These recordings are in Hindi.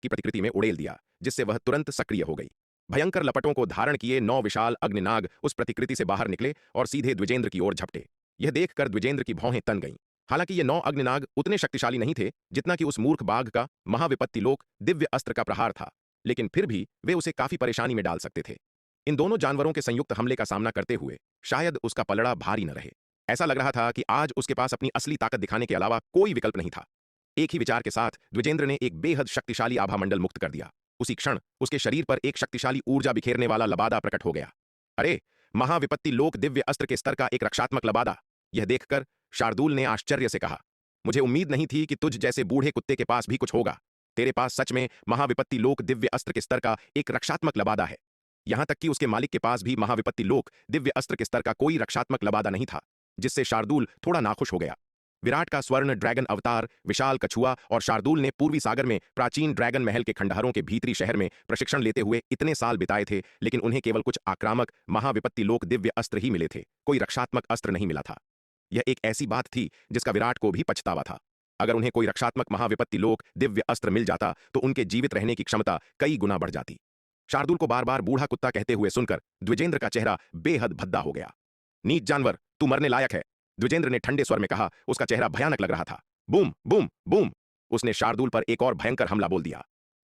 की प्रतिकृति में उड़ेल दिया, जिससे वह तुरंत सक्रिय हो गई। भयंकर लपटों को धारण किए 9 विशाल अग्निनाग उस प्रतिकृति से बाहर निकले और सीधे द्विजेंद्र की ओर झपटे। यह देखकर द्विजेंद्र की भौहें तन गईं। हालांकि ये 9 अग्निनाग उतने शक्तिशाली नहीं थे जितना कि उस मूर्ख बाघ का महाविपत्ति लोक दिव्य अस्त्र का प्रहार था, लेकिन फिर भी वे उसे काफी परेशानी में डाल सकते थे। इन दोनों जानवरों के संयुक्त हमले का सामना करते हुए शायद उसका पलड़ा भारी न रहे। ऐसा लग रहा था कि आज उसके पास अपनी असली ताकत दिखाने के अलावा कोई विकल्प नहीं था। एक ही विचार के साथ द्विजेंद्र ने एक बेहद शक्तिशाली आभामंडल मुक्त कर दिया। उसी क्षण उसके शरीर पर एक शक्तिशाली ऊर्जा बिखेरने वाला लबादा प्रकट हो गया। अरे, महाविपत्ति लोक दिव्य अस्त्र के स्तर का एक रक्षात्मक लबादा! यह देखकर शार्दूल ने आश्चर्य से कहा, मुझे उम्मीद नहीं थी कि तुझ जैसे बूढ़े कुत्ते के पास भी कुछ होगा। तेरे पास सच में महाविपत्ति लोक दिव्य अस्त्र के स्तर का एक रक्षात्मक लबादा है। यहां तक कि उसके मालिक के पास भी महाविपत्ति लोक दिव्य अस्त्र के स्तर का कोई रक्षात्मक लबादा नहीं था, जिससे शार्दूल थोड़ा नाखुश हो गया। विराट का स्वर्ण ड्रैगन अवतार, विशाल कछुआ और शार्दूल ने पूर्वी सागर में प्राचीन ड्रैगन महल के खंडहरों के भीतरी शहर में प्रशिक्षण लेते हुए इतने साल बिताए थे, लेकिन उन्हें केवल कुछ आक्रामक महाविपत्ति लोक दिव्य अस्त्र ही मिले थे, कोई रक्षात्मक अस्त्र नहीं मिला था। यह एक ऐसी बात थी जिसका विराट को भी पछतावा था। अगर उन्हें कोई रक्षात्मक महाविपत्ति लोक दिव्य अस्त्र मिल जाता तो उनके जीवित रहने की क्षमता कई गुना बढ़ जाती। शार्दूल को बार बार बूढ़ा कुत्ता कहते हुए सुनकर द्विजेंद्र का चेहरा बेहद भद्दा हो गया। नीच जानवर, तू मरने लायक है, द्विजेंद्र ने ठंडे स्वर में कहा। उसका चेहरा भयानक लग रहा था। Boom boom boom! उसने शार्दूल पर एक और भयंकर हमला बोल दिया।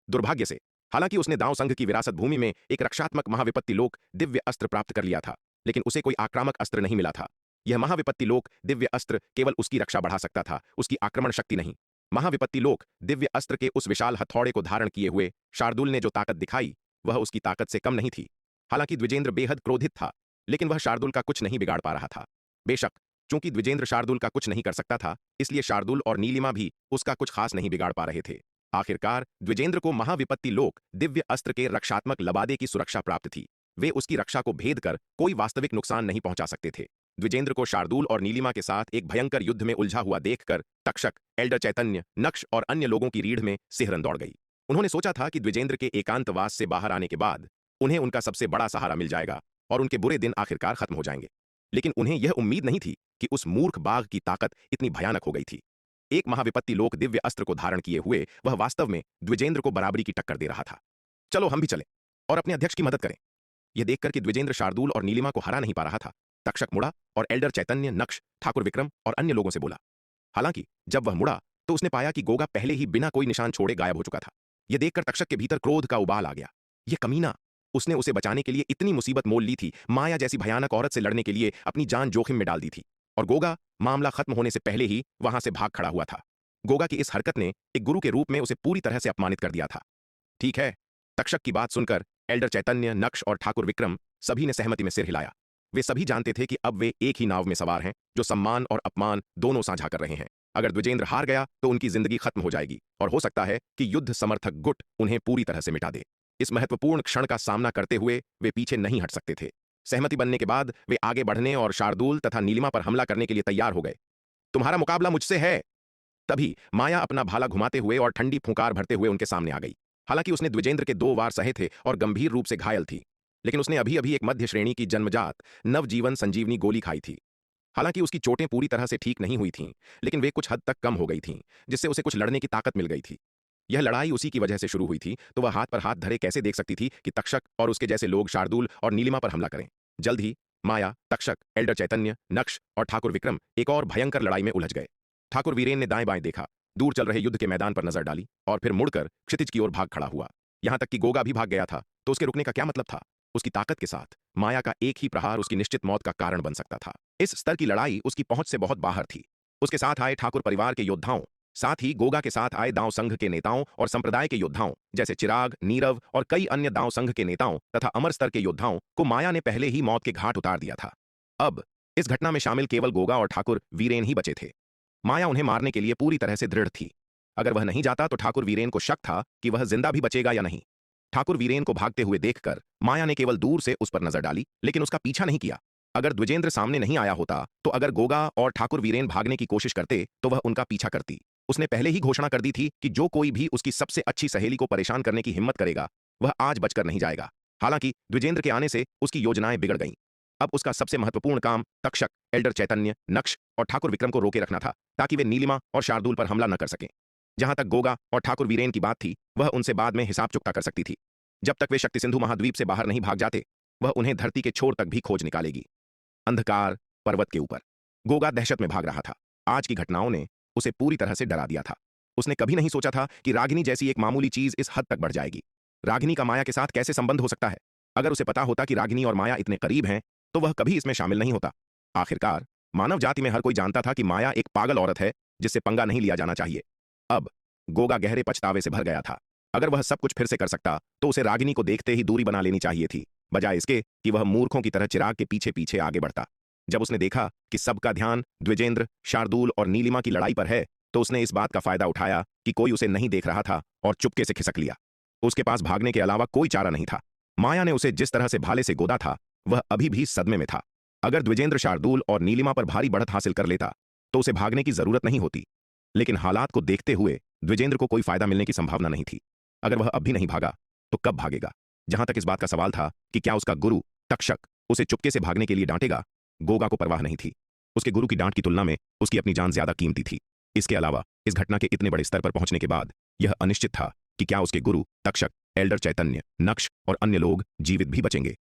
दुर्भाग्य से, हालांकि उसने दांव संघ की विरासत भूमि में एक रक्षात्मक महाविपत्ति लोक दिव्य अस्त्र प्राप्त कर लिया था, लेकिन उसे कोई आक्रामक अस्त्र नहीं मिला था। यह महाविपत्ति लोक दिव्य अस्त्र केवल उसकी रक्षा बढ़ा सकता था, उसकी आक्रमण शक्ति नहीं। महाविपत्ति लोक दिव्य अस्त्र के उस विशाल हथौड़े को धारण किए हुए शार्दूल ने जो ताकत दिखाई, वह उसकी ताकत से कम नहीं थी। हालांकि द्विजेंद्र बेहद क्रोधित था, लेकिन वह शार्दूल का कुछ नहीं बिगाड़ पा रहा था। बेशक, चूंकि द्विजेंद्र शार्दूल का कुछ नहीं कर सकता था, इसलिए शार्दूल और नीलिमा भी उसका कुछ खास नहीं बिगाड़ पा रहे थे। आखिरकार द्विजेंद्र को महाविपत्ति लोक दिव्य अस्त्र के रक्षात्मक लबादे की सुरक्षा प्राप्त थी। वे उसकी रक्षा को भेद कर कोई वास्तविक नुकसान नहीं पहुंचा सकते थे। द्विजेंद्र को शार्दूल और नीलिमा के साथ एक भयंकर युद्ध में उलझा हुआ देखकर तक्षक, एल्डर चैतन्य, नक्श और अन्य लोगों की रीढ़ में सिहरन दौड़ गई। उन्होंने सोचा था कि द्विजेंद्र के एकांतवास से बाहर आने के बाद उन्हें उनका सबसे बड़ा सहारा मिल जाएगा और उनके बुरे दिन आखिरकार खत्म हो जाएंगे। लेकिन उन्हें यह उम्मीद नहीं थी कि उस मूर्ख बाघ की ताकत इतनी भयानक हो गई थी। एक महाविपत्ति लोक दिव्य अस्त्र को धारण किए हुए वह वास्तव में द्विजेंद्र को बराबरी की टक्कर दे रहा था। चलो हम भी चलें और अपने अध्यक्ष की मदद करें। यह देखकर कि द्विजेंद्र शार्दूल और नीलिमा को हरा नहीं पा रहा था, तक्षक मुड़ा और एल्डर चैतन्य, नक्श, ठाकुर विक्रम और अन्य लोगों से बोला। हालांकि जब वह मुड़ा तो उसने पाया कि गोगा पहले ही बिना कोई निशान छोड़े गायब हो चुका था। यह देखकर तक्षक के भीतर क्रोध का उबाल आ गया। यह कमीना, उसने उसे बचाने के लिए इतनी मुसीबत मोल ली थी, माया जैसी भयानक औरत से लड़ने के लिए अपनी जान जोखिम में डाल दी थी, और गोगा मामला खत्म होने से पहले ही वहां से भाग खड़ा हुआ था। गोगा की इस हरकत ने एक गुरु के रूप में उसे पूरी तरह से अपमानित कर दिया था। ठीक है, तक्षक की बात सुनकर एल्डर चैतन्य, नक्श और ठाकुर विक्रम सभी ने सहमति में सिर हिलाया। वे सभी जानते थे कि अब वे एक ही नाव में सवार हैं, जो सम्मान और अपमान दोनों साझा कर रहे हैं। अगर द्विजेंद्र हार गया तो उनकी जिंदगी खत्म हो जाएगी और हो सकता है कि युद्ध समर्थक गुट उन्हें पूरी तरह से मिटा दे। इस महत्वपूर्ण क्षण का सामना करते हुए वे पीछे नहीं हट सकते थे। सहमति बनने के बाद वे आगे बढ़ने और शार्दूल तथा नीलिमा पर हमला करने के लिए तैयार हो गए। तुम्हारा मुकाबला मुझसे है। तभी माया अपना भाला घुमाते हुए और ठंडी फुंकार भरते हुए उनके सामने आ गई। हालांकि उसने द्विजेंद्र के 2 वार सहे थे और गंभीर रूप से घायल थी, लेकिन उसने अभी अभी एक मध्य श्रेणी की जन्मजात नवजीवन संजीवनी गोली खाई थी। हालांकि उसकी चोटें पूरी तरह से ठीक नहीं हुई थीं, लेकिन वे कुछ हद तक कम हो गई थीं, जिससे उसे कुछ लड़ने की ताकत मिल गई थी। यह लड़ाई उसी की वजह से शुरू हुई थी, तो वह हाथ पर हाथ धरे कैसे देख सकती थी कि तक्षक और उसके जैसे लोग शार्दूल और नीलिमा पर हमला करें। जल्द ही माया, तक्षक, एल्डर चैतन्य, नक्श और ठाकुर विक्रम एक और भयंकर लड़ाई में उलझ गए। ठाकुर वीरेन ने दाएं बाएं देखा, दूर चल रहे युद्ध के मैदान पर नजर डाली और फिर मुड़कर क्षितिज की ओर भाग खड़ा हुआ। यहां तक कि गोगा भी भाग गया था, तो उसके रुकने का क्या मतलब था? उसकी ताकत के साथ माया का एक ही प्रहार उसकी निश्चित मौत का कारण बन सकता था। इस स्तर की लड़ाई उसकी पहुंच से बहुत बाहर थी। उसके साथ आए ठाकुर परिवार के योद्धाओं, साथ ही गोगा के साथ आए दांव संघ के नेताओं और संप्रदाय के योद्धाओं जैसे चिराग, नीरव और कई अन्य दांव संघ के नेताओं तथा अमर स्तर के योद्धाओं को माया ने पहले ही मौत के घाट उतार दिया था। अब इस घटना में शामिल केवल गोगा और ठाकुर वीरेन ही बचे थे। माया उन्हें मारने के लिए पूरी तरह से दृढ़ थी। अगर वह नहीं जाता तो ठाकुर वीरेन को शक था कि वह जिंदा भी बचेगा या नहीं। ठाकुर वीरेन को भागते हुए देखकर माया ने केवल दूर से उस पर नजर डाली, लेकिन उसका पीछा नहीं किया। अगर द्विजेंद्र सामने नहीं आया होता तो अगर गोगा और ठाकुर वीरेन भागने की कोशिश करते तो वह उनका पीछा करती। उसने पहले ही घोषणा कर दी थी कि जो कोई भी उसकी सबसे अच्छी सहेली को परेशान करने की हिम्मत करेगा, वह आज बचकर नहीं जाएगा। हालांकि द्विजेंद्र के आने से उसकी योजनाएं बिगड़ गईं। अब उसका सबसे महत्वपूर्ण काम तक्षक, एल्डर चैतन्य, नक्श और ठाकुर विक्रम को रोके रखना था, ताकि वे नीलिमा और शार्दूल पर हमला न कर सकें। जहां तक गोगा और ठाकुर वीरेन की बात थी, वह उनसे बाद में हिसाब चुकता कर सकती थी। जब तक वे शक्ति सिंधु महाद्वीप से बाहर नहीं भाग जाते, वह उन्हें धरती के छोर तक भी खोज निकालेगी। अंधकार पर्वत के ऊपर गोगा दहशत में भाग रहा था। आज की घटनाओं ने उसे पूरी तरह से डरा दिया था। उसने कभी नहीं सोचा था कि रागिनी जैसी एक मामूली चीज इस हद तक बढ़ जाएगी। रागिनी का माया के साथ कैसे संबंध हो सकता है? अगर उसे पता होता कि रागिनी और माया इतने करीब हैं, तो वह कभी इसमें शामिल नहीं होता। आखिरकार मानव जाति में हर कोई जानता था कि माया एक पागल औरत है जिससे पंगा नहीं लिया जाना चाहिए। अब गोगा गहरे पछतावे से भर गया था। अगर वह सब कुछ फिर से कर सकता तो उसे रागिनी को देखते ही दूरी बना लेनी चाहिए थी, बजाय इसके कि वह मूर्खों की तरह चिराग के पीछे पीछे आगे बढ़ता। जब उसने देखा कि सबका ध्यान द्विजेंद्र, शार्दूल और नीलिमा की लड़ाई पर है, तो उसने इस बात का फायदा उठाया कि कोई उसे नहीं देख रहा था और चुपके से खिसक लिया। उसके पास भागने के अलावा कोई चारा नहीं था। माया ने उसे जिस तरह से भाले से गोदा था, वह अभी भी सदमे में था। अगर द्विजेंद्र शार्दूल और नीलिमा पर भारी बढ़त हासिल कर लेता तो उसे भागने की जरूरत नहीं होती, लेकिन हालात को देखते हुए द्विजेंद्र को कोई फायदा मिलने की संभावना नहीं थी। अगर वह अब भी नहीं भागा तो कब भागेगा? जहां तक इस बात का सवाल था कि क्या उसका गुरु तक्षक उसे चुपके से भागने के लिए डांटेगा, गोगा को परवाह नहीं थी। उसके गुरु की डांट की तुलना में उसकी अपनी जान ज्यादा कीमती थी। इसके अलावा इस घटना के इतने बड़े स्तर पर पहुंचने के बाद यह अनिश्चित था कि क्या उसके गुरु तक्षक, एल्डर चैतन्य, नक्श और अन्य लोग जीवित भी बचेंगे।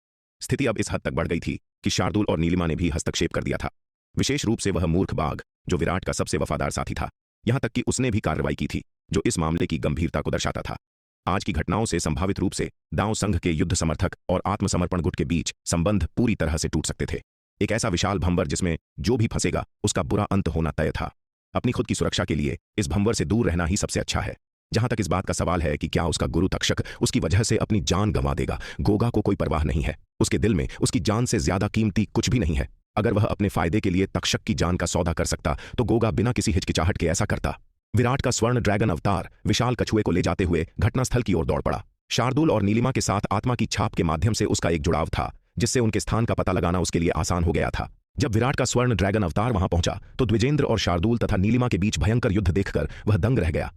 स्थिति अब इस हद तक बढ़ गई थी कि शार्दूल और नीलिमा ने भी हस्तक्षेप कर दिया था। विशेष रूप से वह मूर्ख बाघ जो विराट का सबसे वफादार साथी था। यहां तक कि उसने भी कार्रवाई की थी, जो इस मामले की गंभीरता को दर्शाता था। आज की घटनाओं से संभावित रूप से दांव संघ के युद्ध समर्थक और आत्मसमर्पण गुट के बीच संबंध पूरी तरह से टूट सकते थे। एक ऐसा विशाल भंवर जिसमें जो भी फंसेगा उसका बुरा अंत होना तय था। अपनी खुद की सुरक्षा के लिए इस भंवर से दूर रहना ही सबसे अच्छा है। जहां तक इस बात का सवाल है कि क्या उसका गुरु तक्षक उसकी वजह से अपनी जान गंवा देगा, गोगा को कोई परवाह नहीं है। उसके दिल में उसकी जान से ज्यादा कीमती कुछ भी नहीं है। अगर वह अपने फायदे के लिए तक्षक की जान का सौदा कर सकता तो गोगा बिना किसी हिचकिचाहट के ऐसा करता। विराट का स्वर्ण ड्रैगन अवतार विशाल कछुए को ले जाते हुए घटनास्थल की ओर दौड़ पड़ा। शार्दूल और नीलिमा के साथ आत्मा की छाप के माध्यम से उसका एक जुड़ाव था, जिससे उनके स्थान का पता लगाना उसके लिए आसान हो गया था। जब विराट का स्वर्ण ड्रैगन अवतार वहां पहुंचा तो द्विजेंद्र और शार्दूल तथा नीलिमा के बीच भयंकर युद्ध देखकर वह दंग रह गया।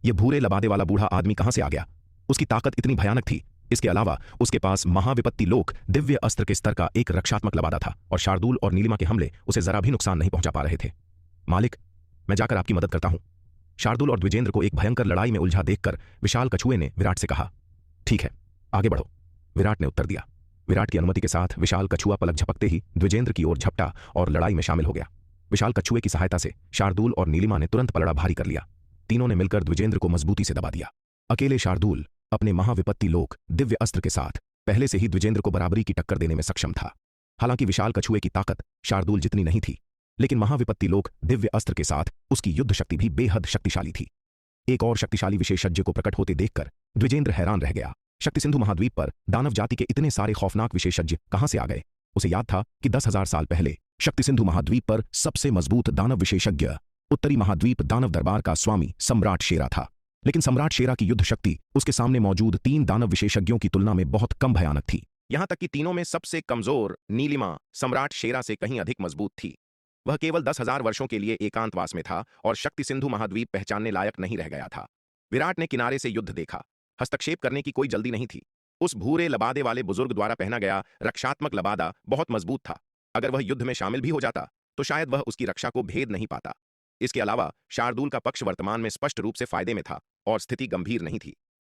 यह भूरे लबादे वाला बूढ़ा आदमी कहां से आ गया? उसकी ताकत इतनी भयानक थी। इसके अलावा उसके पास महाविपत्ति लोक दिव्य अस्त्र के स्तर का एक रक्षात्मक लबादा था और शार्दूल और नीलिमा के हमले उसे जरा भी नुकसान नहीं पहुंचा पा रहे थे। मालिक, मैं जाकर आपकी मदद करता हूं। शार्दूल और द्विजेंद्र को एक भयंकर लड़ाई में उलझा देखकर विशाल कछुए ने विराट से कहा। ठीक है, आगे बढ़ो, विराट ने उत्तर दिया। विराट की अनुमति के साथ विशाल कछुआ पलक झपकते ही द्विजेंद्र की ओर झपटा और लड़ाई में शामिल हो गया। विशाल कछुए की सहायता से शार्दूल और नीलिमा ने तुरंत पलड़ा भारी कर लिया। तीनों ने मिलकर द्विजेंद्र को मजबूती से दबा दिया। अकेले शार्दूल अपने महाविपत्ति लोक दिव्य अस्त्र के साथ पहले से ही द्विजेंद्र को बराबरी की टक्कर देने में सक्षम था। हालांकि विशाल कछुए की ताकत शार्दूल जितनी नहीं थी, लेकिन महाविपत्ति लोक दिव्य अस्त्र के साथ उसकी युद्ध शक्ति भी बेहद शक्तिशाली थी। एक और शक्तिशाली विशेषज्ञ को प्रकट होते देखकर द्विजेंद्र हैरान रह गया। शक्ति सिंधु महाद्वीप पर दानव जाति के इतने सारे खौफनाक विशेषज्ञ कहां से आ गए? उसे याद था कि 10,000 साल पहले शक्ति सिंधु महाद्वीप पर सबसे मजबूत दानव विशेषज्ञ उत्तरी महाद्वीप दानव दरबार का स्वामी सम्राट शेरा था। लेकिन सम्राट शेरा की युद्ध शक्ति उसके सामने मौजूद 3 दानव विशेषज्ञों की तुलना में बहुत कम भयानक थी। यहां तक कि तीनों में सबसे कमजोर नीलिमा सम्राट शेरा से कहीं अधिक मजबूत थी। वह केवल 10,000 वर्षों के लिए एकांतवास में था और शक्ति सिंधु महाद्वीप पहचानने लायक नहीं रह गया था। विराट ने किनारे से युद्ध देखा। हस्तक्षेप करने की कोई जल्दी नहीं थी। उस भूरे लबादे वाले बुजुर्ग द्वारा पहना गया रक्षात्मक लबादा बहुत मजबूत था। अगर वह युद्ध में शामिल भी हो जाता तो शायद वह उसकी रक्षा को भेद नहीं पाता। इसके अलावा शार्दूल का पक्ष वर्तमान में स्पष्ट रूप से फायदे में था और स्थिति गंभीर नहीं थी।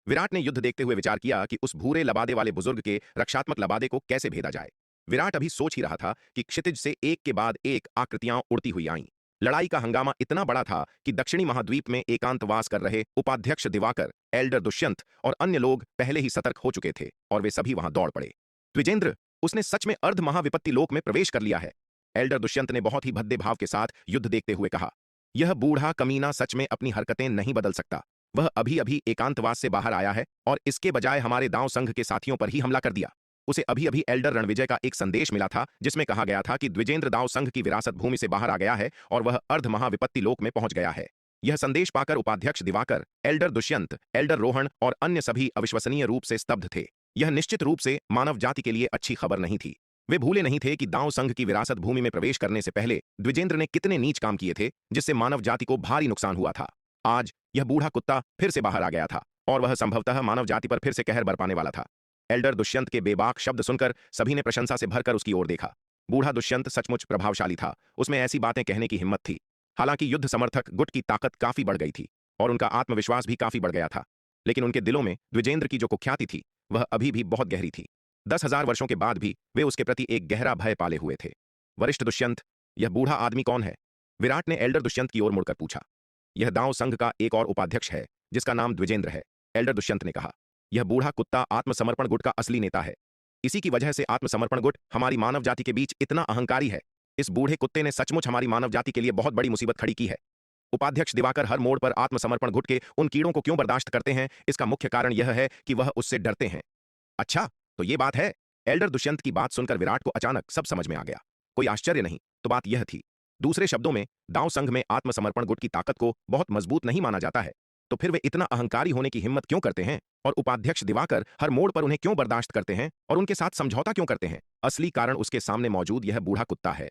विराट ने युद्ध देखते हुए विचार किया कि उस भूरे लबादे वाले बुजुर्ग के रक्षात्मक लबादे को कैसे भेदा जाए। विराट अभी सोच ही रहा था कि क्षितिज से एक के बाद एक आकृतियां उड़ती हुई आईं। लड़ाई का हंगामा इतना बड़ा था कि दक्षिणी महाद्वीप में एकांतवास कर रहे उपाध्यक्ष दिवाकर, एल्डर दुष्यंत और अन्य लोग पहले ही सतर्क हो चुके थे और वे सभी वहां दौड़ पड़े। द्विजेंद्र, उसने सच में अर्ध महाविपत्ति लोक में प्रवेश कर लिया है, एल्डर दुष्यंत ने बहुत ही भद्दे भाव के साथ युद्ध देखते हुए कहा। यह बूढ़ा कमीना सच में अपनी हरकतें नहीं बदल सकता। वह अभी अभी एकांतवास से बाहर आया है और इसके बजाय हमारे दांव संघ के साथियों पर ही हमला कर दिया। उसे अभी अभी एल्डर रणविजय का एक संदेश मिला था जिसमें कहा गया था कि द्विजेंद्र दांव संघ की विरासत भूमि से बाहर आ गया है और वह अर्ध महाविपत्ति लोक में पहुंच गया है। यह संदेश पाकर उपाध्यक्ष दिवाकर, एल्डर दुष्यंत, एल्डर रोहन और अन्य सभी अविश्वसनीय रूप से स्तब्ध थे। यह निश्चित रूप से मानव जाति के लिए अच्छी खबर नहीं थी। वे भूले नहीं थे कि दांव संघ की विरासत भूमि में प्रवेश करने से पहले द्विजेंद्र ने कितने नीच काम किए थे जिससे मानव जाति को भारी नुकसान हुआ था। आज यह बूढ़ा कुत्ता फिर से बाहर आ गया था और वह संभवतः मानव जाति पर फिर से कहर बरपाने वाला था। एल्डर दुष्यंत के बेबाक शब्द सुनकर सभी ने प्रशंसा से भरकर उसकी ओर देखा। बूढ़ा दुष्यंत सचमुच प्रभावशाली था। उसमें ऐसी बातें कहने की हिम्मत थी। हालांकि युद्ध समर्थक गुट की ताकत काफी बढ़ गई थी और उनका आत्मविश्वास भी काफी बढ़ गया था। लेकिन उनके दिलों में द्विजेंद्र की जो कुख्याति थी वह अभी भी बहुत गहरी थी। 10,000 वर्षों के बाद भी वे उसके प्रति एक गहरा भय पाले हुए थे। वरिष्ठ दुष्यंत, यह बूढ़ा आदमी कौन है? विराट ने एल्डर दुष्यंत की ओर मुड़कर पूछा। यह दांव संघ का एक और उपाध्यक्ष है जिसका नाम द्विजेंद्र है, एल्डर दुष्यंत ने कहा। यह बूढ़ा कुत्ता आत्मसमर्पण गुट का असली नेता है। इसी की वजह से आत्मसमर्पण गुट हमारी मानव जाति के बीच इतना अहंकारी है। इस बूढ़े कुत्ते ने सचमुच हमारी मानव जाति के लिए बहुत बड़ी मुसीबत खड़ी की है। उपाध्यक्ष दिवाकर हर मोड़ पर आत्मसमर्पण गुट के उन कीड़ों को क्यों बर्दाश्त करते हैं, इसका मुख्य कारण यह है कि वह उससे डरते हैं। अच्छा, तो ये बात है। एल्डर दुष्यंत की बात सुनकर विराट को अचानक सब समझ में आ गया। कोई आश्चर्य नहीं, तो बात यह थी। दूसरे शब्दों में, दांव संघ में आत्मसमर्पण गुट की ताकत को बहुत मजबूत नहीं माना जाता है। तो फिर वे इतना अहंकारी होने की हिम्मत क्यों करते हैं, और उपाध्यक्ष दिवाकर हर मोड़ पर उन्हें क्यों बर्दाश्त करते हैं और उनके साथ समझौता क्यों करते हैं? असली कारण उसके सामने मौजूद यह बूढ़ा कुत्ता है।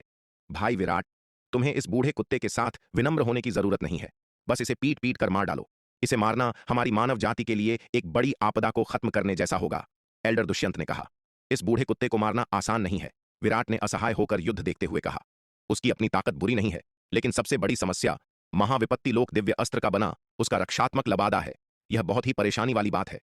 भाई विराट, तुम्हें इस बूढ़े कुत्ते के साथ विनम्र होने की जरूरत नहीं है। बस इसे पीट पीट कर मार डालो। इसे मारना हमारी मानव जाति के लिए एक बड़ी आपदा को खत्म करने जैसा होगा, एल्डर दुष्यंत ने कहा। इस बूढ़े कुत्ते को मारना आसान नहीं है, विराट ने असहाय होकर युद्ध देखते हुए कहा। उसकी अपनी ताकत बुरी नहीं है, लेकिन सबसे बड़ी समस्या महाविपत्ति लोक दिव्य अस्त्र का बना उसका रक्षात्मक लबादा है। यह बहुत ही परेशानी वाली बात है।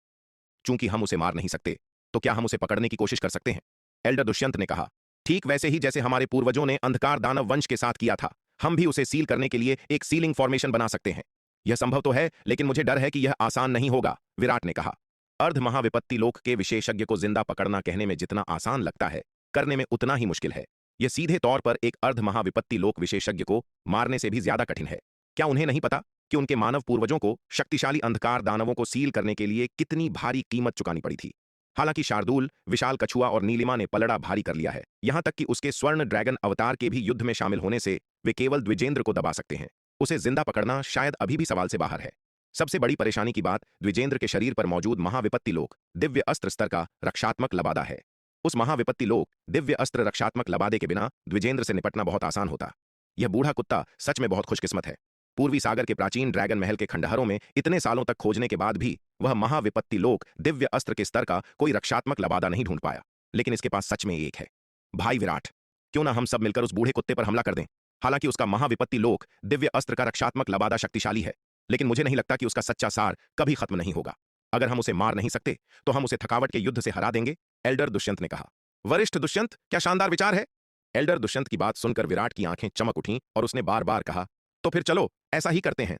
चूंकि हम उसे मार नहीं सकते, तो क्या हम उसे पकड़ने की कोशिश कर सकते हैं? एल्डर दुष्यंत ने कहा। ठीक वैसे ही जैसे हमारे पूर्वजों ने अंधकार दानव वंश के साथ किया था। हम भी उसे सील करने के लिए एक सीलिंग फॉर्मेशन बना सकते हैं। यह संभव तो है, लेकिन मुझे डर है कि यह आसान नहीं होगा, विराट ने कहा। अर्ध महाविपत्ति लोक के विशेषज्ञ को जिंदा पकड़ना कहने में जितना आसान लगता है, करने में उतना ही मुश्किल है। यह सीधे तौर पर एक अर्ध महाविपत्ति लोक विशेषज्ञ को मारने से भी ज्यादा कठिन है। क्या उन्हें नहीं पता कि उनके मानव पूर्वजों को शक्तिशाली अंधकार दानवों को सील करने के लिए कितनी भारी कीमत चुकानी पड़ी थी? हालांकि शार्दूल, विशाल कछुआ और नीलिमा ने पलड़ा भारी कर लिया है। यहां तक कि उसके स्वर्ण ड्रैगन अवतार के भी युद्ध में शामिल होने से वे केवल द्विजेंद्र को दबा सकते हैं। उसे जिंदा पकड़ना शायद अभी भी सवाल से बाहर है। सबसे बड़ी परेशानी की बात द्विजेंद्र के शरीर पर मौजूद महाविपत्ति लोक दिव्य अस्त्र स्तर का रक्षात्मक लबादा है। उस महाविपत्ति लोक दिव्य अस्त्र रक्षात्मक लबादे के बिना द्विजेंद्र से निपटना बहुत आसान होता। यह बूढ़ा कुत्ता सच में बहुत खुशकिस्मत है। पूर्वी सागर के प्राचीन ड्रैगन महल के खंडहरों में इतने सालों तक खोजने के बाद भी वह महाविपत्ति लोक दिव्य अस्त्र के स्तर का कोई रक्षात्मक लबादा नहीं ढूंढ पाया। लेकिन इसके पास सच में एक है। भाई विराट, क्यों ना हम सब मिलकर उस बूढ़े कुत्ते पर हमला कर दें? हालांकि उसका महाविपत्ति लोक दिव्य अस्त्र का रक्षात्मक लबादा शक्तिशाली है, लेकिन मुझे नहीं लगता कि उसका सच्चा सार कभी खत्म नहीं होगा। अगर हम उसे मार नहीं सकते, तो हम उसे थकावट के युद्ध से हरा देंगे, एल्डर दुष्यंत ने कहा। वरिष्ठ दुष्यंत, क्या शानदार विचार है! एल्डर दुष्यंत की बात सुनकर विराट की आंखें चमक उठीं और उसने बार बार कहा, तो फिर चलो ऐसा ही करते हैं।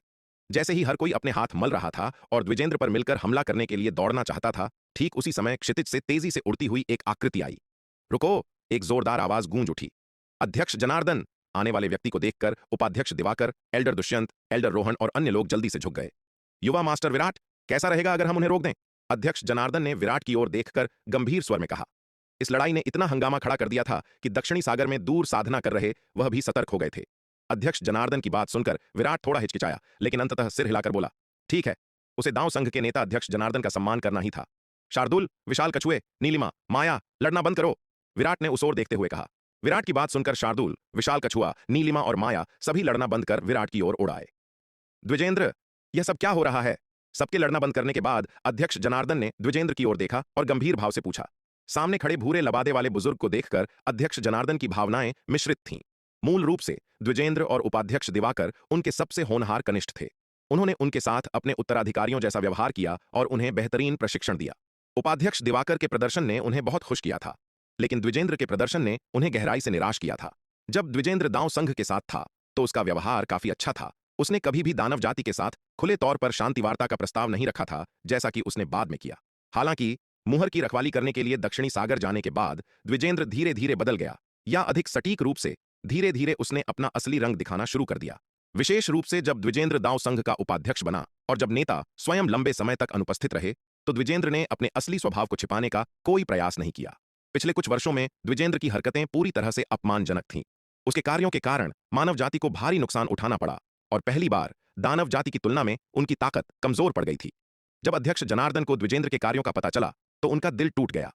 जैसे ही हर कोई अपने हाथ मल रहा था और द्विजेंद्र पर मिलकर हमला करने के लिए दौड़ना चाहता था, ठीक उसी समय क्षितिज से तेजी से उड़ती हुई एक आकृति आई। रुको! एक जोरदार आवाज गूंज उठी। अध्यक्ष जनार्दन! आने वाले व्यक्ति को देखकर उपाध्यक्ष दिवाकर, एल्डर दुष्यंत, एल्डर रोहन और अन्य लोग जल्दी से झुक गए। युवा मास्टर विराट, कैसा रहेगा अगर हम उन्हें रोक दें? अध्यक्ष जनार्दन ने विराट की ओर देखकर गंभीर स्वर में कहा। इस लड़ाई ने इतना हंगामा खड़ा कर दिया था कि दक्षिणी सागर में दूर साधना कर रहे वह भी सतर्क हो गए थे। अध्यक्ष जनार्दन की बात सुनकर विराट थोड़ा हिचकिचाया, लेकिन अंततः सिर हिलाकर बोला, ठीक है। उसे दांव संघ के नेता अध्यक्ष जनार्दन का सम्मान करना ही था। शार्दुल, विशाल कछुए, नीलिमा, माया, लड़ना बंद करो, विराट ने उस ओर देखते हुए कहा। विराट की बात सुनकर शार्दुल, विशाल कछुआ, नीलिमा और माया सभी लड़ना बंद कर विराट की ओर उड़ आए। द्विजेंद्र, यह सब क्या हो रहा है? सबके लड़ना बंद करने के बाद अध्यक्ष जनार्दन ने द्विजेंद्र की ओर देखा और गंभीर भाव से पूछा। सामने खड़े भूरे लबादे वाले बुजुर्ग को देखकर अध्यक्ष जनार्दन की भावनाएं मिश्रित थीं। मूल रूप से द्विजेंद्र और उपाध्यक्ष दिवाकर उनके सबसे होनहार कनिष्ठ थे। उन्होंने उनके साथ अपने उत्तराधिकारियों जैसा व्यवहार किया और उन्हें बेहतरीन प्रशिक्षण दिया। उपाध्यक्ष दिवाकर के प्रदर्शन ने उन्हें बहुत खुश किया था, लेकिन द्विजेंद्र के प्रदर्शन ने उन्हें गहराई से निराश किया था। जब द्विजेंद्र दांव संघ के साथ था तो उसका व्यवहार काफी अच्छा था। उसने कभी भी दानव जाति के साथ खुले तौर पर शांति वार्ता का प्रस्ताव नहीं रखा था, जैसा कि उसने बाद में किया। हालांकि मुहर की रखवाली करने के लिए दक्षिणी सागर जाने के बाद द्विजेंद्र धीरे धीरे बदल गया, या अधिक सटीक रूप से धीरे धीरे उसने अपना असली रंग दिखाना शुरू कर दिया। विशेष रूप से जब द्विजेंद्र दांव संघ का उपाध्यक्ष बना और जब नेता स्वयं लंबे समय तक अनुपस्थित रहे, तो द्विजेंद्र ने अपने असली स्वभाव को छिपाने का कोई प्रयास नहीं किया। पिछले कुछ वर्षों में द्विजेंद्र की हरकतें पूरी तरह से अपमानजनक थीं। उसके कार्यों के कारण मानव जाति को भारी नुकसान उठाना पड़ा और पहली बार दानव जाति की तुलना में उनकी ताकत कमजोर पड़ गई थी। जब अध्यक्ष जनार्दन को द्विजेंद्र के कार्यों का पता चला तो उनका दिल टूट गया।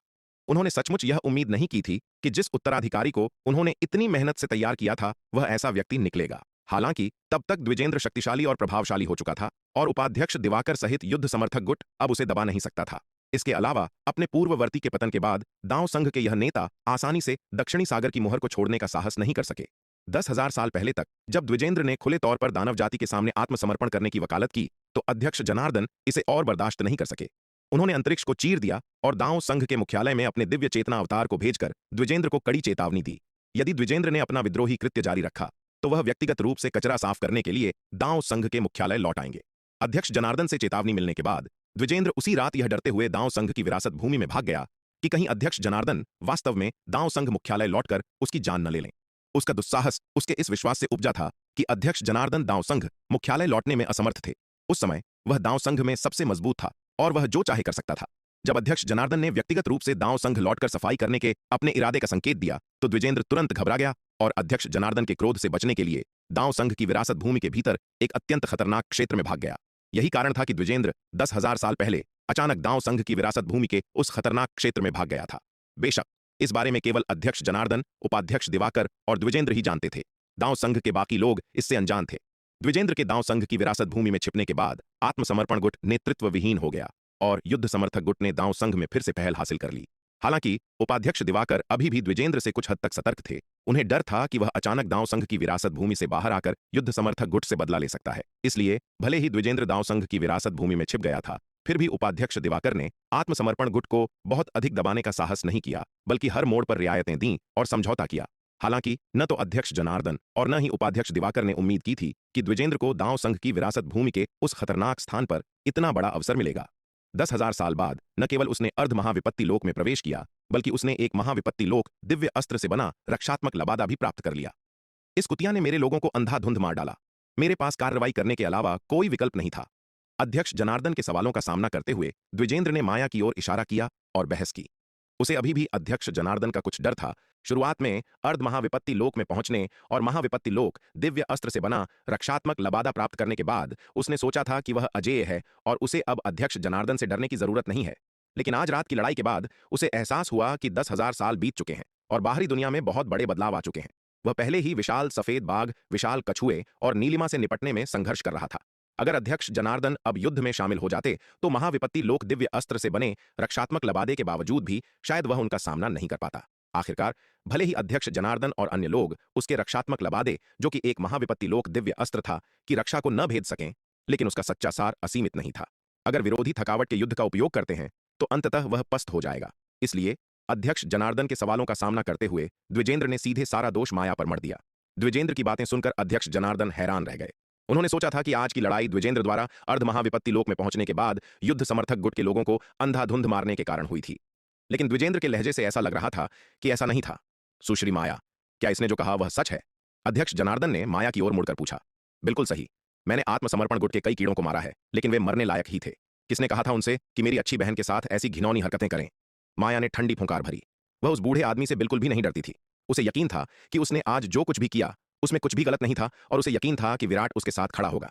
उन्होंने सचमुच यह उम्मीद नहीं की थी कि जिस उत्तराधिकारी को उन्होंने इतनी मेहनत से तैयार किया था वह ऐसा व्यक्ति निकलेगा। हालांकि तब तक द्विजेंद्र शक्तिशाली और प्रभावशाली हो चुका था और उपाध्यक्ष दिवाकर सहित युद्ध समर्थक गुट अब उसे दबा नहीं सकता था। इसके अलावा अपने पूर्ववर्ती के पतन के बाद दांव संघ के यह नेता आसानी से दक्षिणी सागर की मुहर को छोड़ने का साहस नहीं कर सके। 10,000 साल पहले तक जब द्विजेंद्र ने खुले तौर पर दानव जाति के सामने आत्मसमर्पण करने की वकालत की तो अध्यक्ष जनार्दन इसे और बर्दाश्त नहीं कर सके। उन्होंने अंतरिक्ष को चीर दिया और दांव संघ के मुख्यालय में अपने दिव्य चेतना अवतार को भेजकर द्विजेंद्र को कड़ी चेतावनी दी। यदि द्विजेंद्र ने अपना विद्रोही कृत्य जारी रखा तो वह व्यक्तिगत रूप से कचरा साफ करने के लिए दांव संघ के मुख्यालय लौट आएंगे। अध्यक्ष जनार्दन से चेतावनी मिलने के बाद द्विजेंद्र उसी रात यह डरते हुए दांव संघ की विरासत भूमि में भाग गया कि कहीं अध्यक्ष जनार्दन वास्तव में दांव संघ मुख्यालय लौटकर उसकी जान न ले लें। उसका दुस्साहस उसके इस विश्वास से उपजा था कि अध्यक्ष जनार्दन दांव संघ मुख्यालय लौटने में असमर्थ थे। उस समय वह दांव संघ में सबसे मजबूत था और वह जो चाहे कर सकता था। जब अध्यक्ष जनार्दन ने व्यक्तिगत रूप से दांव संघ लौटकर सफाई करने के अपने इरादे का संकेत दिया तो द्विजेंद्र तुरंत घबरा गया और अध्यक्ष जनार्दन के क्रोध से बचने के लिए दांव संघ की विरासत भूमि के भीतर एक अत्यंत खतरनाक क्षेत्र में भाग गया। यही कारण था कि द्विजेंद्र 10,000 साल पहले अचानक दांव संघ की विरासत भूमि के उस खतरनाक क्षेत्र में भाग गया था। बेशक इस बारे में केवल अध्यक्ष जनार्दन, उपाध्यक्ष दिवाकर और द्विजेंद्र ही जानते थे। दांव संघ के बाकी लोग इससे अनजान थे। द्विजेंद्र के दांव संघ की विरासत भूमि में छिपने के बाद आत्मसमर्पण गुट नेतृत्व विहीन हो गया और युद्ध समर्थक गुट ने दांव संघ में फिर से पहल हासिल कर ली। हालांकि उपाध्यक्ष दिवाकर अभी भी द्विजेंद्र से कुछ हद तक सतर्क थे। उन्हें डर था कि वह अचानक दांव संघ की विरासत भूमि से बाहर आकर युद्ध समर्थक गुट से बदला ले सकता है। इसलिए भले ही द्विजेंद्र दांव संघ की विरासत भूमि में छिप गया था, फिर भी उपाध्यक्ष दिवाकर ने आत्मसमर्पण गुट को बहुत अधिक दबाने का साहस नहीं किया, बल्कि हर मोड़ पर रियायतें दी और समझौता किया। हालांकि न तो अध्यक्ष जनार्दन और न ही उपाध्यक्ष दिवाकर ने उम्मीद की थी कि द्विजेंद्र को दांव संघ की विरासत भूमि के उस खतरनाक स्थान पर इतना बड़ा अवसर मिलेगा। 10,000 साल बाद न केवल उसने अर्ध महाविपत्ति लोक में प्रवेश किया, बल्कि उसने एक महाविपत्ति लोक दिव्य अस्त्र से बना रक्षात्मक लबादा भी प्राप्त कर लिया। इस कुतिया ने मेरे लोगों को अंधाधुंध मार डाला। मेरे पास कार्रवाई करने के अलावा कोई विकल्प नहीं था। अध्यक्ष जनार्दन के सवालों का सामना करते हुए द्विजेंद्र ने माया की ओर इशारा किया और बहस की। उसे अभी भी अध्यक्ष जनार्दन का कुछ डर था। शुरुआत में अर्ध महाविपत्ति लोक में पहुंचने और महाविपत्ति लोक दिव्य अस्त्र से बना रक्षात्मक लबादा प्राप्त करने के बाद उसने सोचा था कि वह अजेय है और उसे अब अध्यक्ष जनार्दन से डरने की जरूरत नहीं है। लेकिन आज रात की लड़ाई के बाद उसे एहसास हुआ कि 10,000 साल बीत चुके हैं और बाहरी दुनिया में बहुत बड़े बदलाव आ चुके हैं। वह पहले ही विशाल सफेद बाघ, विशाल कछुए और नीलिमा से निपटने में संघर्ष कर रहा था। अगर अध्यक्ष जनार्दन अब युद्ध में शामिल हो जाते तो महाविपत्ति लोक दिव्य अस्त्र से बने रक्षात्मक लबादे के बावजूद भी शायद वह उनका सामना नहीं कर पाता। आखिरकार भले ही अध्यक्ष जनार्दन और अन्य लोग उसके रक्षात्मक लबादे, जो कि एक महाविपत्ति लोक दिव्य अस्त्र था, की रक्षा को न भेद सकें, लेकिन उसका सच्चा सार असीमित नहीं था। अगर विरोधी थकावट के युद्ध का उपयोग करते हैं तो अंततः वह पस्त हो जाएगा। इसलिए अध्यक्ष जनार्दन के सवालों का सामना करते हुए द्विजेंद्र ने सीधे सारा दोष माया पर मढ़ दिया। द्विजेंद्र की बातें सुनकर अध्यक्ष जनार्दन हैरान रह गए। उन्होंने सोचा था कि आज की लड़ाई द्विजेंद्र द्वारा अर्ध महाविपत्ति लोक में पहुंचने के बाद युद्ध समर्थक गुट के लोगों को अंधाधुंध मारने के कारण हुई थी, लेकिन द्विजेंद्र के लहजे से ऐसा लग रहा था कि ऐसा नहीं था। सुश्री माया, क्या इसने जो कहा वह सच है? अध्यक्ष जनार्दन ने माया की ओर मुड़कर पूछा। बिल्कुल सही। मैंने आत्मसमर्पण गुट के कई कीड़ों को मारा है, लेकिन वे मरने लायक ही थे। किसने कहा था उनसे कि मेरी अच्छी बहन के साथ ऐसी घिनौनी हरकतें करें? माया ने ठंडी फुंकार भरी। वह उस बूढ़े आदमी से बिल्कुल भी नहीं डरती थी। उसे यकीन था कि उसने आज जो कुछ भी किया उसमें कुछ भी गलत नहीं था और उसे यकीन था कि विराट उसके साथ खड़ा होगा।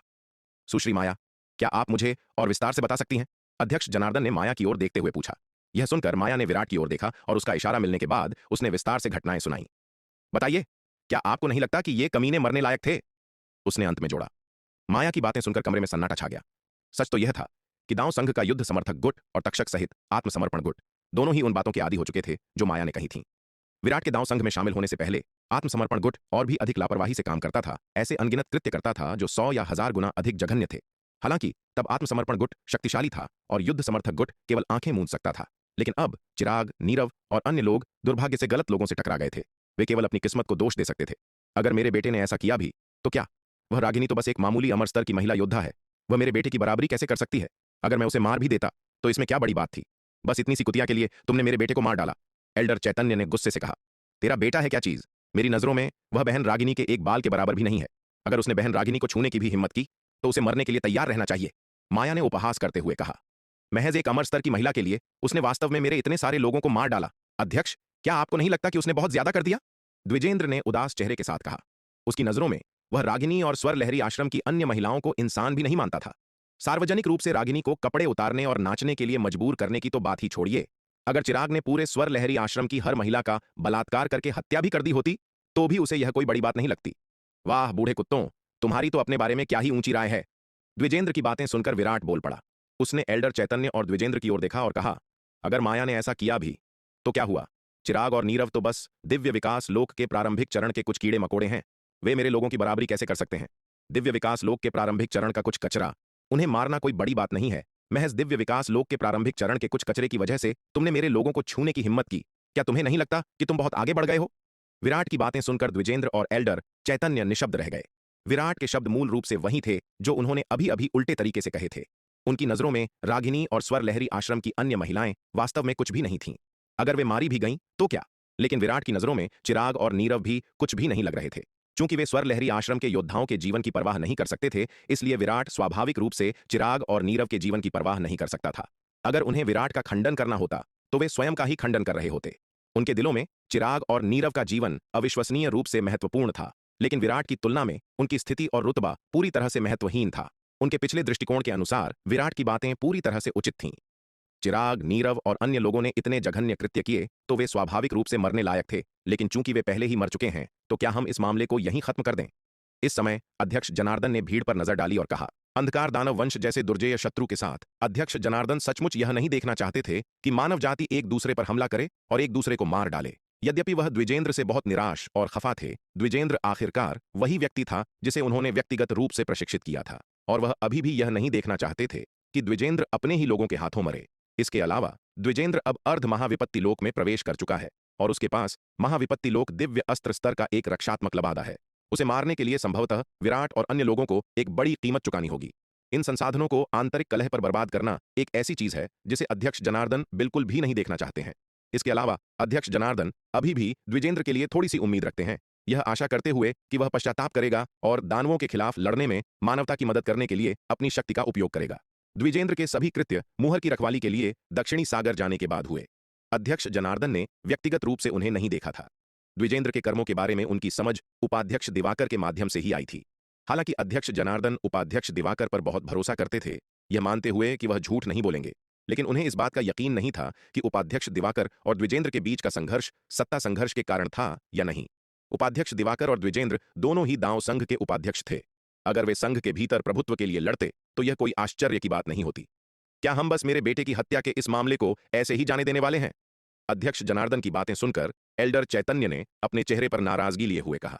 सुश्री माया, क्या आप मुझे और विस्तार से बता सकती हैं? अध्यक्ष जनार्दन ने माया की ओर देखते हुए पूछा। यह सुनकर माया ने विराट की ओर देखा और उसका इशारा मिलने के बाद उसने विस्तार से घटनाएं सुनाई। बताइए, क्या आपको नहीं लगता कि ये कमीने मरने लायक थे? उसने अंत में जोड़ा। माया की बातें सुनकर कमरे में सन्नाटा छा गया। सच तो यह था कि दांव संघ का युद्ध समर्थक गुट और तक्षक सहित आत्मसमर्पण गुट दोनों ही उन बातों के आदी हो चुके थे जो माया ने कही थीं। विराट के दांव संघ में शामिल होने से पहले आत्मसमर्पण गुट और भी अधिक लापरवाही से काम करता था, ऐसे अनगिनत कृत्य करता था जो 100 या 1000 गुना अधिक जघन्य थे। हालांकि तब आत्मसमर्पण गुट शक्तिशाली था और युद्ध समर्थक गुट केवल आंखें मूंद सकता था। लेकिन अब चिराग, नीरव और अन्य लोग दुर्भाग्य से गलत लोगों से टकरा गए थे। वे केवल अपनी किस्मत को दोष दे सकते थे। अगर मेरे बेटे ने ऐसा किया भी तो क्या? वह रागिनी तो बस एक मामूली अमर स्तर की महिला योद्धा है। वह मेरे बेटे की बराबरी कैसे कर सकती है? अगर मैं उसे मार भी देता तो इसमें क्या बड़ी बात थी? बस इतनी सी कुतिया के लिए तुमने मेरे बेटे को मार डाला। एल्डर चैतन्य ने गुस्से से कहा। तेरा बेटा है क्या चीज? मेरी नजरों में वह बहन रागिनी के एक बाल के बराबर भी नहीं है। अगर उसने बहन रागिनी को छूने की भी हिम्मत की तो उसे मरने के लिए तैयार रहना चाहिए। माया ने उपहास करते हुए कहा। महज एक अमर स्तर की महिला के लिए उसने वास्तव में मेरे इतने सारे लोगों को मार डाला। अध्यक्ष, क्या आपको नहीं लगता कि उसने बहुत ज्यादा कर दिया? द्विजेंद्र ने उदास चेहरे के साथ कहा। उसकी नजरों में वह रागिनी और स्वर लहरी आश्रम की अन्य महिलाओं को इंसान भी नहीं मानता था। सार्वजनिक रूप से रागिनी को कपड़े उतारने और नाचने के लिए मजबूर करने की तो बात ही छोड़िए, अगर चिराग ने पूरे स्वर लहरी आश्रम की हर महिला का बलात्कार करके हत्या भी कर दी होती तो भी उसे यह कोई बड़ी बात नहीं लगती। वाह बूढ़े कुत्तों, तुम्हारी तो अपने बारे में क्या ही ऊंची राय है। द्विजेंद्र की बातें सुनकर विराट बोल पड़ा। उसने एल्डर चैतन्य और द्विजेंद्र की ओर देखा और कहा, अगर माया ने ऐसा किया भी तो क्या हुआ? चिराग और नीरव तो बस दिव्य विकास लोक के प्रारंभिक चरण के कुछ कीड़े मकोड़े हैं। वे मेरे लोगों की बराबरी कैसे कर सकते हैं? दिव्य विकास लोक के प्रारंभिक चरण का कुछ कचरा। उन्हें मारना कोई बड़ी बात नहीं है। महज दिव्य विकास लोक के प्रारंभिक चरण के कुछ कचरे की वजह से तुमने मेरे लोगों को छूने की हिम्मत की। क्या तुम्हें नहीं लगता कि तुम बहुत आगे बढ़ गए हो? विराट की बातें सुनकर द्विजेंद्र और एल्डर चैतन्य निशब्द रह गए। विराट के शब्द मूल रूप से वही थे जो उन्होंने अभी अभी उल्टे तरीके से कहे थे। उनकी नजरों में रागिनी और स्वर लहरी आश्रम की अन्य महिलाएं वास्तव में कुछ भी नहीं थीं। अगर वे मारी भी गईं तो क्या? लेकिन विराट की नजरों में चिराग और नीरव भी कुछ भी नहीं लग रहे थे। चूंकि वे स्वर लहरी आश्रम के योद्धाओं के जीवन की परवाह नहीं कर सकते थे, इसलिए विराट स्वाभाविक रूप से चिराग और नीरव के जीवन की परवाह नहीं कर सकता था। अगर उन्हें विराट का खंडन करना होता तो वे स्वयं का ही खंडन कर रहे होते। उनके दिलों में चिराग और नीरव का जीवन अविश्वसनीय रूप से महत्वपूर्ण था, लेकिन विराट की तुलना में उनकी स्थिति और रुतबा पूरी तरह से महत्वहीन था। उनके पिछले दृष्टिकोण के अनुसार विराट की बातें पूरी तरह से उचित थीं। चिराग, नीरव और अन्य लोगों ने इतने जघन्य कृत्य किए तो वे स्वाभाविक रूप से मरने लायक थे, लेकिन चूंकि वे पहले ही मर चुके हैं तो क्या हम इस मामले को यहीं खत्म कर दें? इस समय अध्यक्ष जनार्दन ने भीड़ पर नजर डाली और कहा, अंधकार दानव वंश जैसे दुर्जेय शत्रु के साथ अध्यक्ष जनार्दन सचमुच यह नहीं देखना चाहते थे कि मानव जाति एक दूसरे पर हमला करे और एक दूसरे को मार डाले। यद्यपि वह द्विजेंद्र से बहुत निराश और खफा थे, द्विजेंद्र आखिरकार वही व्यक्ति था जिसे उन्होंने व्यक्तिगत रूप से प्रशिक्षित किया था, और वह अभी भी यह नहीं देखना चाहते थे कि द्विजेंद्र अपने ही लोगों के हाथों मरे। इसके अलावा द्विजेंद्र अब अर्ध महाविपत्ति लोक में प्रवेश कर चुका है और उसके पास महाविपत्ति लोक दिव्य अस्त्र स्तर का एक रक्षात्मक लबादा है। उसे मारने के लिए संभवतः विराट और अन्य लोगों को एक बड़ी कीमत चुकानी होगी। इन संसाधनों को आंतरिक कलह पर बर्बाद करना एक ऐसी चीज है जिसे अध्यक्ष जनार्दन बिल्कुल भी नहीं देखना चाहते हैं। इसके अलावा अध्यक्ष जनार्दन अभी भी द्विजेंद्र के लिए थोड़ी सी उम्मीद रखते हैं, यह आशा करते हुए कि वह पश्चाताप करेगा और दानवों के खिलाफ लड़ने में मानवता की मदद करने के लिए अपनी शक्ति का उपयोग करेगा। द्विजेंद्र के सभी कृत्य मुहर की रखवाली के लिए दक्षिणी सागर जाने के बाद हुए। अध्यक्ष जनार्दन ने व्यक्तिगत रूप से उन्हें नहीं देखा था। द्विजेंद्र के कर्मों के बारे में उनकी समझ उपाध्यक्ष दिवाकर के माध्यम से ही आई थी। हालांकि अध्यक्ष जनार्दन उपाध्यक्ष दिवाकर पर बहुत भरोसा करते थे, यह मानते हुए कि वह झूठ नहीं बोलेंगे, लेकिन उन्हें इस बात का यकीन नहीं था कि उपाध्यक्ष दिवाकर और द्विजेंद्र के बीच का संघर्ष सत्ता संघर्ष के कारण था या नहीं। उपाध्यक्ष दिवाकर और द्विजेंद्र दोनों ही दांव संघ के उपाध्यक्ष थे। अगर वे संघ के भीतर प्रभुत्व के लिए लड़ते तो यह कोई आश्चर्य की बात नहीं होती। क्या हम बस मेरे बेटे की हत्या के इस मामले को ऐसे ही जाने देने वाले हैं? अध्यक्ष जनार्दन की बातें सुनकर एल्डर चैतन्य ने अपने चेहरे पर नाराजगी लिए हुए कहा,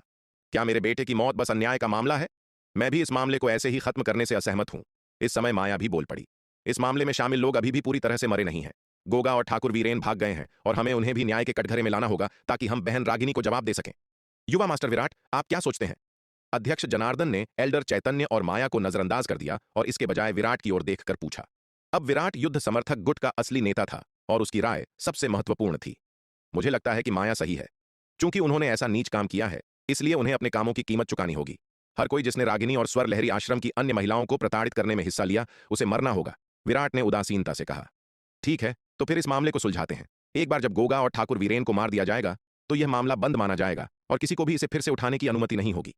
क्या मेरे बेटे की मौत बस अन्याय का मामला है? मैं भी इस मामले को ऐसे ही खत्म करने से असहमत हूं। इस समय माया भी बोल पड़ी, इस मामले में शामिल लोग अभी भी पूरी तरह से मरे नहीं हैं। गोगा और ठाकुर वीरेन भाग गए हैं और हमें उन्हें भी न्याय के कटघरे में लाना होगा ताकि हम बहन रागिनी को जवाब दे सकें। युवा मास्टर विराट, आप क्या सोचते हैं? अध्यक्ष जनार्दन ने एल्डर चैतन्य और माया को नजरअंदाज कर दिया और इसके बजाय विराट की ओर देखकर पूछा। अब विराट युद्ध समर्थक गुट का असली नेता था और उसकी राय सबसे महत्वपूर्ण थी। मुझे लगता है कि माया सही है। चूंकि उन्होंने ऐसा नीच काम किया है, इसलिए उन्हें अपने कामों की कीमत चुकानी होगी। हर कोई जिसने रागिनी और स्वर लहरी आश्रम की अन्य महिलाओं को प्रताड़ित करने में हिस्सा लिया, उसे मरना होगा। विराट ने उदासीनता से कहा, ठीक है, तो फिर इस मामले को सुलझाते हैं। एक बार जब गोगा और ठाकुर वीरेन को मार दिया जाएगा तो यह मामला बंद माना जाएगा और किसी को भी इसे फिर से उठाने की अनुमति नहीं होगी।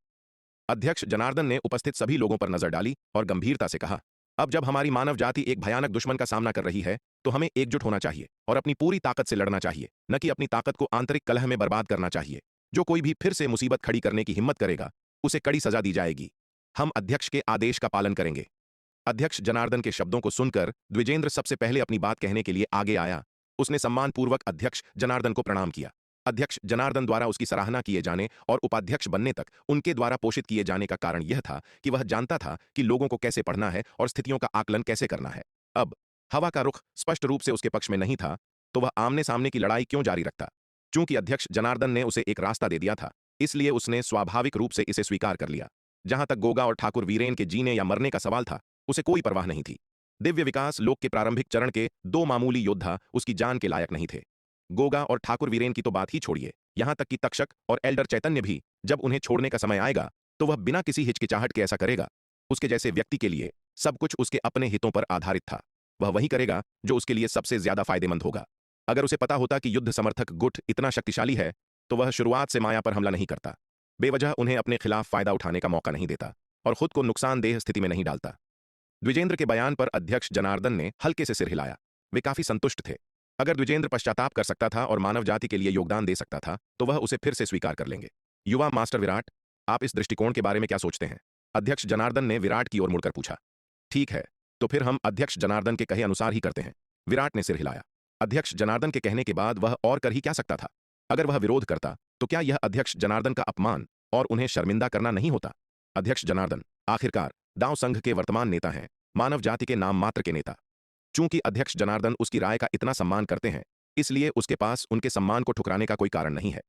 अध्यक्ष जनार्दन ने उपस्थित सभी लोगों पर नजर डाली और गंभीरता से कहा, अब जब हमारी मानव जाति एक भयानक दुश्मन का सामना कर रही है तो हमें एकजुट होना चाहिए और अपनी पूरी ताकत से लड़ना चाहिए, न कि अपनी ताकत को आंतरिक कलह में बर्बाद करना चाहिए। जो कोई भी फिर से मुसीबत खड़ी करने की हिम्मत करेगा उसे कड़ी सजा दी जाएगी। हम अध्यक्ष के आदेश का पालन करेंगे। अध्यक्ष जनार्दन के शब्दों को सुनकर द्विजेंद्र सबसे पहले अपनी बात कहने के लिए आगे आया। उसने सम्मानपूर्वक अध्यक्ष जनार्दन को प्रणाम किया। अध्यक्ष जनार्दन द्वारा उसकी सराहना किए जाने और उपाध्यक्ष बनने तक उनके द्वारा पोषित किए जाने का कारण यह था कि वह जानता था कि लोगों को कैसे पढ़ना है और स्थितियों का आकलन कैसे करना है। अब हवा का रुख स्पष्ट रूप से उसके पक्ष में नहीं था तो वह आमने सामने की लड़ाई क्यों जारी रखता? चूंकि अध्यक्ष जनार्दन ने उसे एक रास्ता दे दिया था, इसलिए उसने स्वाभाविक रूप से इसे स्वीकार कर लिया। जहां तक गोगा और ठाकुर वीरेन के जीने या मरने का सवाल था, उसे कोई परवाह नहीं थी। दिव्य विकास लोक के प्रारंभिक चरण के दो मामूली योद्धा उसकी जान के लायक नहीं थे। गोगा और ठाकुर वीरेन की तो बात ही छोड़िए, यहां तक कि तक्षक और एल्डर चैतन्य भी जब उन्हें छोड़ने का समय आएगा तो वह बिना किसी हिचकिचाहट के ऐसा करेगा। उसके जैसे व्यक्ति के लिए सब कुछ उसके अपने हितों पर आधारित था। वह वही करेगा जो उसके लिए सबसे ज्यादा फायदेमंद होगा। अगर उसे पता होता कि युद्ध समर्थक गुट इतना शक्तिशाली है तो वह शुरुआत से माया पर हमला नहीं करता, बेवजह उन्हें अपने खिलाफ फायदा उठाने का मौका नहीं देता और खुद को नुकसानदेह स्थिति में नहीं डालता। द्विजेंद्र के बयान पर अध्यक्ष जनार्दन ने हल्के से सिर हिलाया। वे काफी संतुष्ट थे। अगर द्विजेंद्र पश्चाताप कर सकता था और मानव जाति के लिए योगदान दे सकता था तो वह उसे फिर से स्वीकार कर लेंगे। युवा मास्टर विराट, आप इस दृष्टिकोण के बारे में क्या सोचते हैं? अध्यक्ष जनार्दन ने विराट की ओर मुड़कर पूछा। ठीक है, तो फिर हम अध्यक्ष जनार्दन के कहे अनुसार ही करते हैं। विराट ने सिर हिलाया। अध्यक्ष जनार्दन के कहने के बाद वह और कर ही क्या सकता था? अगर वह विरोध करता तो क्या यह अध्यक्ष जनार्दन का अपमान और उन्हें शर्मिंदा करना नहीं होता। अध्यक्ष जनार्दन आखिरकार दांव संघ के वर्तमान नेता हैं, मानव जाति के नाम मात्र के नेता। चूंकि अध्यक्ष जनार्दन उसकी राय का इतना सम्मान करते हैं, इसलिए उसके पास उनके सम्मान को ठुकराने का कोई कारण नहीं है।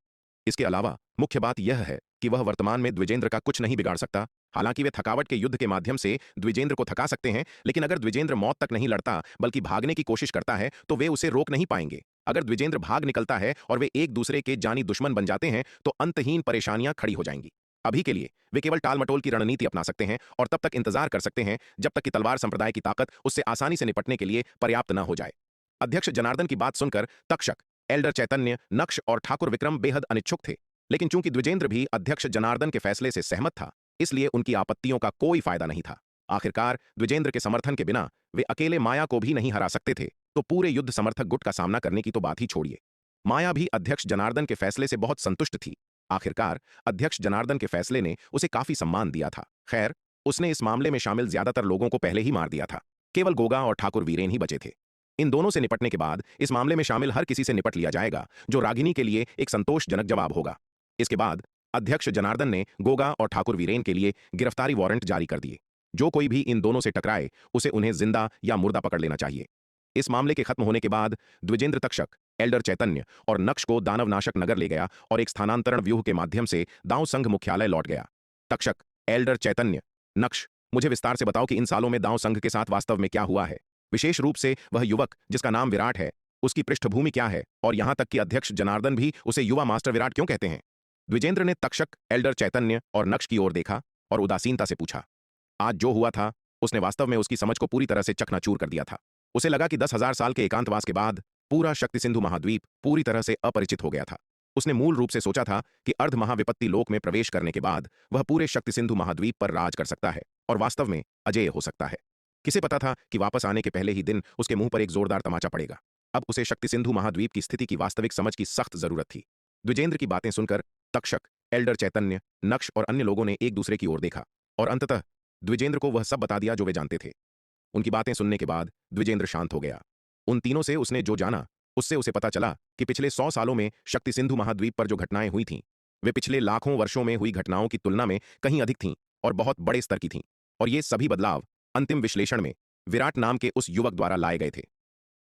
इसके अलावा मुख्य बात यह है कि वह वर्तमान में द्विजेंद्र का कुछ नहीं बिगाड़ सकता। हालांकि वे थकावट के युद्ध के माध्यम से द्विजेंद्र को थका सकते हैं, लेकिन अगर द्विजेंद्र मौत तक नहीं लड़ता बल्कि भागने की कोशिश करता है तो वे उसे रोक नहीं पाएंगे। अगर द्विजेंद्र भाग निकलता है और वे एक दूसरे के जानी दुश्मन बन जाते हैं तो अंतहीन परेशानियां खड़ी हो जाएंगी। अभी के लिए वे केवल टाल-मटोल की रणनीति अपना सकते हैं और तब तक इंतजार कर सकते हैं जब तक कि तलवार संप्रदाय की ताकत उससे आसानी से निपटने के लिए पर्याप्त न हो जाए। अध्यक्ष जनार्दन की बात सुनकर तक्षक, एल्डर चैतन्य, नक्श और ठाकुर विक्रम बेहद अनिच्छुक थे, लेकिन चूंकि द्विजेंद्र भी अध्यक्ष जनार्दन के फैसले से सहमत था, इसलिए उनकी आपत्तियों का कोई फायदा नहीं था। आखिरकार द्विजेंद्र के समर्थन के बिना वे अकेले माया को भी नहीं हरा सकते थे, तो पूरे युद्ध समर्थक गुट का सामना करने की तो बात ही छोड़िए। माया भी अध्यक्ष जनार्दन के फैसले से बहुत संतुष्ट थी। आखिरकार अध्यक्ष जनार्दन के फैसले ने उसे काफी सम्मान दिया था। खैर, उसने इस मामले में शामिल ज्यादातर लोगों को पहले ही मार दिया था। केवल गोगा और ठाकुर वीरेन ही बचे थे। इन दोनों से निपटने के बाद इस मामले में शामिल हर किसी से निपट लिया जाएगा जो रागिनी के लिए एक संतोषजनक जवाब होगा। इसके बाद अध्यक्ष जनार्दन ने गोगा और ठाकुर वीरेन के लिए गिरफ्तारी वारंट जारी कर दिए। जो कोई भी इन दोनों से टकराए उसे उन्हें जिंदा या मुर्दा पकड़ लेना चाहिए। इस मामले के खत्म होने के बाद द्विजेंद्र तक्षक, एल्डर चैतन्य और नक्श को दानवनाशक नगर ले गया और एक स्थानांतरण व्यूह के माध्यम से दांव संघ मुख्यालय लौट गया। तक्षक, एल्डर चैतन्य, नक्श, मुझे विस्तार से बताओ कि इन सालों में दांव संघ के साथ वास्तव में क्या हुआ है। विशेष रूप से वह युवक जिसका नाम विराट है, उसकी पृष्ठभूमि क्या है और यहां तक कि अध्यक्ष जनार्दन भी उसे युवा मास्टर विराट क्यों कहते हैं। द्विजेंद्र ने तक्षक, एल्डर चैतन्य और नक्श की ओर देखा और उदासीनता से पूछा। आज जो हुआ था उसने वास्तव में उसकी समझ को पूरी तरह से चकनाचूर कर दिया था। उसे लगा कि 10,000 साल के एकांतवास के बाद पूरा शक्ति सिंधु महाद्वीप पूरी तरह से अपरिचित हो गया था। उसने मूल रूप से सोचा था कि अर्ध महाविपत्ति लोक में प्रवेश करने के बाद वह पूरे शक्ति सिंधु महाद्वीप पर राज कर सकता है और वास्तव में अजेय हो सकता है। किसे पता था कि वापस आने के पहले ही दिन उसके मुंह पर एक जोरदार तमाचा पड़ेगा। अब उसे शक्ति सिंधु महाद्वीप की स्थिति की वास्तविक समझ की सख्त जरूरत थी। द्विजेंद्र की बातें सुनकर तक्षक, एल्डर चैतन्य, नक्श और अन्य लोगों ने एक दूसरे की ओर देखा और अंततः द्विजेंद्र को वह सब बता दिया जो वे जानते थे। उनकी बातें सुनने के बाद द्विजेंद्र शांत हो गया। उन तीनों से उसने जो जाना उससे उसे पता चला कि पिछले 100 सालों में शक्ति सिंधु महाद्वीप पर जो घटनाएं हुई थीं, वे पिछले लाखों वर्षों में हुई घटनाओं की तुलना में कहीं अधिक थीं और बहुत बड़े स्तर की थीं। और ये सभी बदलाव अंतिम विश्लेषण में विराट नाम के उस युवक द्वारा लाए गए थे।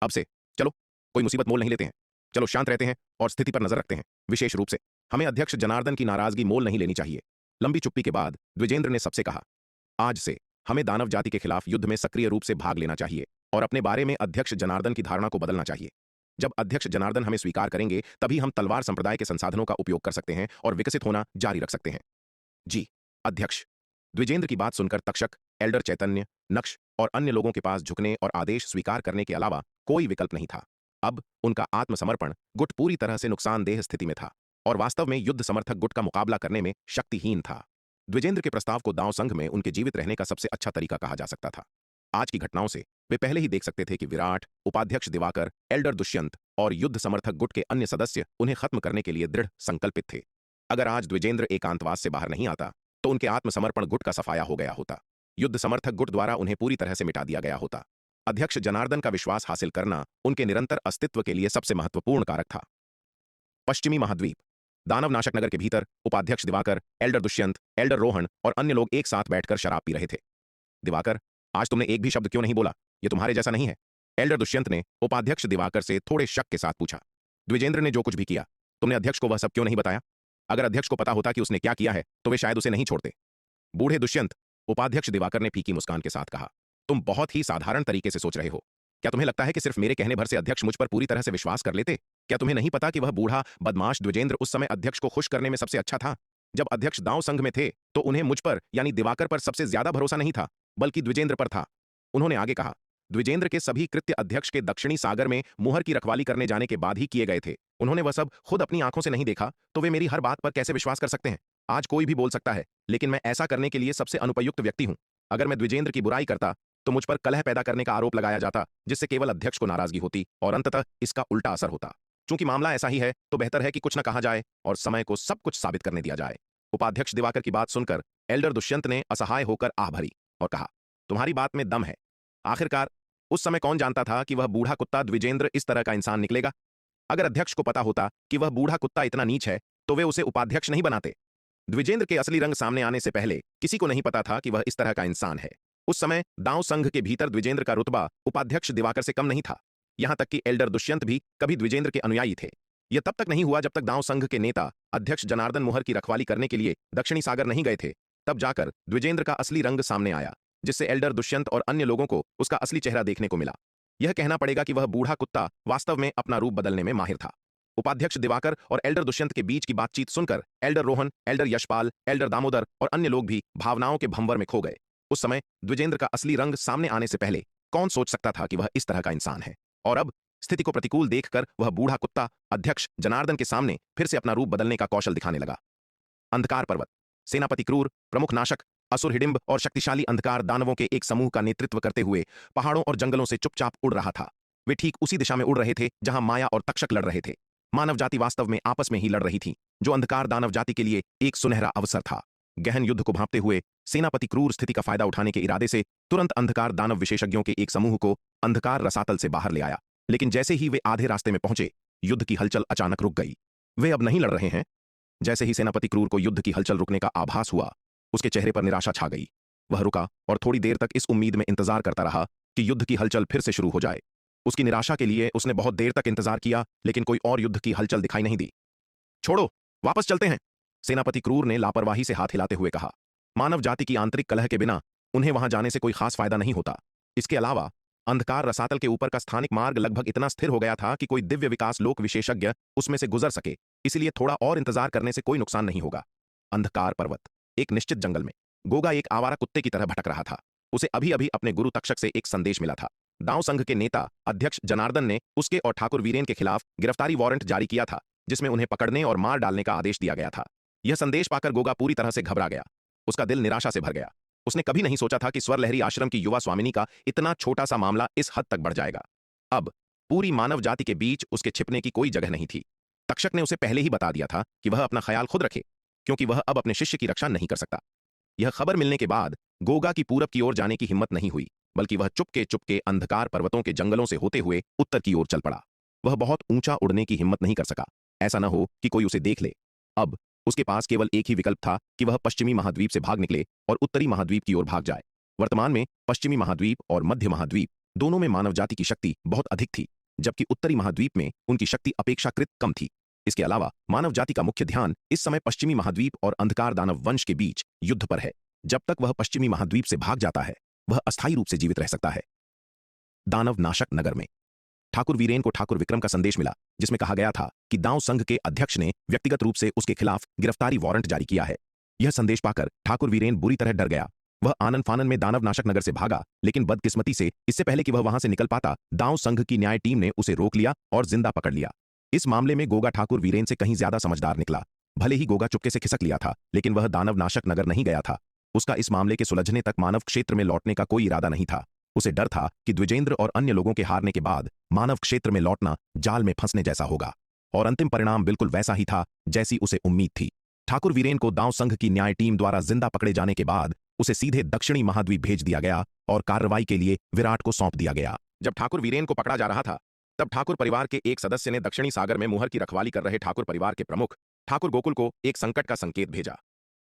अब से चलो कोई मुसीबत मोल नहीं लेते हैं, चलो शांत रहते हैं और स्थिति पर नजर रखते हैं। विशेष रूप से हमें अध्यक्ष जनार्दन की नाराजगी मोल नहीं लेनी चाहिए। लंबी चुप्पी के बाद द्विजेंद्र ने सबसे कहा, आज से हमें दानव जाति के खिलाफ युद्ध में सक्रिय रूप से भाग लेना चाहिए और अपने बारे में अध्यक्ष जनार्दन की धारणा को बदलना चाहिए। जब अध्यक्ष जनार्दन हमें स्वीकार करेंगे तभी हम तलवार संप्रदाय के संसाधनों का उपयोग कर सकते हैं और विकसित होना जारी रख सकते हैं। जी अध्यक्ष। द्विजेंद्र की बात सुनकर तक्षक, एल्डर चैतन्य, नक्श और अन्य लोगों के पास झुकने और आदेश स्वीकार करने के अलावा कोई विकल्प नहीं था। अब उनका आत्मसमर्पण गुट पूरी तरह से नुकसानदेह स्थिति में था और वास्तव में युद्ध समर्थक गुट का मुकाबला करने में शक्तिहीन था। द्विजेंद्र के प्रस्ताव को दांव संघ में उनके जीवित रहने का सबसे अच्छा तरीका कहा जा सकता था। आज की घटनाओं से वे पहले ही देख सकते थे कि विराट, उपाध्यक्ष दिवाकर, एल्डर दुष्यंत और युद्ध समर्थक गुट के अन्य सदस्य उन्हें खत्म करने के लिए दृढ़ संकल्पित थे। अगर आज द्विजेंद्र एकांतवास से बाहर नहीं आता तो उनके आत्मसमर्पण गुट का सफाया हो गया होता। युद्ध समर्थक गुट द्वारा उन्हें पूरी तरह से मिटा दिया गया होता। अध्यक्ष जनार्दन का विश्वास हासिल करना उनके निरंतर अस्तित्व के लिए सबसे महत्वपूर्ण कारक था। पश्चिमी महाद्वीप, दानवनाशक नगर के भीतर उपाध्यक्ष दिवाकर, एल्डर दुष्यंत, एल्डर रोहन और अन्य लोग एक साथ बैठकर शराब पी रहे थे। दिवाकर, आज तुमने एक भी शब्द क्यों नहीं बोला? ये तुम्हारे जैसा नहीं है। एल्डर दुष्यंत ने उपाध्यक्ष दिवाकर से थोड़े शक के साथ पूछा। द्विजेंद्र ने जो कुछ भी किया, तुमने अध्यक्ष को वह सब क्यों नहीं बताया? अगर अध्यक्ष को पता होता कि उसने क्या किया है तो वे शायद उसे नहीं छोड़ते। बूढ़े दुष्यंत, उपाध्यक्ष दिवाकर ने फीकी मुस्कान के साथ कहा, तुम बहुत ही साधारण तरीके से सोच रहे हो। क्या तुम्हें लगता है कि सिर्फ मेरे कहने भर से अध्यक्ष मुझ पर पूरी तरह से विश्वास कर लेते? क्या तुम्हें नहीं पता कि वह बूढ़ा बदमाश द्विजेंद्र उस समय अध्यक्ष को खुश करने में सबसे अच्छा था? जब अध्यक्ष दांव संघ में थे तो उन्हें मुझ पर यानी दिवाकर पर सबसे ज्यादा भरोसा नहीं था, बल्कि द्विजेंद्र पर था। उन्होंने आगे कहा, द्विजेंद्र के सभी कृत्य अध्यक्ष के दक्षिणी सागर में मुहर की रखवाली करने जाने के बाद ही किए गए थे। उन्होंने वह सब खुद अपनी आंखों से नहीं देखा तो वे मेरी हर बात पर कैसे विश्वास कर सकते हैं? आज कोई भी बोल सकता है, लेकिन मैं ऐसा करने के लिए सबसे अनुपयुक्त व्यक्ति हूं। अगर मैं द्विजेंद्र की बुराई करता तो मुझ पर कलह पैदा करने का आरोप लगाया जाता, जिससे केवल अध्यक्ष को नाराजगी होती और अंततः इसका उल्टा असर होता। चूंकि मामला ऐसा ही है तो बेहतर है कि कुछ न कहा जाए और समय को सब कुछ साबित करने दिया जाए। उपाध्यक्ष दिवाकर की बात सुनकर एल्डर दुष्यंत ने असहाय होकर आह भरी और कहा, तुम्हारी बात में दम है। आखिरकार उस समय कौन जानता था कि वह बूढ़ा कुत्ता द्विजेंद्र इस तरह का इंसान निकलेगा? अगर अध्यक्ष को पता होता कि वह बूढ़ा कुत्ता इतना नीच है तो वे उसे उपाध्यक्ष नहीं बनाते। द्विजेंद्र के असली रंग सामने आने से पहले किसी को नहीं पता था कि वह इस तरह का इंसान है। उस समय दांव संघ के भीतर द्विजेंद्र का रुतबा उपाध्यक्ष दिवाकर से कम नहीं था। यहां तक कि एल्डर दुष्यंत भी कभी द्विजेंद्र के अनुयायी थे। यह तब तक नहीं हुआ जब तक दांव संघ के नेता अध्यक्ष जनार्दन मोहर की रखवाली करने के लिए दक्षिणी सागर नहीं गए थे। तब जाकर द्विजेंद्र का असली रंग सामने आया, जिससे एल्डर दुष्यंत और अन्य लोगों को उसका असली चेहरा देखने को मिला। यह कहना पड़ेगा कि वह बूढ़ा कुत्ता वास्तव में अपना रूप बदलने में माहिर था। उपाध्यक्ष दिवाकर और एल्डर दुष्यंत के बीच की बातचीत सुनकर Elder Rohan, Elder Yashpal, Elder Damodar और अन्य लोग भी भावनाओं के भंवर में खो गए। उस समय द्विजेंद्र का असली रंग सामने आने से पहले कौन सोच सकता था कि वह इस तरह का इंसान है। और अब स्थिति को प्रतिकूल देखकर वह बूढ़ा कुत्ता अध्यक्ष जनार्दन के सामने फिर से अपना रूप बदलने का कौशल दिखाने लगा। अंधकार पर्वत। सेनापति क्रूर, प्रमुख नाशक, असुर हिडिंब और शक्तिशाली अंधकार दानवों के एक समूह का नेतृत्व करते हुए पहाड़ों और जंगलों से चुपचाप उड़ रहा था। वे ठीक उसी दिशा में उड़ रहे थे जहां माया और तक्षक लड़ रहे थे। मानव जाति वास्तव में आपस में ही लड़ रही थी, जो अंधकार दानव जाति के लिए एक सुनहरा अवसर था। गहन युद्ध को भांपते हुए सेनापति क्रूर स्थिति का फायदा उठाने के इरादे से तुरंत अंधकार दानव विशेषज्ञों के एक समूह को अंधकार रसातल से बाहर ले आया। लेकिन जैसे ही वे आधे रास्ते में पहुंचे, युद्ध की हलचल अचानक रुक गई। वे अब नहीं लड़ रहे हैं। जैसे ही सेनापति क्रूर को युद्ध की हलचल रुकने का आभास हुआ, उसके चेहरे पर निराशा छा गई। वह रुका और थोड़ी देर तक इस उम्मीद में इंतजार करता रहा कि युद्ध की हलचल फिर से शुरू हो जाए। उसकी निराशा के लिए उसने बहुत देर तक इंतजार किया, लेकिन कोई और युद्ध की हलचल दिखाई नहीं दी। छोड़ो, वापस चलते हैं, सेनापति क्रूर ने लापरवाही से हाथ हिलाते हुए कहा। मानव जाति की आंतरिक कलह के बिना उन्हें वहां जाने से कोई खास फायदा नहीं होता। इसके अलावा अंधकार रसातल के ऊपर का स्थानिक मार्ग लगभग इतना स्थिर हो गया था कि कोई दिव्य विकास लोक विशेषज्ञ उसमें से गुजर सके, इसलिए थोड़ा और इंतजार करने से कोई नुकसान नहीं होगा। अंधकार पर्वत। एक निश्चित जंगल में गोगा एक आवारा कुत्ते की तरह भटक रहा था। उसे अभी अभी अपने गुरु तक्षक से एक संदेश मिला था। दांव संघ के नेता अध्यक्ष जनार्दन ने उसके और ठाकुर वीरेन के खिलाफ गिरफ्तारी वारंट जारी किया था, जिसमें उन्हें पकड़ने और मार डालने का आदेश दिया गया था। यह संदेश पाकर गोगा पूरी तरह से घबरा गया। उसका दिल निराशा से भर गया। उसने कभी नहीं सोचा था कि स्वर लहरी आश्रम की युवा स्वामिनी का इतना छोटा सा मामला इस हद तक बढ़ जाएगा। अब पूरी मानव जाति के बीच उसके छिपने की कोई जगह नहीं थी। तक्षक ने उसे पहले ही बता दिया था कि वह अपना ख्याल खुद रखे, क्योंकि वह अब अपने शिष्य की रक्षा नहीं कर सकता। यह खबर मिलने के बाद गोगा की पूरब की ओर जाने की हिम्मत नहीं हुई, बल्कि वह चुपके चुपके अंधकार पर्वतों के जंगलों से होते हुए उत्तर की ओर चल पड़ा। वह बहुत ऊंचा उड़ने की हिम्मत नहीं कर सका, ऐसा न हो कि कोई उसे देख ले। अब उसके पास केवल एक ही विकल्प था कि वह पश्चिमी महाद्वीप से भाग निकले और उत्तरी महाद्वीप की ओर भाग जाए। वर्तमान में पश्चिमी महाद्वीप और मध्य महाद्वीप दोनों में मानव जाति की शक्ति बहुत अधिक थी, जबकि उत्तरी महाद्वीप में उनकी शक्ति अपेक्षाकृत कम थी। इसके अलावा मानव जाति का मुख्य ध्यान इस समय पश्चिमी महाद्वीप और अंधकार दानव वंश के बीच युद्ध पर है। जब तक वह पश्चिमी महाद्वीप से भाग जाता है, वह अस्थायी रूप से जीवित रह सकता है। दानव नाशक नगर में ठाकुर वीरेन को ठाकुर विक्रम का संदेश मिला, जिसमें कहा गया था कि दांव संघ के अध्यक्ष ने व्यक्तिगत रूप से उसके खिलाफ गिरफ्तारी वारंट जारी किया है। यह संदेश पाकर ठाकुर वीरेन बुरी तरह डर गया। वह आनन फानन में दानव नाशक नगर से भागा, लेकिन बदकिस्मती से इससे पहले कि वह वहां से निकल पाता, दांव संघ की न्याय टीम ने उसे रोक लिया और जिंदा पकड़ लिया। इस मामले में गोगा ठाकुर वीरेन से कहीं ज्यादा समझदार निकला। भले ही गोगा चुपके से खिसक लिया था, लेकिन वह दानव नाशक नगर नहीं गया था। उसका इस मामले के सुलझने तक मानव क्षेत्र में लौटने का कोई इरादा नहीं था। उसे डर था कि द्विजेंद्र और अन्य लोगों के हारने के बाद मानव क्षेत्र में लौटना जाल में फंसने जैसा होगा, और अंतिम परिणाम बिल्कुल वैसा ही था जैसी उसे उम्मीद थी। ठाकुर वीरेन को दांव संघ की न्याय टीम द्वारा जिंदा पकड़े जाने के बाद उसे सीधे दक्षिणी महाद्वीप भेज दिया गया और कार्रवाई के लिए विराट को सौंप दिया गया। जब ठाकुर वीरेन को पकड़ा जा रहा था, तब ठाकुर परिवार के एक सदस्य ने दक्षिणी सागर में मोहर की रखवाली कर रहे ठाकुर परिवार के प्रमुख ठाकुर गोकुल को एक संकट का संकेत भेजा,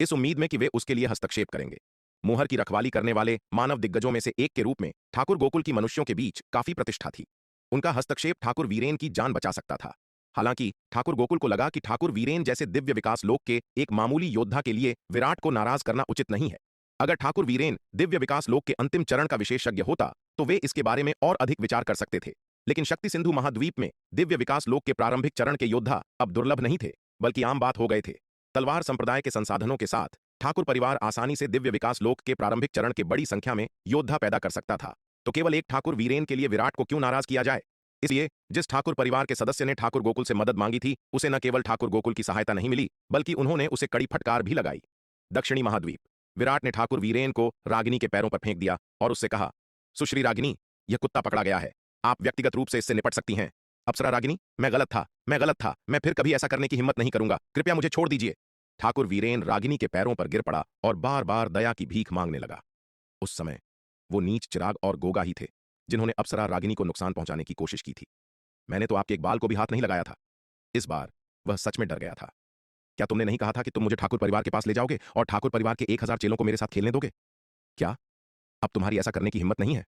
इस उम्मीद में कि वे उसके लिए हस्तक्षेप करेंगे। मोहर की रखवाली करने वाले मानव दिग्गजों में से एक के रूप में ठाकुर गोकुल की मनुष्यों के बीच काफी प्रतिष्ठा थी। उनका हस्तक्षेप ठाकुर वीरेन की जान बचा सकता था। हालांकि ठाकुर गोकुल को लगा कि ठाकुर वीरेन जैसे दिव्य विकास लोक के एक मामूली योद्धा के लिए विराट को नाराज करना उचित नहीं है। अगर ठाकुर वीरेन दिव्य विकास लोक के अंतिम चरण का विशेषज्ञ होता, तो वे इसके बारे में और अधिक विचार कर सकते थे। लेकिन शक्ति सिंधु महाद्वीप में दिव्य विकास लोक के प्रारंभिक चरण के योद्धा अब दुर्लभ नहीं थे, बल्कि आम बात हो गए थे। तलवार संप्रदाय के संसाधनों के साथ ठाकुर परिवार आसानी से दिव्य विकास लोक के प्रारंभिक चरण के बड़ी संख्या में योद्धा पैदा कर सकता था। तो केवल एक ठाकुर वीरेन के लिए विराट को क्यों नाराज किया जाए? इसलिए जिस ठाकुर परिवार के सदस्य ने ठाकुर गोकुल से मदद मांगी थी, उसे न केवल ठाकुर गोकुल की सहायता नहीं मिली, बल्कि उन्होंने उसे कड़ी फटकार भी लगाई। दक्षिणी महाद्वीप। विराट ने ठाकुर वीरेन को रागिनी के पैरों पर फेंक दिया और उससे कहा, सुश्री रागिनी, यह कुत्ता पकड़ा गया है, आप व्यक्तिगत रूप से इससे निपट सकती हैं। अप्सरा रागिनी, मैं गलत था, मैं फिर कभी ऐसा करने की हिम्मत नहीं करूंगा, कृपया मुझे छोड़ दीजिए। ठाकुर वीरेन रागिनी के पैरों पर गिर पड़ा और बार बार दया की भीख मांगने लगा। उस समय वो नीच चिराग और गोगा ही थे जिन्होंने अप्सरा रागिनी को नुकसान पहुंचाने की कोशिश की थी। मैंने तो आपके एक बाल को भी हाथ नहीं लगाया था। इस बार वह सच में डर गया था। क्या तुमने नहीं कहा था कि तुम मुझे ठाकुर परिवार के पास ले जाओगे और ठाकुर परिवार के 1000 चेलों को मेरे साथ खेलने दोगे? क्या अब तुम्हारी ऐसा करने की हिम्मत नहीं है?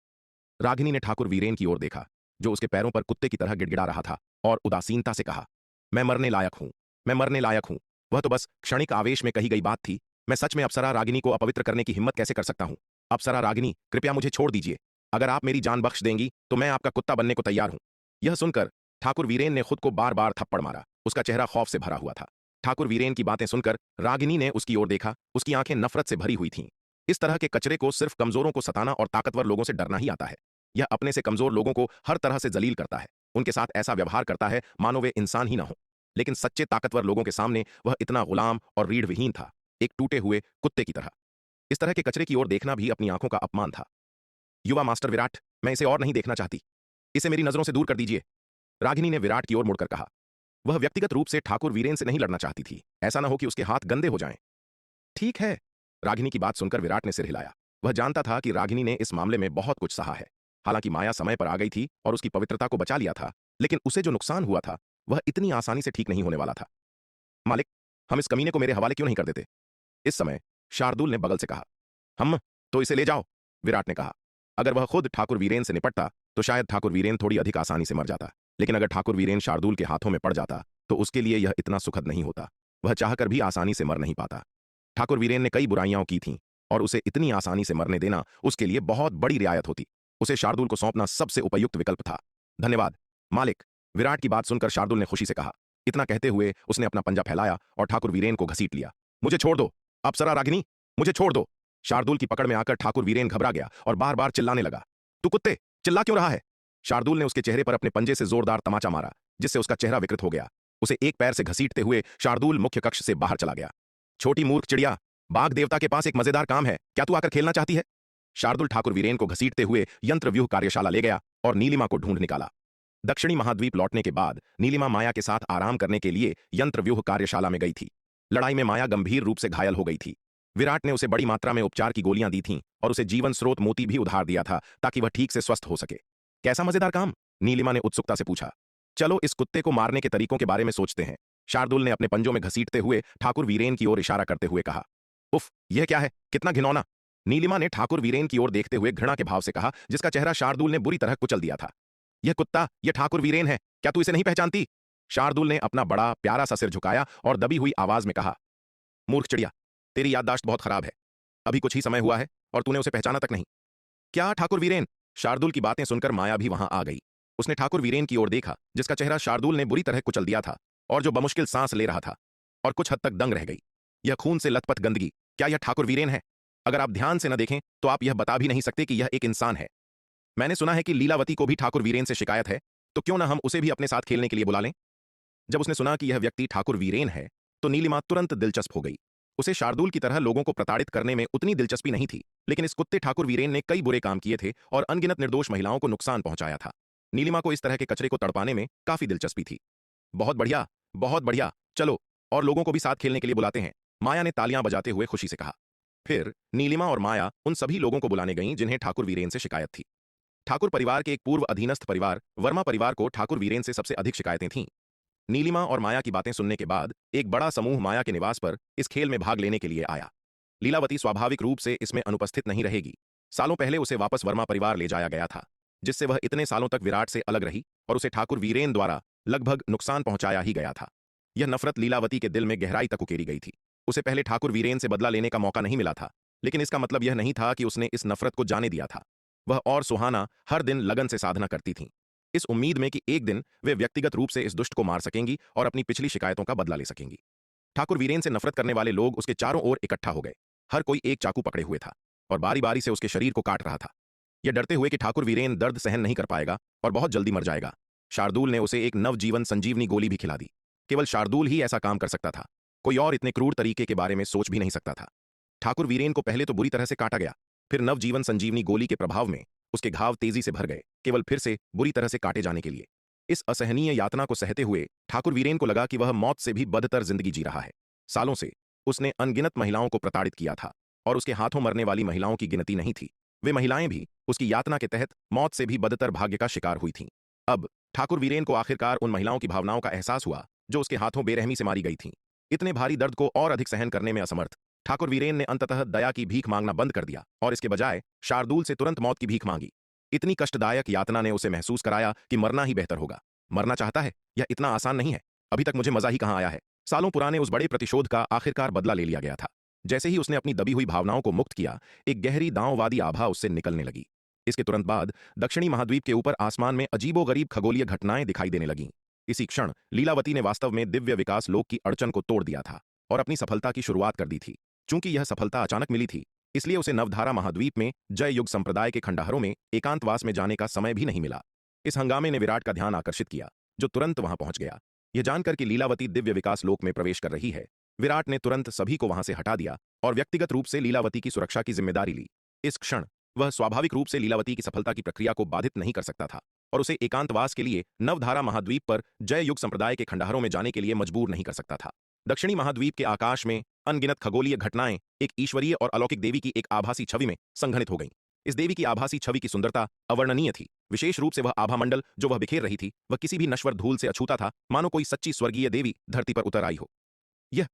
रागिनी ने ठाकुर वीरेन की ओर देखा, जो उसके पैरों पर कुत्ते की तरह गिड़गिड़ा रहा था, और उदासीनता से कहा, मैं मरने लायक हूं, मैं मरने लायक हूं। वह तो बस क्षणिक आवेश में कही गई बात थी। मैं सच में अप्सरा रागिनी को अपवित्र करने की हिम्मत कैसे कर सकता हूं? अप्सरा रागिनी, कृपया मुझे छोड़ दीजिए। अगर आप मेरी जान बख्श देंगी तो मैं आपका कुत्ता बनने को तैयार हूं। यह सुनकर ठाकुर वीरेन ने खुद को बार बार थप्पड़ मारा। उसका चेहरा खौफ से भरा हुआ था। ठाकुर वीरेन की बातें सुनकर रागिनी ने उसकी ओर देखा। उसकी आंखें नफरत से भरी हुई थीं। इस तरह के कचरे को सिर्फ कमजोरों को सताना और ताकतवर लोगों से डरना ही आता है। यह अपने से कमजोर लोगों को हर तरह से जलील करता है। उनके साथ ऐसा व्यवहार करता है मानो वे इंसान ही ना हो। लेकिन सच्चे ताकतवर लोगों के सामने वह इतना गुलाम और रीढ़विहीन था, एक टूटे हुए कुत्ते की तरह। इस तरह के कचरे की ओर देखना भी अपनी आंखों का अपमान था। युवा मास्टर विराट, मैं इसे और नहीं देखना चाहती। इसे मेरी नजरों से दूर कर दीजिए। रागिनी ने विराट की ओर मुड़कर कहा। वह व्यक्तिगत रूप से ठाकुर वीरेन से नहीं लड़ना चाहती थी। ऐसा ना हो कि उसके हाथ गंदे हो जाएं। ठीक है। रागिनी की बात सुनकर विराट ने सिर हिलाया। वह जानता था कि रागिनी ने इस मामले में बहुत कुछ सहा है। हालांकि माया समय पर आ गई थी और उसकी पवित्रता को बचा लिया था, लेकिन उसे जो नुकसान हुआ था वह इतनी आसानी से ठीक नहीं होने वाला था। मालिक, हम इस कमीने को मेरे हवाले क्यों नहीं कर देते? इस समय शार्दुल ने बगल से कहा। हम तो इसे ले जाओ, विराट ने कहा। अगर वह खुद ठाकुर वीरेन से निपटता तो शायद ठाकुर वीरेन थोड़ी अधिक आसानी से मर जाता, लेकिन अगर ठाकुर वीरेन शार्दुल के हाथों में पड़ जाता तो उसके लिए यह इतना सुखद नहीं होता। वह चाहकर भी आसानी से मर नहीं पाता। ठाकुर वीरेन ने कई बुराइयां की थीं और उसे इतनी आसानी से मरने देना उसके लिए बहुत बड़ी रियायत होती। उसे शार्दुल को सौंपना सबसे उपयुक्त विकल्प था। धन्यवाद मालिक, विराट की बात सुनकर शार्दुल ने खुशी से कहा। इतना कहते हुए उसने अपना पंजा फैलाया और ठाकुर वीरेन को घसीट लिया। मुझे छोड़ दो अप्सरा रागिनी, मुझे छोड़ दो। शार्दुल की पकड़ में आकर ठाकुर वीरेन घबरा गया और बार बार चिल्लाने लगा। तू कुत्ते, चिल्ला क्यों रहा है? शार्दुल ने उसके चेहरे पर अपने पंजे से जोरदार तमाचा मारा, जिससे उसका चेहरा विकृत हो गया। उसे एक पैर से घसीटते हुए शार्दुल मुख्य कक्ष से बाहर चला गया। छोटी मूर्ख चिड़िया, बाघ देवता के पास एक मजेदार काम है, क्या तू आकर खेलना चाहती है? शार्दुल ठाकुर वीरेन को घसीटते हुए यंत्र व्यूह कार्यशाला ले गया और नीलिमा को ढूंढ निकाला। दक्षिणी महाद्वीप लौटने के बाद नीलिमा माया के साथ आराम करने के लिए यंत्र व्यूह कार्यशाला में गई थी। लड़ाई में माया गंभीर रूप से घायल हो गई थी। विराट ने उसे बड़ी मात्रा में उपचार की गोलियां दी थीं और उसे जीवन स्रोत मोती भी उधार दिया था ताकि वह ठीक से स्वस्थ हो सके। कैसा मजेदार काम? नीलिमा ने उत्सुकता से पूछा। चलो इस कुत्ते को मारने के तरीकों के बारे में सोचते हैं, शार्दुल ने अपने पंजों में घसीटते हुए ठाकुर वीरेन की ओर इशारा करते हुए कहा। उफ, यह क्या है, कितना घिनौना! नीलिमा ने ठाकुर वीरेन की ओर देखते हुए घृणा के भाव से कहा, जिसका चेहरा शार्दुल ने बुरी तरह कुचल दिया था। यह कुत्ता, यह ठाकुर वीरेन है, क्या तू इसे नहीं पहचानती? शार्दुल ने अपना बड़ा प्यारा सा सिर झुकाया और दबी हुई आवाज में कहा। मूर्ख चिड़िया, तेरी याददाश्त बहुत खराब है। अभी कुछ ही समय हुआ है और तूने उसे पहचाना तक नहीं। क्या ठाकुर वीरेन? शार्दुल की बातें सुनकर माया भी वहां आ गई। उसने ठाकुर वीरेन की ओर देखा, जिसका चेहरा शार्दुल ने बुरी तरह कुचल दिया था और जो बमुश्किल सांस ले रहा था और कुछ हद तक दंग रह गई। यह खून से लथपथ गंदगी, क्या यह ठाकुर वीरेन है? अगर आप ध्यान से न देखें तो आप यह बता भी नहीं सकते कि यह एक इंसान है। मैंने सुना है कि लीलावती को भी ठाकुर वीरेन से शिकायत है, तो क्यों ना हम उसे भी अपने साथ खेलने के लिए बुला लें? जब उसने सुना कि यह व्यक्ति ठाकुर वीरेन है तो नीलिमा तुरंत दिलचस्प हो गई। उसे शार्दुल की तरह लोगों को प्रताड़ित करने में उतनी दिलचस्पी नहीं थी, लेकिन इस कुत्ते ठाकुर वीरेन ने कई बुरे काम किए थे और अनगिनत निर्दोष महिलाओं को नुकसान पहुंचाया था। नीलिमा को इस तरह के कचरे को तड़पाने में काफी दिलचस्पी थी। बहुत बढ़िया, बहुत बढ़िया, चलो और लोगों को भी साथ खेलने के लिए बुलाते हैं, माया ने तालियां बजाते हुए खुशी से कहा। फिर नीलिमा और माया उन सभी लोगों को बुलाने गईं जिन्हें ठाकुर वीरेन से शिकायत थी। ठाकुर परिवार के एक पूर्व अधीनस्थ परिवार वर्मा परिवार को ठाकुर वीरेन से सबसे अधिक शिकायतें थीं। नीलिमा और माया की बातें सुनने के बाद एक बड़ा समूह माया के निवास पर इस खेल में भाग लेने के लिए आया। लीलावती स्वाभाविक रूप से इसमें अनुपस्थित नहीं रहेगी। सालों पहले उसे वापस वर्मा परिवार ले जाया गया था, जिससे वह इतने सालों तक विराट से अलग रही और उसे ठाकुर वीरेन द्वारा लगभग नुकसान पहुंचाया ही गया था। यह नफरत लीलावती के दिल में गहराई तक उकेरी गई थी। उसे पहले ठाकुर वीरेन से बदला लेने का मौका नहीं मिला था, लेकिन इसका मतलब यह नहीं था कि उसने इस नफरत को जाने दिया था। वह और सुहाना हर दिन लगन से साधना करती थीं, इस उम्मीद में कि एक दिन वे व्यक्तिगत रूप से इस दुष्ट को मार सकेंगी और अपनी पिछली शिकायतों का बदला ले सकेंगी। ठाकुर वीरेन से नफरत करने वाले लोग उसके चारों ओर इकट्ठा हो गए। हर कोई एक चाकू पकड़े हुए था और बारी बारी से उसके शरीर को काट रहा था, यह डरते हुए कि ठाकुर वीरेन दर्द सहन नहीं कर पाएगा और बहुत जल्दी मर जाएगा। शार्दुल ने उसे एक नवजीवन संजीवनी गोली भी खिला दी। केवल शार्दुल ही ऐसा काम कर सकता था, कोई और इतने क्रूर तरीके के बारे में सोच भी नहीं सकता था। ठाकुर वीरेन को पहले तो बुरी तरह से काटा गया, फिर नवजीवन संजीवनी गोली के प्रभाव में उसके घाव तेजी से भर गए, केवल फिर से बुरी तरह से काटे जाने के लिए। इस असहनीय यातना को सहते हुए ठाकुर वीरेन को लगा कि वह मौत से भी बदतर जिंदगी जी रहा है। सालों से उसने अनगिनत महिलाओं को प्रताड़ित किया था और उसके हाथों मरने वाली महिलाओं की गिनती नहीं थी। वे महिलाएं भी उसकी यातना के तहत मौत से भी बदतर भाग्य का शिकार हुई थीं। अब ठाकुर वीरेन को आखिरकार उन महिलाओं की भावनाओं का एहसास हुआ जो उसके हाथों बेरहमी से मारी गई थीं। इतने भारी दर्द को और अधिक सहन करने में असमर्थ ठाकुर वीरेन ने अंततः दया की भीख मांगना बंद कर दिया और इसके बजाय शार्दूल से तुरंत मौत की भीख मांगी। इतनी कष्टदायक यातना ने उसे महसूस कराया कि मरना ही बेहतर होगा। मरना चाहता है, यह इतना आसान नहीं है। अभी तक मुझे मजा ही कहां आया है। सालों पुराने उस बड़े प्रतिशोध का आखिरकार बदला ले लिया गया था। जैसे ही उसने अपनी दबी हुई भावनाओं को मुक्त किया, एक गहरी दांववादी आभा उससे निकलने लगी। इसके तुरंत बाद दक्षिणी महाद्वीप के ऊपर आसमान में अजीबोगरीब खगोलीय घटनाएं दिखाई देने लगीं। इसी क्षण लीलावती ने वास्तव में दिव्य विकास लोक की अड़चन को तोड़ दिया था और अपनी सफलता की शुरुआत कर दी थी। चूंकि यह सफलता अचानक मिली थी, इसलिए उसे नवधारा महाद्वीप में जय युग संप्रदाय के खंडहरों में एकांतवास में जाने का समय भी नहीं मिला। इस हंगामे ने विराट का ध्यान आकर्षित किया, जो तुरंत वहां पहुंच गया। यह जानकर कि लीलावती दिव्य विकास लोक में प्रवेश कर रही है, विराट ने तुरंत सभी को वहां से हटा दिया और व्यक्तिगत रूप से लीलावती की सुरक्षा की जिम्मेदारी ली। इस क्षण वह स्वाभाविक रूप से लीलावती की सफलता की प्रक्रिया को बाधित नहीं कर सकता था और उसे एकांतवास के लिए नवधारा महाद्वीप पर जय युग संप्रदाय के खंडहरों में जाने के लिए मजबूर नहीं कर सकता था। दक्षिणी महाद्वीप के आकाश में अनगिनत खगोलीय घटनाएं एक ईश्वरीय और अलौकिक देवी की एक आभासी छवि में संघनित हो गईं। इस देवी की आभासी छवि की सुंदरता अवर्णनीय थी। विशेष रूप से वह आभा मंडल जो वह बिखेर रही थी, वह किसी भी नश्वर धूल से अछूता था, मानो कोई सच्ची स्वर्गीय देवी धरती पर उतर आई हो। यह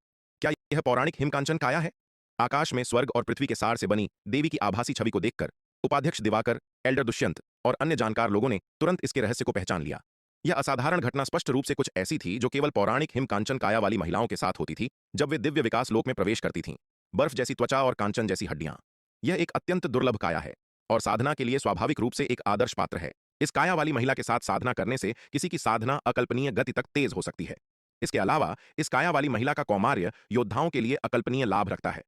क्या यह पौराणिक हिमकांचन काया है? आकाश में स्वर्ग और पृथ्वी के सार से बनी देवी की आभासी छवि को देखकर उपाध्यक्ष दिवाकर, एल्डर दुष्यंत और अन्य जानकार लोगों ने तुरंत इसके रहस्य को पहचान लिया। यह असाधारण घटना स्पष्ट रूप से कुछ ऐसी थी जो केवल पौराणिक हिमकांचन काया वाली महिलाओं के साथ होती थी जब वे दिव्य विकास लोक में प्रवेश करती थीं। बर्फ जैसी त्वचा और कांचन जैसी हड्डियां। यह एक अत्यंत दुर्लभ काया है और साधना के लिए स्वाभाविक रूप से एक आदर्श पात्र है। इस काया वाली महिला के साथ साधना करने से किसी की साधना अकल्पनीय गति तक तेज हो सकती है। इसके अलावा इस काया वाली महिला का कौमार्य योद्धाओं के लिए अकल्पनीय लाभ रखता है।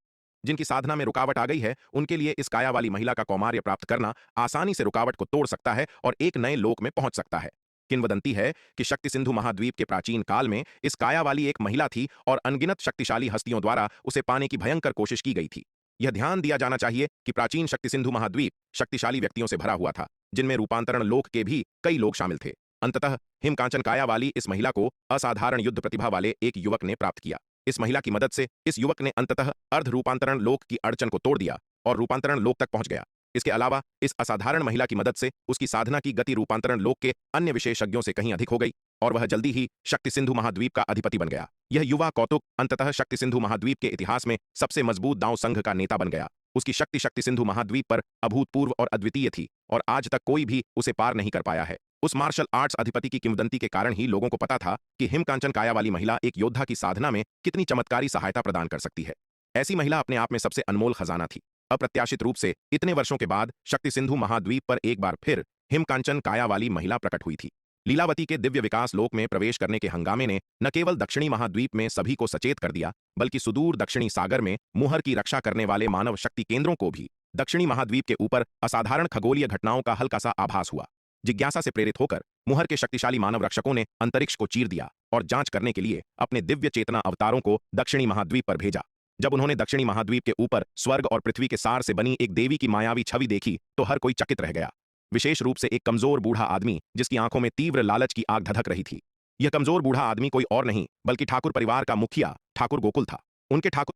जिनकी साधना में रुकावट आ गई है, उनके लिए इस काया वाली महिला का कौमार्य प्राप्त करना आसानी से रुकावट को तोड़ सकता है और एक नए लोक में पहुंच सकता है। किंवदंती है कि शक्ति सिंधु महाद्वीप के प्राचीन काल में इस काया वाली एक महिला थी और अनगिनत शक्तिशाली हस्तियों द्वारा उसे पाने की भयंकर कोशिश की गई थी। यह ध्यान दिया जाना चाहिए कि प्राचीन शक्ति सिंधु महाद्वीप शक्तिशाली व्यक्तियों से भरा हुआ था, जिनमें रूपांतरण लोक के भी कई लोग शामिल थे। अंततः हिमकांचन काया वाली इस महिला को असाधारण युद्ध प्रतिभा वाले एक युवक ने प्राप्त किया। इस महिला की मदद से इस युवक ने अंततः अर्ध रूपांतरण लोक की अड़चन को तोड़ दिया और रूपांतरण लोक तक पहुंच गया। इसके अलावा इस असाधारण महिला की मदद से उसकी साधना की गति रूपांतरण लोक के अन्य विशेषज्ञों से कहीं अधिक हो गई और वह जल्दी ही शक्ति सिंधु महाद्वीप का अधिपति बन गया। यह युवा कौतुक अंततः शक्ति सिंधु महाद्वीप के इतिहास में सबसे मजबूत दांव संघ का नेता बन गया। उसकी शक्ति शक्ति सिंधु महाद्वीप पर अभूतपूर्व और अद्वितीय थी और आज तक कोई भी उसे पार नहीं कर पाया है। उस मार्शल आर्ट्स अधिपति की किंवदंती के कारण ही लोगों को पता था कि हिमकांचन काया वाली महिला एक योद्धा की साधना में कितनी चमत्कारी सहायता प्रदान कर सकती है। ऐसी महिला अपने आप में सबसे अनमोल खजाना थी। अप्रत्याशित रूप से इतने वर्षों के बाद शक्ति सिंधु महाद्वीप पर एक बार फिर हिमकांचन काया वाली महिला प्रकट हुई थी। लीलावती के दिव्य विकास लोक में प्रवेश करने के हंगामे ने न केवल दक्षिणी महाद्वीप में सभी को सचेत कर दिया, बल्कि सुदूर दक्षिणी सागर में मुहर की रक्षा करने वाले मानव शक्ति केंद्रों को भी दक्षिणी महाद्वीप के ऊपर असाधारण खगोलीय घटनाओं का हल्का सा आभास हुआ। जिज्ञासा से प्रेरित होकर मुहर के शक्तिशाली मानव रक्षकों ने अंतरिक्ष को चीर दिया और जांच करने के लिए अपने दिव्य चेतना अवतारों को दक्षिणी महाद्वीप पर भेजा। जब उन्होंने दक्षिणी महाद्वीप के ऊपर स्वर्ग और पृथ्वी के सार से बनी एक देवी की मायावी छवि देखी तो हर कोई चकित रह गया। विशेष रूप से एक कमजोर बूढ़ा आदमी जिसकी आंखों में तीव्र लालच की आग धधक रही थी। यह कमजोर बूढ़ा आदमी कोई और नहीं बल्कि ठाकुर परिवार का मुखिया ठाकुर गोकुल था। उनके ठाकुर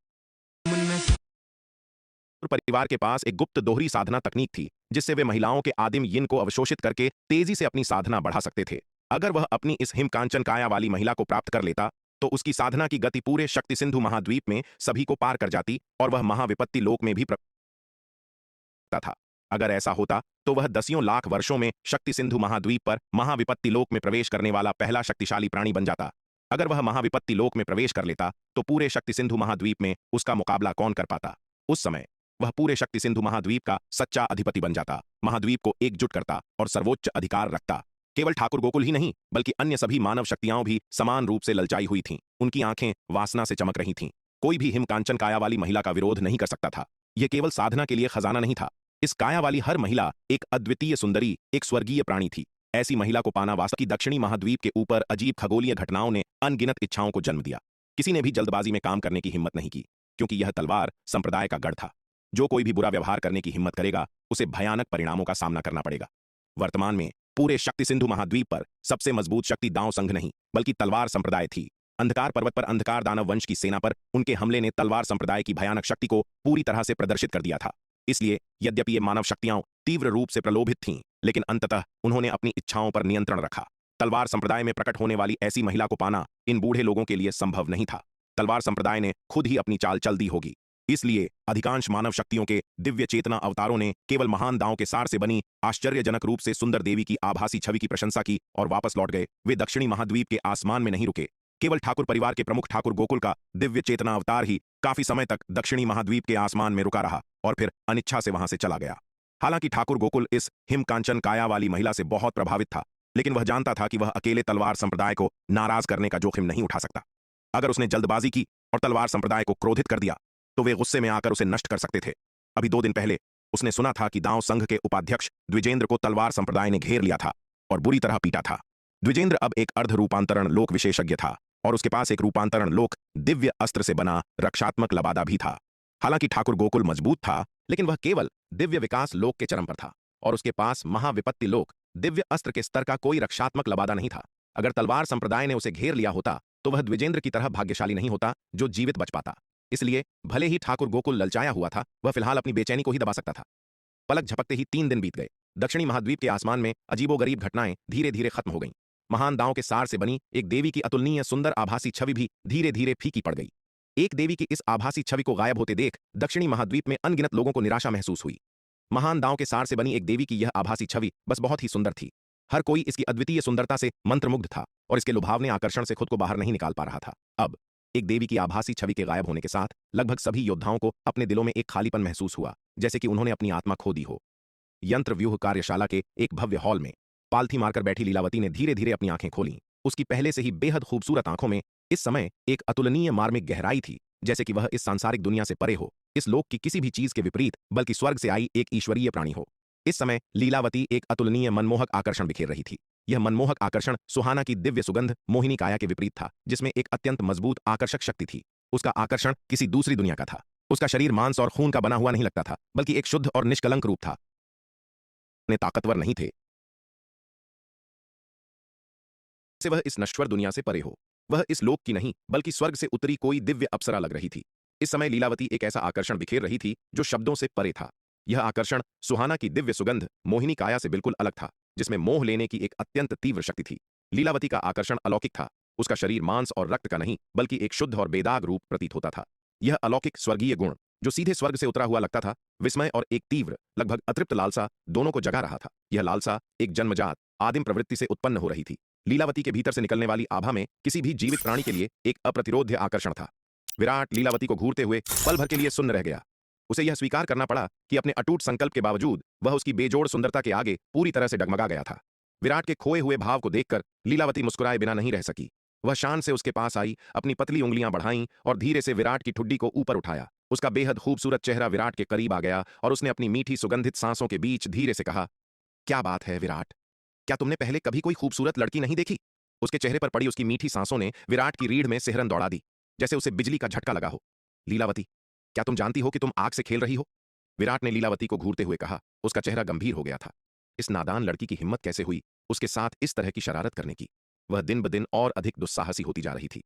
परिवार के पास एक गुप्त दोहरी साधना तकनीक थी जिससे वे महिलाओं के आदिम यिन को अवशोषित करके तेजी से अपनी साधना बढ़ा सकते थे। अगर वह अपनी इस हिमकांचन काया वाली महिला को प्राप्त कर लेता तो उसकी साधना की गति पूरे शक्ति सिंधु महाद्वीप में सभी को पार कर जाती और वह महाविपत्ति लोक में भी था। अगर ऐसा होता तो वह दसियों लाख वर्षों में शक्ति सिंधु महाद्वीप पर महाविपत्ति लोक में प्रवेश करने वाला पहला शक्तिशाली प्राणी बन जाता। अगर वह महाविपत्ति लोक में प्रवेश कर लेता तो पूरे शक्ति सिंधु महाद्वीप में उसका मुकाबला कौन कर पाता। उस समय वह पूरे शक्ति सिंधु महाद्वीप का सच्चा अधिपति बन जाता, महाद्वीप को एकजुट करता और सर्वोच्च अधिकार रखता। केवल ठाकुर गोकुल ही नहीं बल्कि अन्य सभी मानव शक्तियां भी समान रूप से ललचाई हुई थीं। उनकी आंखें वासना से चमक रही थीं। कोई भी हिमकांचन काया वाली महिला का विरोध नहीं कर सकता था। यह केवल साधना के लिए खजाना नहीं था। इस काया वाली हर महिला एक अद्वितीय सुंदरी, एक स्वर्गीय प्राणी थी। ऐसी महिला को पाना वास्तव की दक्षिणी महाद्वीप के ऊपर अजीब खगोलीय घटनाओं ने अनगिनत इच्छाओं को जन्म दिया। किसी ने भी जल्दबाजी में काम करने की हिम्मत नहीं की, क्योंकि यह तलवार संप्रदाय का गढ़ था। जो कोई भी बुरा व्यवहार करने की हिम्मत करेगा उसे भयानक परिणामों का सामना करना पड़ेगा। वर्तमान में पूरे शक्ति सिंधु महाद्वीप पर सबसे मजबूत शक्ति दांव संघ नहीं बल्कि तलवार संप्रदाय थी। अंधकार पर्वत पर अंधकार दानव वंश की सेना पर उनके हमले ने तलवार संप्रदाय की भयानक शक्ति को पूरी तरह से प्रदर्शित कर दिया था। इसलिए यद्यपि ये मानव शक्तियां तीव्र रूप से प्रलोभित थीं, लेकिन अंततः उन्होंने अपनी इच्छाओं पर नियंत्रण रखा। तलवार संप्रदाय में प्रकट होने वाली ऐसी महिला को पाना इन बूढ़े लोगों के लिए संभव नहीं था। तलवार संप्रदाय ने खुद ही अपनी चाल चल दी होगी। इसलिए अधिकांश मानव शक्तियों के दिव्य चेतना अवतारों ने केवल महान दांव के सार से बनी आश्चर्यजनक रूप से सुंदर देवी की आभासी छवि की प्रशंसा की और वापस लौट गए। वे दक्षिणी महाद्वीप के आसमान में नहीं रुके। केवल ठाकुर परिवार के प्रमुख ठाकुर गोकुल का दिव्य चेतना अवतार ही काफी समय तक दक्षिणी महाद्वीप के आसमान में रुका रहा और फिर अनिच्छा से वहां से चला गया। हालांकि ठाकुर गोकुल इस हिमकांचन काया वाली महिला से बहुत प्रभावित था, लेकिन वह जानता था कि वह अकेले तलवार संप्रदाय को नाराज करने का जोखिम नहीं उठा सकता। अगर उसने जल्दबाजी की और तलवार संप्रदाय को क्रोधित कर दिया तो वे गुस्से में आकर उसे नष्ट कर सकते थे। अभी 2 दिन पहले उसने सुना था कि दांव संघ के उपाध्यक्ष द्विजेंद्र को तलवार संप्रदाय ने घेर लिया था और बुरी तरह पीटा था। द्विजेंद्र अब एक अर्ध रूपांतरण लोक विशेषज्ञ था और उसके पास एक रूपांतरण लोक दिव्य अस्त्र से बना रक्षात्मक लबादा भी था। हालांकि ठाकुर गोकुल मजबूत था, लेकिन वह केवल दिव्य विकास लोक के चरम पर था और उसके पास महाविपत्ति लोक दिव्य अस्त्र के स्तर का कोई रक्षात्मक लबादा नहीं था। अगर तलवार संप्रदाय ने उसे घेर लिया होता तो वह द्विजेंद्र की तरह भाग्यशाली नहीं होता जो जीवित बच पाता। इसलिए भले ही ठाकुर गोकुल ललचाया हुआ था, वह फिलहाल अपनी बेचैनी को ही दबा सकता था। पलक झपकते ही 3 दिन बीत गए। दक्षिणी महाद्वीप के आसमान में अजीबोगरीब घटनाएं धीरे धीरे खत्म हो गईं। महान दांव के सार से बनी एक देवी की अतुलनीय सुंदर आभासी छवि भी धीरे धीरे फीकी पड़ गई। एक देवी की इस आभासी छवि को गायब होते देख दक्षिणी महाद्वीप में अनगिनत लोगों को निराशा महसूस हुई। महान दांव के सार से बनी एक देवी की यह आभासी छवि बस बहुत ही सुंदर थी। हर कोई इसकी अद्वितीय सुंदरता से मंत्रमुग्ध था और इसके लुभावने आकर्षण से खुद को बाहर नहीं निकाल पा रहा था। अब एक देवी की आभासी छवि के गायब होने के साथ लगभग सभी योद्धाओं को अपने दिलों में एक खालीपन महसूस हुआ, जैसे कि उन्होंने अपनी आत्मा खो दी हो। यंत्र व्यूह कार्यशाला के एक भव्य हॉल में पालथी मारकर बैठी लीलावती ने धीरे धीरे अपनी आंखें खोलीं। उसकी पहले से ही बेहद खूबसूरत आंखों में इस समय एक अतुलनीय मार्मिक गहराई थी, जैसे कि वह इस सांसारिक दुनिया से परे हो, इस लोक की किसी भी चीज के विपरीत, बल्कि स्वर्ग से आई एक ईश्वरीय प्राणी हो। इस समय लीलावती एक अतुलनीय मनमोहक आकर्षण बिखेर रही थी। यह मनमोहक आकर्षण सुहाना की दिव्य सुगंध मोहिनी काया के विपरीत था, जिसमें एक अत्यंत मजबूत आकर्षक शक्ति थी। उसका आकर्षण किसी दूसरी दुनिया का था। उसका शरीर मांस और खून का बना हुआ नहीं लगता था, बल्कि एक शुद्ध और निष्कलंक रूप था। वे ताकतवर नहीं थे से वह इस नश्वर दुनिया से परे हो। वह इस लोक की नहीं, बल्कि स्वर्ग से उतरी कोई दिव्य अप्सरा लग रही थी। इस समय लीलावती एक ऐसा आकर्षण बिखेर रही थी जो शब्दों से परे था। यह आकर्षण सुहाना की दिव्य सुगंध मोहिनी काया से बिल्कुल अलग था, जिसमें मोह लेने की एक अत्यंत तीव्र शक्ति थी। लीलावती का आकर्षण अलौकिक था। उसका शरीर मांस और रक्त का नहीं, बल्कि एक शुद्ध और बेदाग रूप प्रतीत होता था। यह अलौकिक स्वर्गीय गुण जो सीधे स्वर्ग से उतरा हुआ लगता था, विस्मय और एक तीव्र, लगभग अतृप्त लालसा दोनों को जगा रहा था। यह लालसा एक जन्मजात आदिम प्रवृत्ति से उत्पन्न हो रही थी। लीलावती के भीतर से निकलने वाली आभा में किसी भी जीवित प्राणी के लिए एक अप्रतिरोध्य आकर्षण था। विराट लीलावती को घूरते हुए पल भर के लिए सुन्न रह गया। उसे यह स्वीकार करना पड़ा कि अपने अटूट संकल्प के बावजूद वह उसकी बेजोड़ सुंदरता के आगे पूरी तरह से डगमगा गया था। विराट के खोए हुए भाव को देखकर लीलावती मुस्कुराए बिना नहीं रह सकी। वह शान से उसके पास आई, अपनी पतली उंगलियां बढ़ाईं और धीरे से विराट की ठुड्डी को ऊपर उठाया। उसका बेहद खूबसूरत चेहरा विराट के करीब आ गया और उसने अपनी मीठी सुगंधित सांसों के बीच धीरे से कहा, क्या बात है विराट, क्या तुमने पहले कभी कोई खूबसूरत लड़की नहीं देखी? उसके चेहरे पर पड़ी उसकी मीठी सांसों ने विराट की रीढ़ में सिहरन दौड़ा दी, जैसे उसे बिजली का झटका लगा हो। लीलावती, क्या तुम जानती हो कि तुम आग से खेल रही हो? विराट ने लीलावती को घूरते हुए कहा। उसका चेहरा गंभीर हो गया था। इस नादान लड़की की हिम्मत कैसे हुई उसके साथ इस तरह की शरारत करने की? वह दिन ब दिन और अधिक दुस्साहसी होती जा रही थी।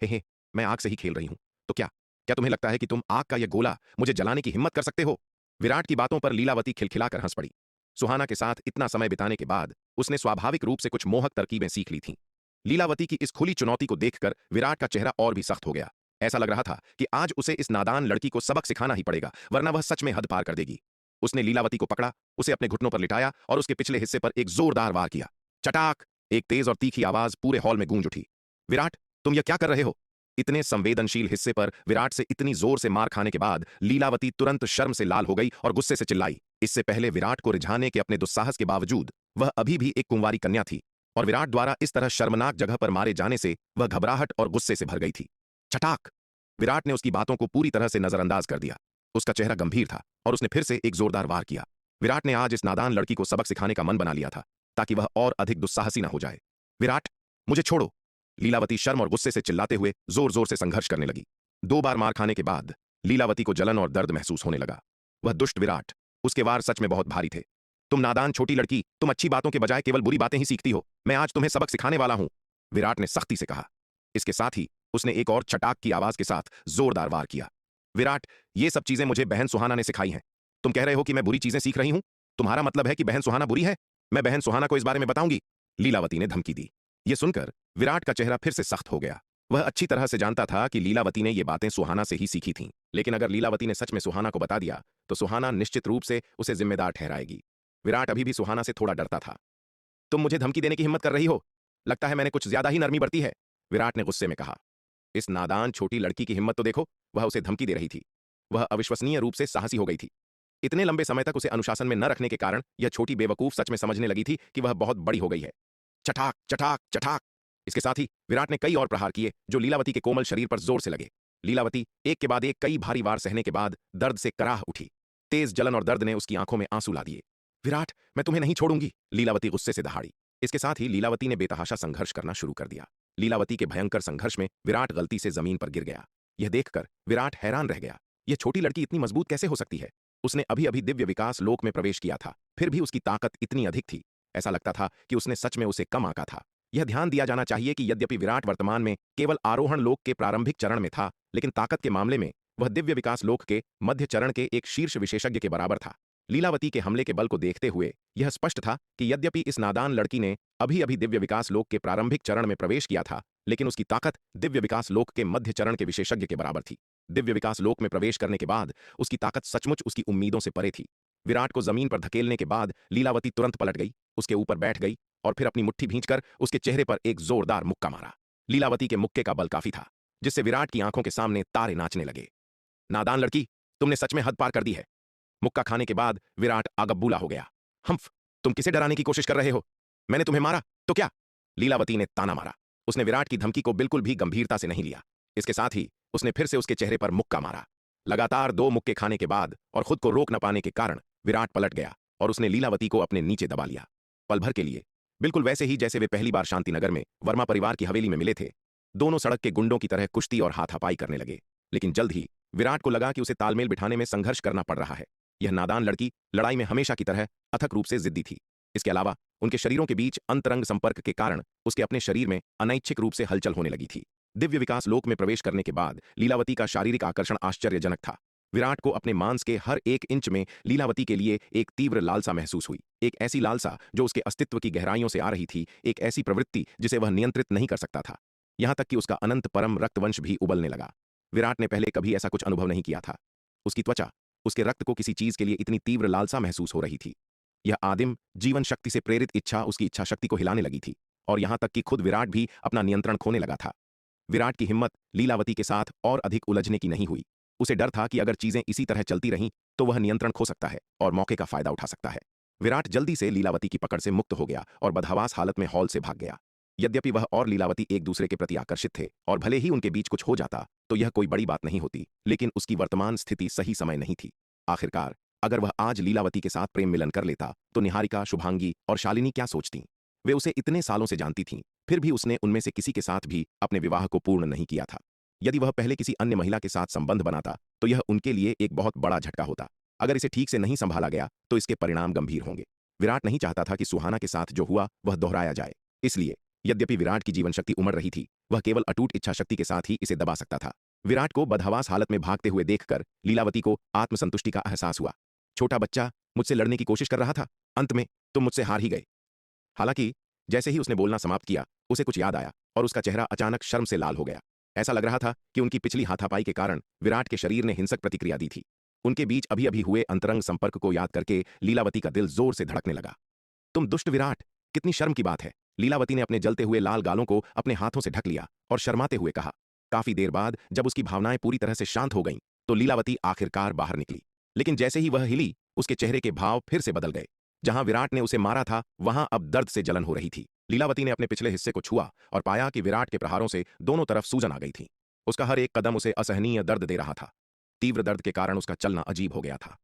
हे, मैं आग से ही खेल रही हूं, तो क्या क्या तुम्हें लगता है कि तुम आग का यह गोला मुझे जलाने की हिम्मत कर सकते हो? विराट की बातों पर लीलावती खिलखिलाकर हंस पड़ी। सुहाना के साथ इतना समय बिताने के बाद उसने स्वाभाविक रूप से कुछ मोहक तरकीबें सीख ली थीं। लीलावती की इस खुली चुनौती को देखकर विराट का चेहरा और भी सख्त हो गया। ऐसा लग रहा था कि आज उसे इस नादान लड़की को सबक सिखाना ही पड़ेगा, वरना वह सच में हद पार कर देगी। उसने लीलावती को पकड़ा, उसे अपने घुटनों पर लिटाया और उसके पिछले हिस्से पर एक जोरदार वार किया। चटाक! एक तेज और तीखी आवाज पूरे हॉल में गूंज उठी। विराट, तुम यह क्या कर रहे हो? इतने संवेदनशील हिस्से पर विराट से इतनी जोर से मार खाने के बाद लीलावती तुरंत शर्म से लाल हो गई और गुस्से से चिल्लाई। इससे पहले विराट को रिझाने के अपने दुस्साहस के बावजूद वह अभी भी एक कुंवारी कन्या थी और विराट द्वारा इस तरह शर्मनाक जगह पर मारे जाने से वह घबराहट और गुस्से से भर गई थी। चटाक! विराट ने उसकी बातों को पूरी तरह से नजरअंदाज कर दिया। उसका चेहरा गंभीर था और उसने फिर से एक जोरदार वार किया। विराट ने आज इस नादान लड़की को सबक सिखाने का मन बना लिया था, ताकि वह और अधिक दुस्साहसी न हो जाए। विराट, मुझे छोड़ो! लीलावती शर्म और गुस्से से चिल्लाते हुए जोर जोर से संघर्ष करने लगी। 2 बार मार खाने के बाद लीलावती को जलन और दर्द महसूस होने लगा। वह दुष्ट विराट, उसके वार सच में बहुत भारी थे। तुम नादान छोटी लड़की, तुम अच्छी बातों के बजाय केवल बुरी बातें ही सीखती हो। मैं आज तुम्हें सबक सिखाने वाला हूं, विराट ने सख्ती से कहा। इसके साथ ही उसने एक और चटाक की आवाज के साथ जोरदार वार किया। विराट, ये सब चीजें मुझे बहन सुहाना ने सिखाई हैं। तुम कह रहे हो कि मैं बुरी चीजें सीख रही हूं? तुम्हारा मतलब है कि बहन सुहाना बुरी है? मैं बहन सुहाना को इस बारे में बताऊंगी, लीलावती ने धमकी दी। यह सुनकर विराट का चेहरा फिर से सख्त हो गया। वह अच्छी तरह से जानता था कि लीलावती ने ये बातें सुहाना से ही सीखी थीं, लेकिन अगर लीलावती ने सच में सुहाना को बता दिया तो सुहाना निश्चित रूप से उसे जिम्मेदार ठहराएगी। विराट अभी भी सुहाना से थोड़ा डरता था। तुम मुझे धमकी देने की हिम्मत कर रही हो? लगता है मैंने कुछ ज्यादा ही नरमी बरती है, विराट ने गुस्से में कहा। इस नादान छोटी लड़की की हिम्मत तो देखो, वह उसे धमकी दे रही थी। वह अविश्वसनीय रूप से साहसी हो गई थी। इतने लंबे समय तक उसे अनुशासन में न रखने के कारण यह छोटी बेवकूफ सच में समझने लगी थी कि वह बहुत बड़ी हो गई है। चटाक चटाक चटाक। इसके साथ ही विराट ने कई और प्रहार किए जो लीलावती के कोमल शरीर पर जोर से लगे। लीलावती एक के बाद एक कई भारी वार सहने के बाद दर्द से कराह उठी। तेज जलन और दर्द ने उसकी आंखों में आंसू ला दिए। विराट, मैं तुम्हें नहीं छोड़ूंगी, लीलावती गुस्से से दहाड़ी। इसके साथ ही लीलावती ने बेतहाशा संघर्ष करना शुरू कर दिया। लीलावती के भयंकर संघर्ष में विराट गलती से जमीन पर गिर गया। यह देखकर विराट हैरान रह गया। यह छोटी लड़की इतनी मजबूत कैसे हो सकती है? उसने अभी अभी दिव्य विकास लोक में प्रवेश किया था, फिर भी उसकी ताकत इतनी अधिक थी। ऐसा लगता था कि उसने सच में उसे कम आंका था। यह ध्यान दिया जाना चाहिए कि यद्यपि विराट वर्तमान में केवल आरोहण लोक के प्रारंभिक चरण में था, लेकिन ताकत के मामले में वह दिव्य विकास लोक के मध्य चरण के एक शीर्ष विशेषज्ञ के बराबर था। लीलावती के हमले के बल को देखते हुए यह स्पष्ट था कि यद्यपि इस नादान लड़की ने अभी अभी दिव्य विकास लोक के प्रारंभिक चरण में प्रवेश किया था, लेकिन उसकी ताकत दिव्य विकास लोक के मध्य चरण के विशेषज्ञ के बराबर थी। दिव्य विकास लोक में प्रवेश करने के बाद उसकी ताकत सचमुच उसकी उम्मीदों से परे थी। विराट को जमीन पर धकेलने के बाद लीलावती तुरंत पलट गई, उसके ऊपर बैठ गई और फिर अपनी मुट्ठी भींचकर उसके चेहरे पर एक जोरदार मुक्का मारा। लीलावती के मुक्के का बल काफी था, जिससे विराट की आंखों के सामने तारे नाचने लगे। नादान लड़की, तुमने सच में हद पार कर दी है। मुक्का खाने के बाद विराट आगबूला हो गया। हम्फ, तुम किसे डराने की कोशिश कर रहे हो? मैंने तुम्हें मारा तो क्या? लीलावती ने ताना मारा। उसने विराट की धमकी को बिल्कुल भी गंभीरता से नहीं लिया। इसके साथ ही उसने फिर से उसके चेहरे पर मुक्का मारा। लगातार 2 मुक्के खाने के बाद और खुद को रोक न पाने के कारण विराट पलट गया और उसने लीलावती को अपने नीचे दबा लिया। पल भर के लिए, बिल्कुल वैसे ही जैसे वे पहली बार शांतिनगर में वर्मा परिवार की हवेली में मिले थे, दोनों सड़क के गुंडों की तरह कुश्ती और हाथापाई करने लगे। लेकिन जल्द ही विराट को लगा कि उसे तालमेल बिठाने में संघर्ष करना पड़ रहा है। यह नादान लड़की लड़ाई में हमेशा की तरह अथक रूप से जिद्दी थी। इसके अलावा उनके शरीरों के बीच अंतरंग संपर्क के कारण उसके अपने शरीर में अनैच्छिक रूप से हलचल होने लगी थी। दिव्य विकास लोक में प्रवेश करने के बाद लीलावती का शारीरिक आकर्षण आश्चर्यजनक था। विराट को अपने मांस के हर एक इंच में लीलावती के लिए एक तीव्र लालसा महसूस हुई। एक ऐसी लालसा जो उसके अस्तित्व की गहराइयों से आ रही थी, एक ऐसी प्रवृत्ति जिसे वह नियंत्रित नहीं कर सकता था। यहां तक कि उसका अनंत परम रक्तवंश भी उबलने लगा। विराट ने पहले कभी ऐसा कुछ अनुभव नहीं किया था। उसकी त्वचा, उसके रक्त को किसी चीज के लिए इतनी तीव्र लालसा महसूस हो रही थी। यह आदिम जीवन शक्ति से प्रेरित इच्छा उसकी इच्छा शक्ति को हिलाने लगी थी और यहां तक कि खुद विराट भी अपना नियंत्रण खोने लगा था। विराट की हिम्मत लीलावती के साथ और अधिक उलझने की नहीं हुई। उसे डर था कि अगर चीजें इसी तरह चलती रहीं तो वह नियंत्रण खो सकता है और मौके का फायदा उठा सकता है। विराट जल्दी से लीलावती की पकड़ से मुक्त हो गया और बदहवास हालत में हॉल से भाग गया। यद्यपि वह और लीलावती एक दूसरे के प्रति आकर्षित थे और भले ही उनके बीच कुछ हो जाता तो यह कोई बड़ी बात नहीं होती, लेकिन उसकी वर्तमान स्थिति सही समय नहीं थी। आखिरकार अगर वह आज लीलावती के साथ प्रेम मिलन कर लेता तो निहारिका, शुभांगी और शालिनी क्या सोचतीं? वे उसे इतने सालों से जानती थीं, फिर भी उसने उनमें से किसी के साथ भी अपने विवाह को पूर्ण नहीं किया था। यदि वह पहले किसी अन्य महिला के साथ संबंध बनाता तो यह उनके लिए एक बहुत बड़ा झटका होता। अगर इसे ठीक से नहीं संभाला गया तो इसके परिणाम गंभीर होंगे। विराट नहीं चाहता था कि सुहाना के साथ जो हुआ वह दोहराया जाए। इसलिए यद्यपि विराट की जीवन शक्ति उमड़ रही थी, वह केवल अटूट इच्छा शक्ति के साथ ही इसे दबा सकता था। विराट को बदहवास हालत में भागते हुए देखकर लीलावती को आत्मसंतुष्टि का एहसास हुआ। छोटा बच्चा मुझसे लड़ने की कोशिश कर रहा था, अंत में तुम मुझसे हार ही गए। हालांकि जैसे ही उसने बोलना समाप्त किया, उसे कुछ याद आया और उसका चेहरा अचानक शर्म से लाल हो गया। ऐसा लग रहा था कि उनकी पिछली हाथापाई के कारण विराट के शरीर ने हिंसक प्रतिक्रिया दी थी। उनके बीच अभी अभी हुए अंतरंग संपर्क को याद करके लीलावती का दिल जोर से धड़कने लगा। तुम दुष्ट विराट, कितनी शर्म की बात है। लीलावती ने अपने जलते हुए लाल गालों को अपने हाथों से ढक लिया और शर्माते हुए कहा। काफी देर बाद जब उसकी भावनाएं पूरी तरह से शांत हो गईं, तो लीलावती आखिरकार बाहर निकली। लेकिन जैसे ही वह हिली, उसके चेहरे के भाव फिर से बदल गए। जहां विराट ने उसे मारा था, वहां अब दर्द से जलन हो रही थी। लीलावती ने अपने पिछले हिस्से को छुआ और पाया कि विराट के प्रहारों से दोनों तरफ सूजन आ गई थी। उसका हर एक कदम उसे असहनीय दर्द दे रहा था। तीव्र दर्द के कारण उसका चलना अजीब हो गया था।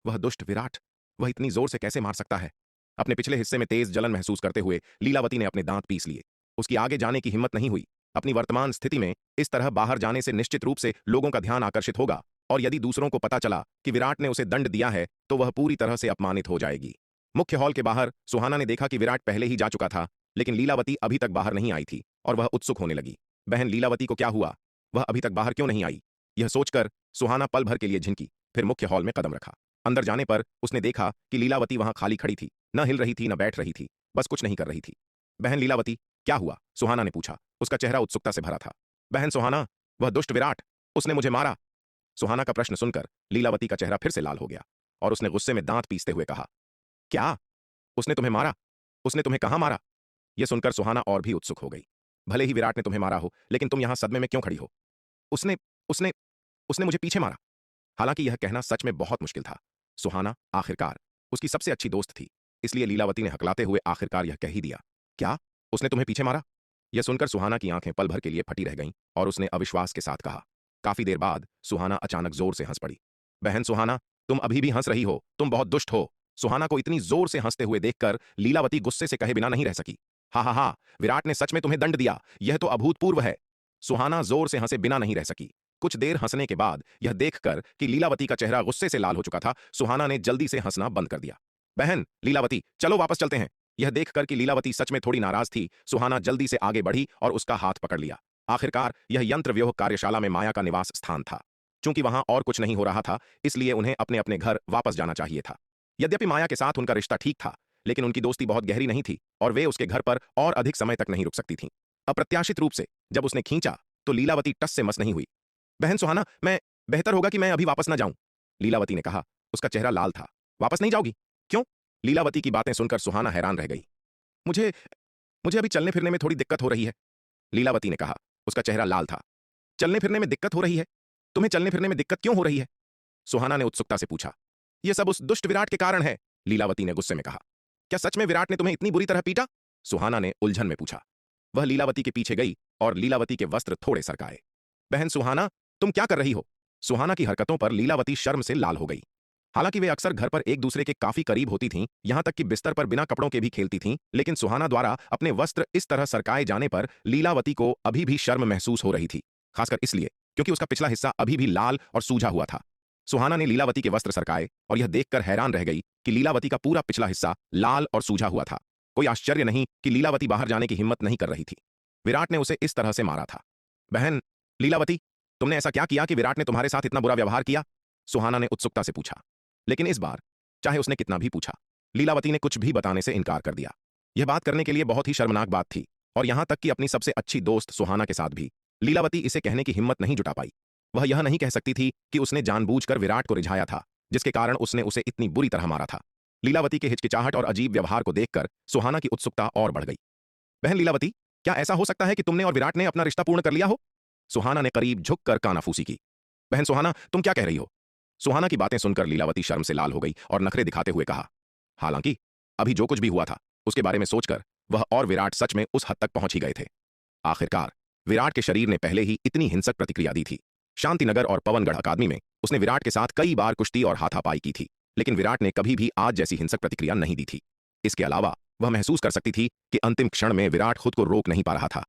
वह दुष्ट विराट, वह इतनी जोर से कैसे मार सकता है? अपने पिछले हिस्से में तेज जलन महसूस करते हुए लीलावती ने अपने दांत पीस लिए। उसकी आगे जाने की हिम्मत नहीं हुई। अपनी वर्तमान स्थिति में इस तरह बाहर जाने से निश्चित रूप से लोगों का ध्यान आकर्षित होगा और यदि दूसरों को पता चला कि विराट ने उसे दंड दिया है तो वह पूरी तरह से अपमानित हो जाएगी। मुख्य हॉल के बाहर सुहाना ने देखा कि विराट पहले ही जा चुका था, लेकिन लीलावती अभी तक बाहर नहीं आई थी और वह उत्सुक होने लगी। बहन लीलावती को क्या हुआ? वह अभी तक बाहर क्यों नहीं आई? यह सोचकर सुहाना पल भर के लिए झिनकी, फिर मुख्य हॉल में कदम रखा। अंदर जाने पर उसने देखा कि लीलावती वहां खाली खड़ी थी, न हिल रही थी न बैठ रही थी, बस कुछ नहीं कर रही थी। बहन लीलावती, क्या हुआ? सुहाना ने पूछा। उसका चेहरा उत्सुकता से भरा था। बहन सुहाना, वह दुष्ट विराट, उसने मुझे मारा। सुहाना का प्रश्न सुनकर लीलावती का चेहरा फिर से लाल हो गया और उसने गुस्से में दांत पीसते हुए कहा, क्या? उसने तुम्हें मारा? उसने तुम्हें कहां मारा? यह सुनकर सुहाना और भी उत्सुक हो गई। भले ही विराट ने तुम्हें मारा हो, लेकिन तुम यहां सदमे में क्यों खड़ी हो? उसने उसने उसने मुझे पीछे मारा। हालांकि यह कहना सच में बहुत मुश्किल था। सुहाना आखिरकार उसकी सबसे अच्छी दोस्त थी, इसलिए लीलावती ने हकलाते हुए आखिरकार यह कह ही दिया, क्या? उसने तुम्हें पीछे मारा? यह सुनकर सुहाना की आंखें पल भर के लिए फटी रह गईं और उसने अविश्वास के साथ कहा। काफी देर बाद सुहाना अचानक जोर से हंस पड़ी। बहन सुहाना, तुम अभी भी हंस रही हो, तुम बहुत दुष्ट हो। सुहाना को इतनी जोर से हंसते हुए देखकर लीलावती गुस्से से कहे बिना नहीं रह सकी। हा हा हा, विराट ने सच में तुम्हें दंड दिया, यह तो अभूतपूर्व है। सुहाना जोर से हंसे बिना नहीं रह सकी। कुछ देर हंसने के बाद यह देखकर कि लीलावती का चेहरा गुस्से से लाल हो चुका था, सुहाना ने जल्दी से हंसना बंद कर दिया। बहन लीलावती, चलो वापस चलते हैं। यह देखकर कि लीलावती सच में थोड़ी नाराज थी, सुहाना जल्दी से आगे बढ़ी और उसका हाथ पकड़ लिया। आखिरकार यह यंत्रव्यूह कार्यशाला में माया का निवास स्थान था। चूंकि वहां और कुछ नहीं हो रहा था, इसलिए उन्हें अपने अपने घर वापस जाना चाहिए था। यद्यपि माया के साथ उनका रिश्ता ठीक था, लेकिन उनकी दोस्ती बहुत गहरी नहीं थी और वे उसके घर पर और अधिक समय तक नहीं रुक सकती थीं। अप्रत्याशित रूप से जब उसने खींचा तो लीलावती टस से मस नहीं हुई। बहन सुहाना, मैं बेहतर होगा कि मैं अभी वापस ना जाऊं, लीलावती ने कहा। उसका चेहरा लाल था। वापस नहीं जाओगी? क्यों? लीलावती की बातें सुनकर सुहाना हैरान रह गई। मुझे मुझे अभी चलने फिरने में थोड़ी दिक्कत हो रही है, लीलावती ने कहा। उसका चेहरा लाल था। चलने फिरने में दिक्कत हो रही है? तुम्हें चलने फिरने में दिक्कत क्यों हो रही है? सुहाना ने उत्सुकता से पूछा। यह सब उस दुष्ट विराट के कारण है, लीलावती ने गुस्से में कहा। क्या सच में विराट ने तुम्हें इतनी बुरी तरह पीटा? सुहाना ने उलझन में पूछा। वह लीलावती के पीछे गई और लीलावती के वस्त्र थोड़े सरकाए। बहन सुहाना, तुम क्या कर रही हो? सुहाना की हरकतों पर लीलावती शर्म से लाल हो गई। हालांकि वे अक्सर घर पर एक दूसरे के काफी करीब होती थीं, यहां तक कि बिस्तर पर बिना कपड़ों के भी खेलती थीं, लेकिन सुहाना द्वारा अपने वस्त्र इस तरह सरकाए जाने पर लीलावती को अभी भी शर्म महसूस हो रही थी, खासकर इसलिए क्योंकि उसका पिछला हिस्सा अभी भी लाल और सूझा हुआ था। सुहाना ने लीलावती के वस्त्र सरकाए और यह देखकर हैरान रह गई कि लीलावती का पूरा पिछला हिस्सा लाल और सूझा हुआ था। कोई आश्चर्य नहीं कि लीलावती बाहर जाने की हिम्मत नहीं कर रही थी। विराट ने उसे इस तरह से मारा था। बहन लीलावती, तुमने ऐसा क्या किया कि विराट ने तुम्हारे साथ इतना बुरा व्यवहार किया? सुहाना ने उत्सुकता से पूछा। लेकिन इस बार चाहे उसने कितना भी पूछा, लीलावती ने कुछ भी बताने से इनकार कर दिया। यह बात करने के लिए बहुत ही शर्मनाक बात थी और यहां तक कि अपनी सबसे अच्छी दोस्त सुहाना के साथ भी लीलावती इसे कहने की हिम्मत नहीं जुटा पाई। वह यह नहीं कह सकती थी कि उसने जानबूझकर विराट को रिझाया था, जिसके कारण उसने उसे इतनी बुरी तरह मारा था। लीलावती के हिचकिचाहट और अजीब व्यवहार को देखकर सुहाना की उत्सुकता और बढ़ गई। बहन लीलावती, क्या ऐसा हो सकता है कि तुमने और विराट ने अपना रिश्ता पूर्ण कर लिया हो? सुहाना ने करीब झुककर कानाफूसी की। बहन सुहाना, तुम क्या कह रही हो? सुहाना की बातें सुनकर लीलावती शर्म से लाल हो गई और नखरे दिखाते हुए कहा। हालांकि अभी जो कुछ भी हुआ था उसके बारे में सोचकर वह और विराट सच में उस हद तक पहुंच ही गए थे। आखिरकार विराट के शरीर ने पहले ही इतनी हिंसक प्रतिक्रिया दी थी। शांतिनगर और पवनगढ़ अकादमी में उसने विराट के साथ कई बार कुश्ती और हाथापाई की थी, लेकिन विराट ने कभी भी आज जैसी हिंसक प्रतिक्रिया नहीं दी थी। इसके अलावा वह महसूस कर सकती थी कि अंतिम क्षण में विराट खुद को रोक नहीं पा रहा था।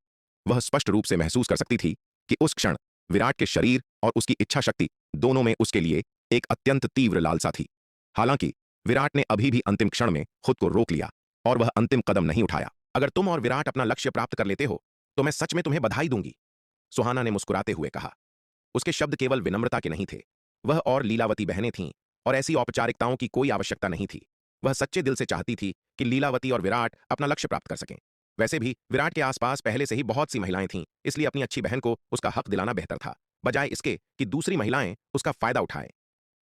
वह स्पष्ट रूप से महसूस कर सकती थी कि उस क्षण विराट के शरीर और उसकी इच्छा शक्ति दोनों में उसके लिए एक अत्यंत तीव्र लालसा थी। हालांकि विराट ने अभी भी अंतिम क्षण में खुद को रोक लिया और वह अंतिम कदम नहीं उठाया। अगर तुम और विराट अपना लक्ष्य प्राप्त कर लेते हो तो मैं सच में तुम्हें बधाई दूंगी, सुहाना ने मुस्कुराते हुए कहा। उसके शब्द केवल विनम्रता के नहीं थे। वह और लीलावती बहनें थीं और ऐसी औपचारिकताओं की कोई आवश्यकता नहीं थी। वह सच्चे दिल से चाहती थी कि लीलावती और विराट अपना लक्ष्य प्राप्त कर सकें। वैसे भी विराट के आसपास पहले से ही बहुत सी महिलाएं थीं, इसलिए अपनी अच्छी बहन को उसका हक दिलाना बेहतर था, बजाय इसके कि दूसरी महिलाएं उसका फायदा उठाएं।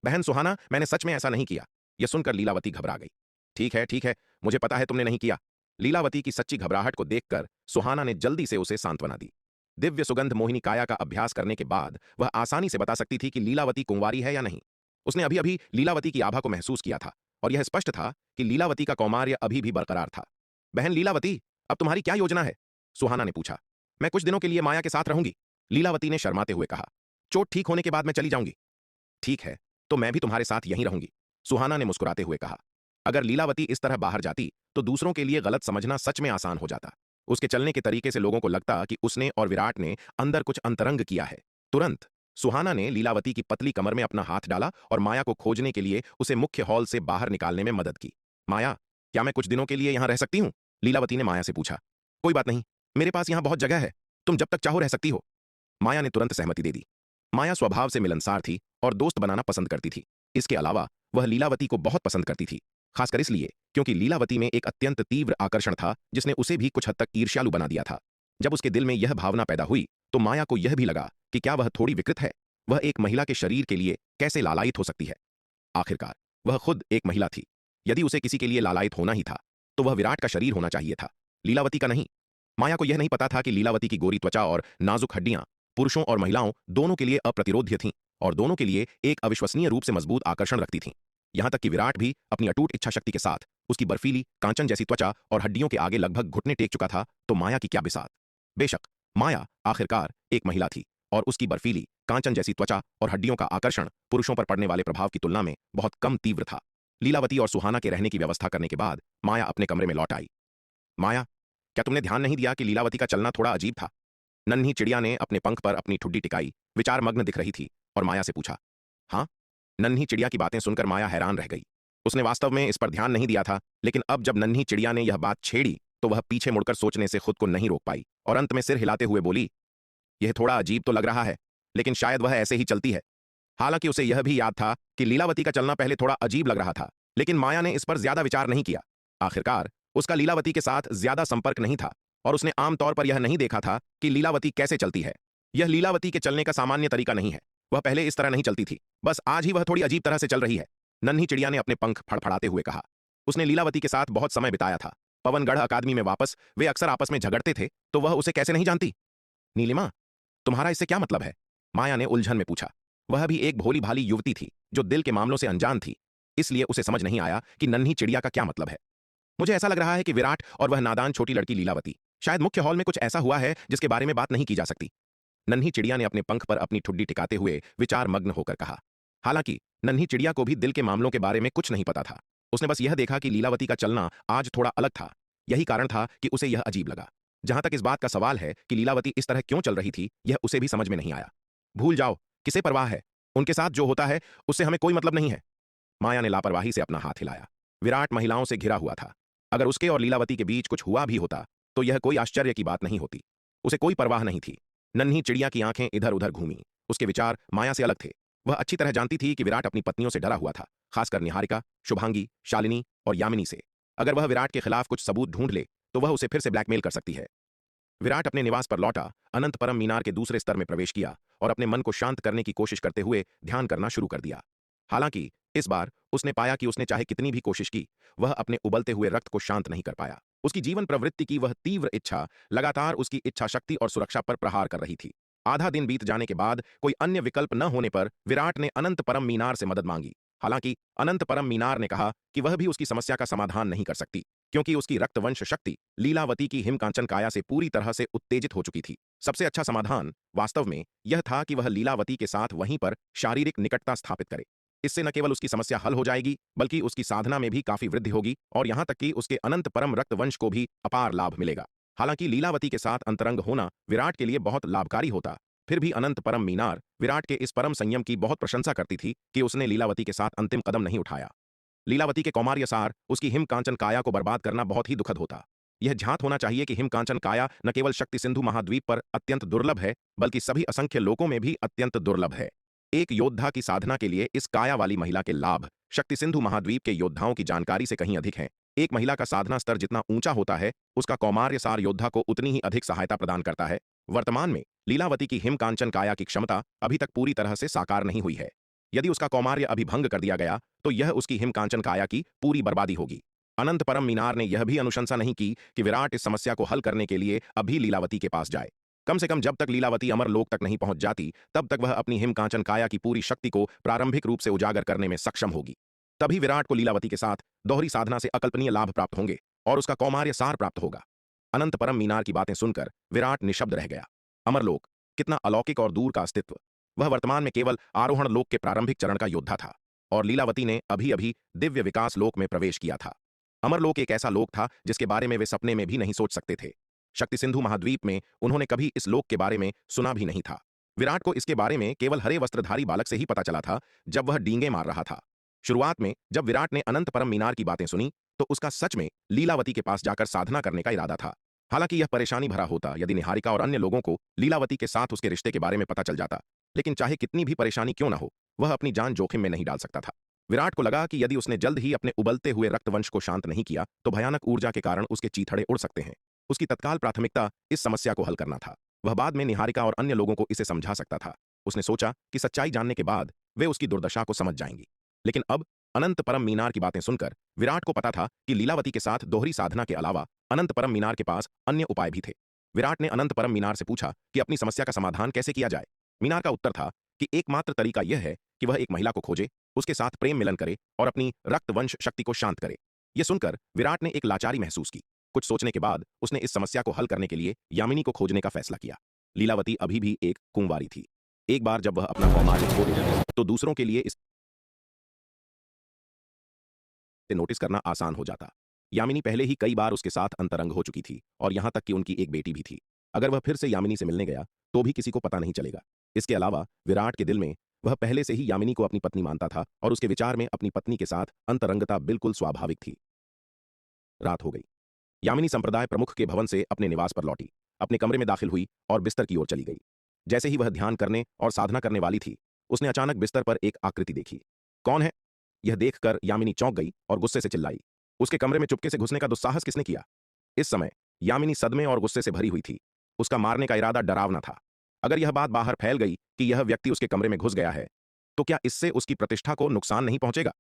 बहन सुहाना, मैंने सच में ऐसा नहीं किया। यह सुनकर लीलावती घबरा गई। ठीक है, मुझे पता है तुमने नहीं किया। लीलावती की सच्ची घबराहट को देखकर सुहाना ने जल्दी से उसे सांत्वना दी। दिव्य सुगंध मोहिनी काया का अभ्यास करने के बाद वह आसानी से बता सकती थी कि लीलावती कुंवारी है या नहीं। उसने अभी अभी लीलावती की आभा को महसूस किया था और यह स्पष्ट था कि लीलावती का कौमार्य अभी भी बरकरार था। बहन लीलावती, अब तुम्हारी क्या योजना है? सुहाना ने पूछा। मैं कुछ दिनों के लिए माया के साथ रहूंगी, लीलावती ने शर्माते हुए कहा। चोट ठीक होने के बाद मैं चली जाऊंगी। ठीक है, तो मैं भी तुम्हारे साथ यहीं रहूंगी, सुहाना ने मुस्कुराते हुए कहा। अगर लीलावती इस तरह बाहर जाती तो दूसरों के लिए गलत समझना सच में आसान हो जाता। उसके चलने के तरीके से लोगों को लगता कि उसने और विराट ने अंदर कुछ अंतरंग किया है। तुरंत सुहाना ने लीलावती की पतली कमर में अपना हाथ डाला और माया को खोजने के लिए उसे मुख्य हॉल से बाहर निकालने में मदद की। माया, क्या मैं कुछ दिनों के लिए यहां रह सकती हूं? लीलावती ने माया से पूछा। कोई बात नहीं, मेरे पास यहां बहुत जगह है, तुम जब तक चाहो रह सकती हो। माया ने तुरंत सहमति दे दी। माया स्वभाव से मिलनसार थी और दोस्त बनाना पसंद करती थी। इसके अलावा वह लीलावती को बहुत पसंद करती थी, खासकर इसलिए क्योंकि लीलावती में एक अत्यंत तीव्र आकर्षण था जिसने उसे भी कुछ हद तक ईर्ष्यालु बना दिया था। जब उसके दिल में यह भावना पैदा हुई तो माया को यह भी लगा कि क्या वह थोड़ी विकृत है। वह एक महिला के शरीर के लिए कैसे लालायित हो सकती है। आखिरकार वह खुद एक महिला थी। यदि उसे किसी के लिए लालायित होना ही था तो वह विराट का शरीर होना चाहिए था, लीलावती का नहीं। माया को यह नहीं पता था कि लीलावती की गोरी त्वचा और नाजुक हड्डियां पुरुषों और महिलाओं दोनों के लिए अप्रतिरोध्य थीं और दोनों के लिए एक अविश्वसनीय रूप से मजबूत आकर्षण रखती थीं। यहां तक कि विराट भी अपनी अटूट इच्छा शक्ति के साथ उसकी बर्फीली कांचन जैसी त्वचा और हड्डियों के आगे लगभग घुटने टेक चुका था। तो माया की क्या बिसात। बेशक माया आखिरकार एक महिला थी और उसकी बर्फीली कांचन जैसी त्वचा और हड्डियों का आकर्षण पुरुषों पर पड़ने वाले प्रभाव की तुलना में बहुत कम तीव्र था। लीलावती और सुहाना के रहने की व्यवस्था करने के बाद माया अपने कमरे में लौट आई। माया, क्या तुमने ध्यान नहीं दिया कि लीलावती का चलना थोड़ा अजीब था? नन्ही चिड़िया ने अपने पंख पर अपनी ठुड्डी टिकाई विचार मग्न दिख रही थी और माया से पूछा। हाँ। नन्ही चिड़िया की बातें सुनकर माया हैरान रह गई। उसने वास्तव में इस पर ध्यान नहीं दिया था, लेकिन अब जब नन्ही चिड़िया ने यह बात छेड़ी तो वह पीछे मुड़कर सोचने से खुद को नहीं रोक पाई और अंत में सिर हिलाते हुए बोली, यह थोड़ा अजीब तो लग रहा है, लेकिन शायद वह ऐसे ही चलती है। हालांकि उसे यह भी याद था कि लीलावती का चलना पहले थोड़ा अजीब लग रहा था, लेकिन माया ने इस पर ज्यादा विचार नहीं किया। आखिरकार उसका लीलावती के साथ ज्यादा संपर्क नहीं था और उसने आमतौर पर यह नहीं देखा था कि लीलावती कैसे चलती है। यह लीलावती के चलने का सामान्य तरीका नहीं है। वह पहले इस तरह नहीं चलती थी, बस आज ही वह थोड़ी अजीब तरह से चल रही है। नन्ही चिड़िया ने अपने पंख फड़फड़ाते हुए कहा। उसने लीलावती के साथ बहुत समय बिताया था। पवनगढ़ अकादमी में वापस वे अक्सर आपस में झगड़ते थे, तो वह उसे कैसे नहीं जानती। नीलिमा, तुम्हारा इससे क्या मतलब है? माया ने उलझन में पूछा। वह भी एक भोली भाली युवती थी जो दिल के मामलों से अनजान थी, इसलिए उसे समझ नहीं आया कि नन्ही चिड़िया का क्या मतलब है। मुझे ऐसा लग रहा है कि विराट और वह नादान छोटी लड़की लीलावती, शायद मुख्य हॉल में कुछ ऐसा हुआ है जिसके बारे में बात नहीं की जा सकती। नन्ही चिड़िया ने अपने पंख पर अपनी ठुड्डी टिकाते हुए विचार मग्न होकर कहा। हालांकि नन्ही चिड़िया को भी दिल के मामलों के बारे में कुछ नहीं पता था। उसने बस यह देखा कि लीलावती का चलना आज थोड़ा अलग था। यही कारण था कि उसे यह अजीब लगा। जहां तक इस बात का सवाल है कि लीलावती इस तरह क्यों चल रही थी, यह उसे भी समझ में नहीं आया। भूल जाओ, किसे परवाह है, उनके साथ जो होता है उससे हमें कोई मतलब नहीं है। माया ने लापरवाही से अपना हाथ हिलाया। विराट महिलाओं से घिरा हुआ था। अगर उसके और लीलावती के बीच कुछ हुआ भी होता तो यह कोई आश्चर्य की बात नहीं होती। उसे कोई परवाह नहीं थी। नन्ही चिड़िया की आंखें इधर उधर घूमी। उसके विचार माया से अलग थे। वह अच्छी तरह जानती थी कि विराट अपनी पत्नियों से डरा हुआ था, खासकर निहारिका, शुभांगी, शालिनी और यामिनी से। अगर वह विराट के खिलाफ कुछ सबूत ढूंढ ले तो वह उसे फिर से ब्लैकमेल कर सकती है। विराट अपने निवास पर लौटा, अनंतपरम मीनार के दूसरे स्तर में प्रवेश किया और अपने मन को शांत करने की कोशिश करते हुए ध्यान करना शुरू कर दिया। हालांकि इस बार उसने पाया कि उसने चाहे कितनी भी कोशिश की, वह अपने उबलते हुए रक्त को शांत नहीं कर पाया। उसकी जीवन प्रवृत्ति की वह तीव्र इच्छा लगातार उसकी इच्छा शक्ति और सुरक्षा पर प्रहार कर रही थी। आधा दिन बीत जाने के बाद कोई अन्य विकल्प न होने पर विराट ने अनंत परम मीनार से मदद मांगी। हालांकि अनंत परम मीनार ने कहा कि वह भी उसकी समस्या का समाधान नहीं कर सकती, क्योंकि उसकी रक्तवंश शक्ति लीलावती की हिमकांचन काया से पूरी तरह से उत्तेजित हो चुकी थी। सबसे अच्छा समाधान वास्तव में यह था कि वह लीलावती के साथ वहीं पर शारीरिक निकटता स्थापित करे। इससे न केवल उसकी समस्या हल हो जाएगी, बल्कि उसकी साधना में भी काफी वृद्धि होगी और यहां तक कि उसके अनंत परम रक्तवंश को भी अपार लाभ मिलेगा। हालांकि लीलावती के साथ अंतरंग होना विराट के लिए बहुत लाभकारी होता, फिर भी अनंत परम मीनार विराट के इस परम संयम की बहुत प्रशंसा करती थी कि उसने लीलावती के साथ अंतिम कदम नहीं उठाया। लीलावती के कौमार्यसार उसकी हिमकांचन काया को बर्बाद करना बहुत ही दुखद होता। यह झांत होना चाहिए कि हिमकांचन काया न केवल शक्ति सिंधु महाद्वीप पर अत्यंत दुर्लभ है, बल्कि सभी असंख्य लोकों में भी अत्यंत दुर्लभ है। एक योद्धा की साधना के लिए इस काया वाली महिला के लाभ शक्ति सिंधु महाद्वीप के योद्धाओं की जानकारी से कहीं अधिक हैं। एक महिला का साधना स्तर जितना ऊंचा होता है, उसका कौमार्यसार योद्धा को उतनी ही अधिक सहायता प्रदान करता है। वर्तमान में लीलावती की हिमकांचन काया की क्षमता अभी तक पूरी तरह से साकार नहीं हुई है। यदि उसका कौमार्य अभी भंग कर दिया गया तो यह उसकी हिमकांचन काया की पूरी बर्बादी होगी। अनंत परम मीनार ने यह भी अनुशंसा नहीं की कि विराट इस समस्या को हल करने के लिए अभी लीलावती के पास जाए। कम से कम जब तक लीलावती अमर लोक तक नहीं पहुंच जाती, तब तक वह अपनी हिमकांचन काया की पूरी शक्ति को प्रारंभिक रूप से उजागर करने में सक्षम होगी। तभी विराट को लीलावती के साथ दोहरी साधना से अकल्पनीय लाभ प्राप्त होंगे और उसका कौमार्य सार प्राप्त होगा। अनंत परम मीनार की बातें सुनकर विराट निशब्द रह गया। अमरलोक, कितना अलौकिक और दूर का अस्तित्व। वह वर्तमान में केवल आरोहण लोक के प्रारंभिक चरण का योद्धा था और लीलावती ने अभी अभी दिव्य विकास लोक में प्रवेश किया था। अमरलोक एक ऐसा लोक था जिसके बारे में वे सपने में भी नहीं सोच सकते थे। शक्ति सिंधु महाद्वीप में उन्होंने कभी इस लोक के बारे में सुना भी नहीं था। विराट को इसके बारे में केवल हरे वस्त्रधारी बालक से ही पता चला था जब वह डींगे मार रहा था। शुरुआत में जब विराट ने अनंत परम मीनार की बातें सुनी तो उसका सच में लीलावती के पास जाकर साधना करने का इरादा था। हालांकि यह परेशानी भरा होता यदि निहारिका और अन्य लोगों को लीलावती के साथ उसके रिश्ते के बारे में पता चल जाता, लेकिन चाहे कितनी भी परेशानी क्यों न हो, वह अपनी जान जोखिम में नहीं डाल सकता था। विराट को लगा कि यदि उसने जल्द ही अपने उबलते हुए रक्तवंश को शांत नहीं किया तो भयानक ऊर्जा के कारण उसके चीथड़े उड़ सकते हैं। उसकी तत्काल प्राथमिकता इस समस्या को हल करना था। वह बाद में निहारिका और अन्य लोगों को इसे समझा सकता था। उसने सोचा कि सच्चाई जानने के बाद वे उसकी दुर्दशा को समझ जाएंगी। लेकिन अब अनंत परम मीनार की बातें सुनकर विराट को पता था कि लीलावती के साथ दोहरी साधना के अलावा अनंत परम मीनार के पास अन्य उपाय भी थे। विराट ने अनंत परम मीनार से पूछा कि अपनी समस्या का समाधान कैसे किया जाए। मीनार का उत्तर था कि एकमात्र तरीका यह है कि वह एक महिला को खोजे, उसके साथ प्रेम मिलन करे और अपनी रक्त वंश शक्ति को शांत करे। यह सुनकर विराट ने एक लाचारी महसूस की। कुछ सोचने के बाद उसने इस समस्या को हल करने के लिए यामिनी को खोजने का फैसला किया। लीलावती अभी भी एक कुंवारी थी। एक बार जब वह अपना कौमार्य खो दे तो दूसरों के लिए इसे नोटिस करना आसान हो जाता। यामिनी पहले ही कई बार उसके साथ अंतरंग हो चुकी थी और यहां तक कि उनकी एक बेटी भी थी। अगर वह फिर से यामिनी से मिलने गया तो भी किसी को पता नहीं चलेगा। इसके अलावा विराट के दिल में वह पहले से ही यामिनी को अपनी पत्नी मानता था और उसके विचार में अपनी पत्नी के साथ अंतरंगता बिल्कुल स्वाभाविक थी। रात हो गई। यामिनी संप्रदाय प्रमुख के भवन से अपने निवास पर लौटी, अपने कमरे में दाखिल हुई और बिस्तर की ओर चली गई। जैसे ही वह ध्यान करने और साधना करने वाली थी, उसने अचानक बिस्तर पर एक आकृति देखी। कौन है? यह देखकर यामिनी चौंक गई और गुस्से से चिल्लाई। उसके कमरे में चुपके से घुसने का दुस्साहस किसने किया? इस समय यामिनी सदमे और गुस्से से भरी हुई थी। उसका मारने का इरादा डरावना था। अगर यह बात बाहर फैल गई कि यह व्यक्ति उसके कमरे में घुस गया है, तो क्या इससे उसकी प्रतिष्ठा को नुकसान नहीं पहुंचेगा?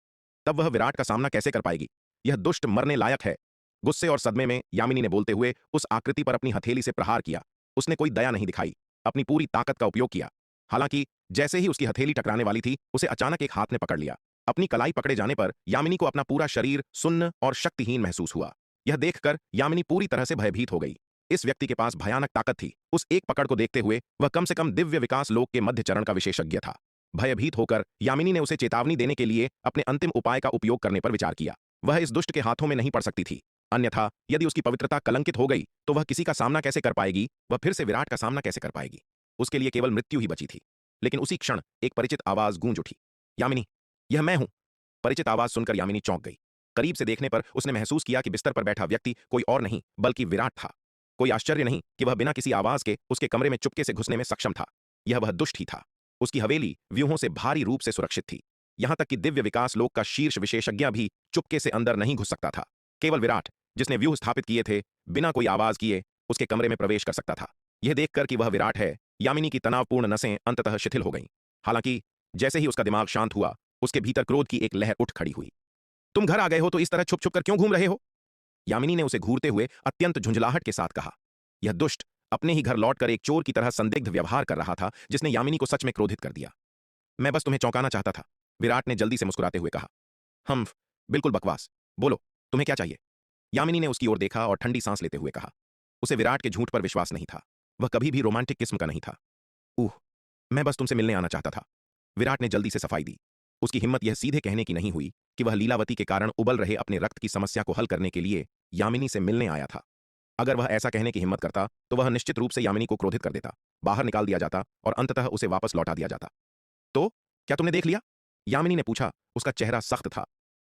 तब वह विराट का सामना कैसे कर पाएगी? यह दुष्ट मरने लायक है। गुस्से और सदमे में यामिनी ने बोलते हुए उस आकृति पर अपनी हथेली से प्रहार किया। उसने कोई दया नहीं दिखाई, अपनी पूरी ताकत का उपयोग किया। हालांकि जैसे ही उसकी हथेली टकराने वाली थी, उसे अचानक एक हाथ ने पकड़ लिया। अपनी कलाई पकड़े जाने पर यामिनी को अपना पूरा शरीर सुन्न और शक्तिहीन महसूस हुआ। यह देखकर यामिनी पूरी तरह से भयभीत हो गई। इस व्यक्ति के पास भयानक ताकत थी। उस एक पकड़ को देखते हुए वह कम से कम दिव्य विकास लोक के मध्य चरण का विशेषज्ञ था। भयभीत होकर यामिनी ने उसे चेतावनी देने के लिए अपने अंतिम उपाय का उपयोग करने पर विचार किया। वह इस दुष्ट के हाथों में नहीं पड़ सकती थी। अन्यथा यदि उसकी पवित्रता कलंकित हो गई तो वह किसी का सामना कैसे कर पाएगी? वह फिर से विराट का सामना कैसे कर पाएगी? उसके लिए केवल मृत्यु ही बची थी। लेकिन उसी क्षण एक परिचित आवाज गूंज उठी। यामिनी, यह मैं हूं। परिचित आवाज सुनकर यामिनी चौंक गई। करीब से देखने पर उसने महसूस किया कि बिस्तर पर बैठा व्यक्ति कोई और नहीं बल्कि विराट था। कोई आश्चर्य नहीं कि वह बिना किसी आवाज के उसके कमरे में चुपके से घुसने में सक्षम था। यह वह दुष्ट ही था। उसकी हवेली व्यूहों से भारी रूप से सुरक्षित थी। यहां तक कि दिव्य विकास लोक का शीर्ष विशेषज्ञ भी चुपके से अंदर नहीं घुस सकता था। केवल विराट, जिसने व्यूह स्थापित किए थे, बिना कोई आवाज किए उसके कमरे में प्रवेश कर सकता था। यह देखकर कि वह विराट है, यामिनी की तनावपूर्ण नसें अंततः शिथिल हो गईं। हालांकि जैसे ही उसका दिमाग शांत हुआ, उसके भीतर क्रोध की एक लहर उठ खड़ी हुई। तुम घर आ गए हो तो इस तरह छुप छुप कर क्यों घूम रहे हो? यामिनी ने उसे घूरते हुए अत्यंत झुंझलाहट के साथ कहा। यह दुष्ट अपने ही घर लौटकर एक चोर की तरह संदिग्ध व्यवहार कर रहा था, जिसने यामिनी को सच में क्रोधित कर दिया। मैं बस तुम्हें चौंकाना चाहता था, विराट ने जल्दी से मुस्कुराते हुए कहा। हम बिल्कुल बकवास। बोलो, तुम्हें क्या चाहिए? यामिनी ने उसकी ओर देखा और ठंडी सांस लेते हुए कहा। उसे विराट के झूठ पर विश्वास नहीं था। वह कभी भी रोमांटिक किस्म का नहीं था। ऊह, मैं बस तुमसे मिलने आना चाहता था। विराट ने जल्दी से सफाई दी। उसकी हिम्मत यह सीधे कहने की नहीं हुई कि वह लीलावती के कारण उबल रहे अपने रक्त की समस्या को हल करने के लिए यामिनी से मिलने आया था। अगर वह ऐसा कहने की हिम्मत करता तो वह निश्चित रूप से यामिनी को क्रोधित कर देता, बाहर निकाल दिया जाता और अंततः उसे वापस लौटा दिया जाता। तो क्या तुमने देख लिया? यामिनी ने पूछा। उसका चेहरा सख्त था।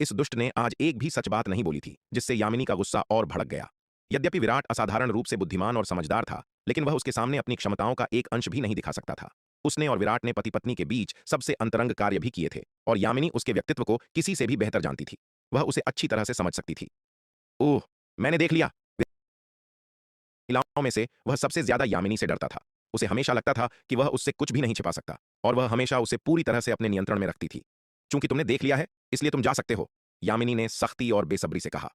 इस दुष्ट ने आज एक भी सच बात नहीं बोली थी, जिससे यामिनी का गुस्सा और भड़क गया। यद्यपि विराट असाधारण रूप से बुद्धिमान और समझदार था, लेकिन वह उसके सामने अपनी क्षमताओं का एक अंश भी नहीं दिखा सकता था। उसने और विराट ने पति पत्नी के बीच सबसे अंतरंग कार्य भी किए थे और यामिनी उसके व्यक्तित्व को किसी से भी बेहतर जानती थी। वह उसे अच्छी तरह से समझ सकती थी। ओह, मैंने देख लिया। महिलाओं में से वह सबसे ज्यादा यामिनी से डरता था। उसे हमेशा लगता था कि वह उससे कुछ भी नहीं छिपा सकता और वह हमेशा उसे पूरी तरह से अपने नियंत्रण में रखती थी। चूंकि तुमने देख लिया है, इसलिए तुम जा सकते हो, यामिनी ने सख्ती और बेसब्री से कहा।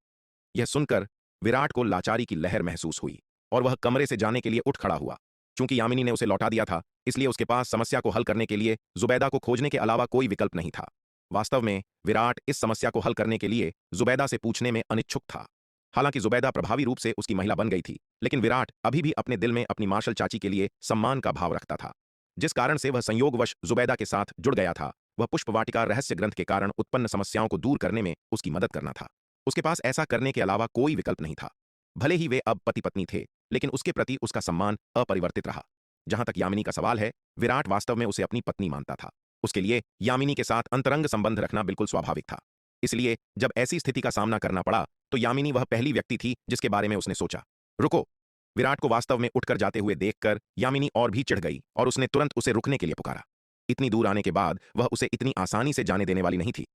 यह सुनकर विराट को लाचारी की लहर महसूस हुई और वह कमरे से जाने के लिए उठ खड़ा हुआ। चूंकि यामिनी ने उसे लौटा दिया था, इसलिए उसके पास समस्या को हल करने के लिए जुबैदा को खोजने के अलावा कोई विकल्प नहीं था। वास्तव में विराट इस समस्या को हल करने के लिए जुबैदा से पूछने में अनिच्छुक था। हालांकि जुबैदा प्रभावी रूप से उसकी महिला बन गई थी, लेकिन विराट अभी भी अपने दिल में अपनी मार्शल चाची के लिए सम्मान का भाव रखता था। जिस कारण से वह संयोगवश जुबैदा के साथ जुड़ गया था, वह पुष्पवाटिका रहस्य ग्रंथ के कारण उत्पन्न समस्याओं को दूर करने में उसकी मदद करना था। उसके पास ऐसा करने के अलावा कोई विकल्प नहीं था। भले ही वे अब पति पत्नी थे, लेकिन उसके प्रति उसका सम्मान अपरिवर्तित रहा। जहां तक यामिनी का सवाल है, विराट वास्तव में उसे अपनी पत्नी मानता था। उसके लिए यामिनी के साथ अंतरंग संबंध रखना बिल्कुल स्वाभाविक था। इसलिए जब ऐसी स्थिति का सामना करना पड़ा तो यामिनी वह पहली व्यक्ति थी जिसके बारे में उसने सोचा। रुको! विराट को वास्तव में उठकर जाते हुए देखकर यामिनी और भी चिढ़ गई और उसने तुरंत उसे रुकने के लिए पुकारा। इतनी दूर आने के बाद वह उसे इतनी आसानी से जाने देने वाली नहीं थी।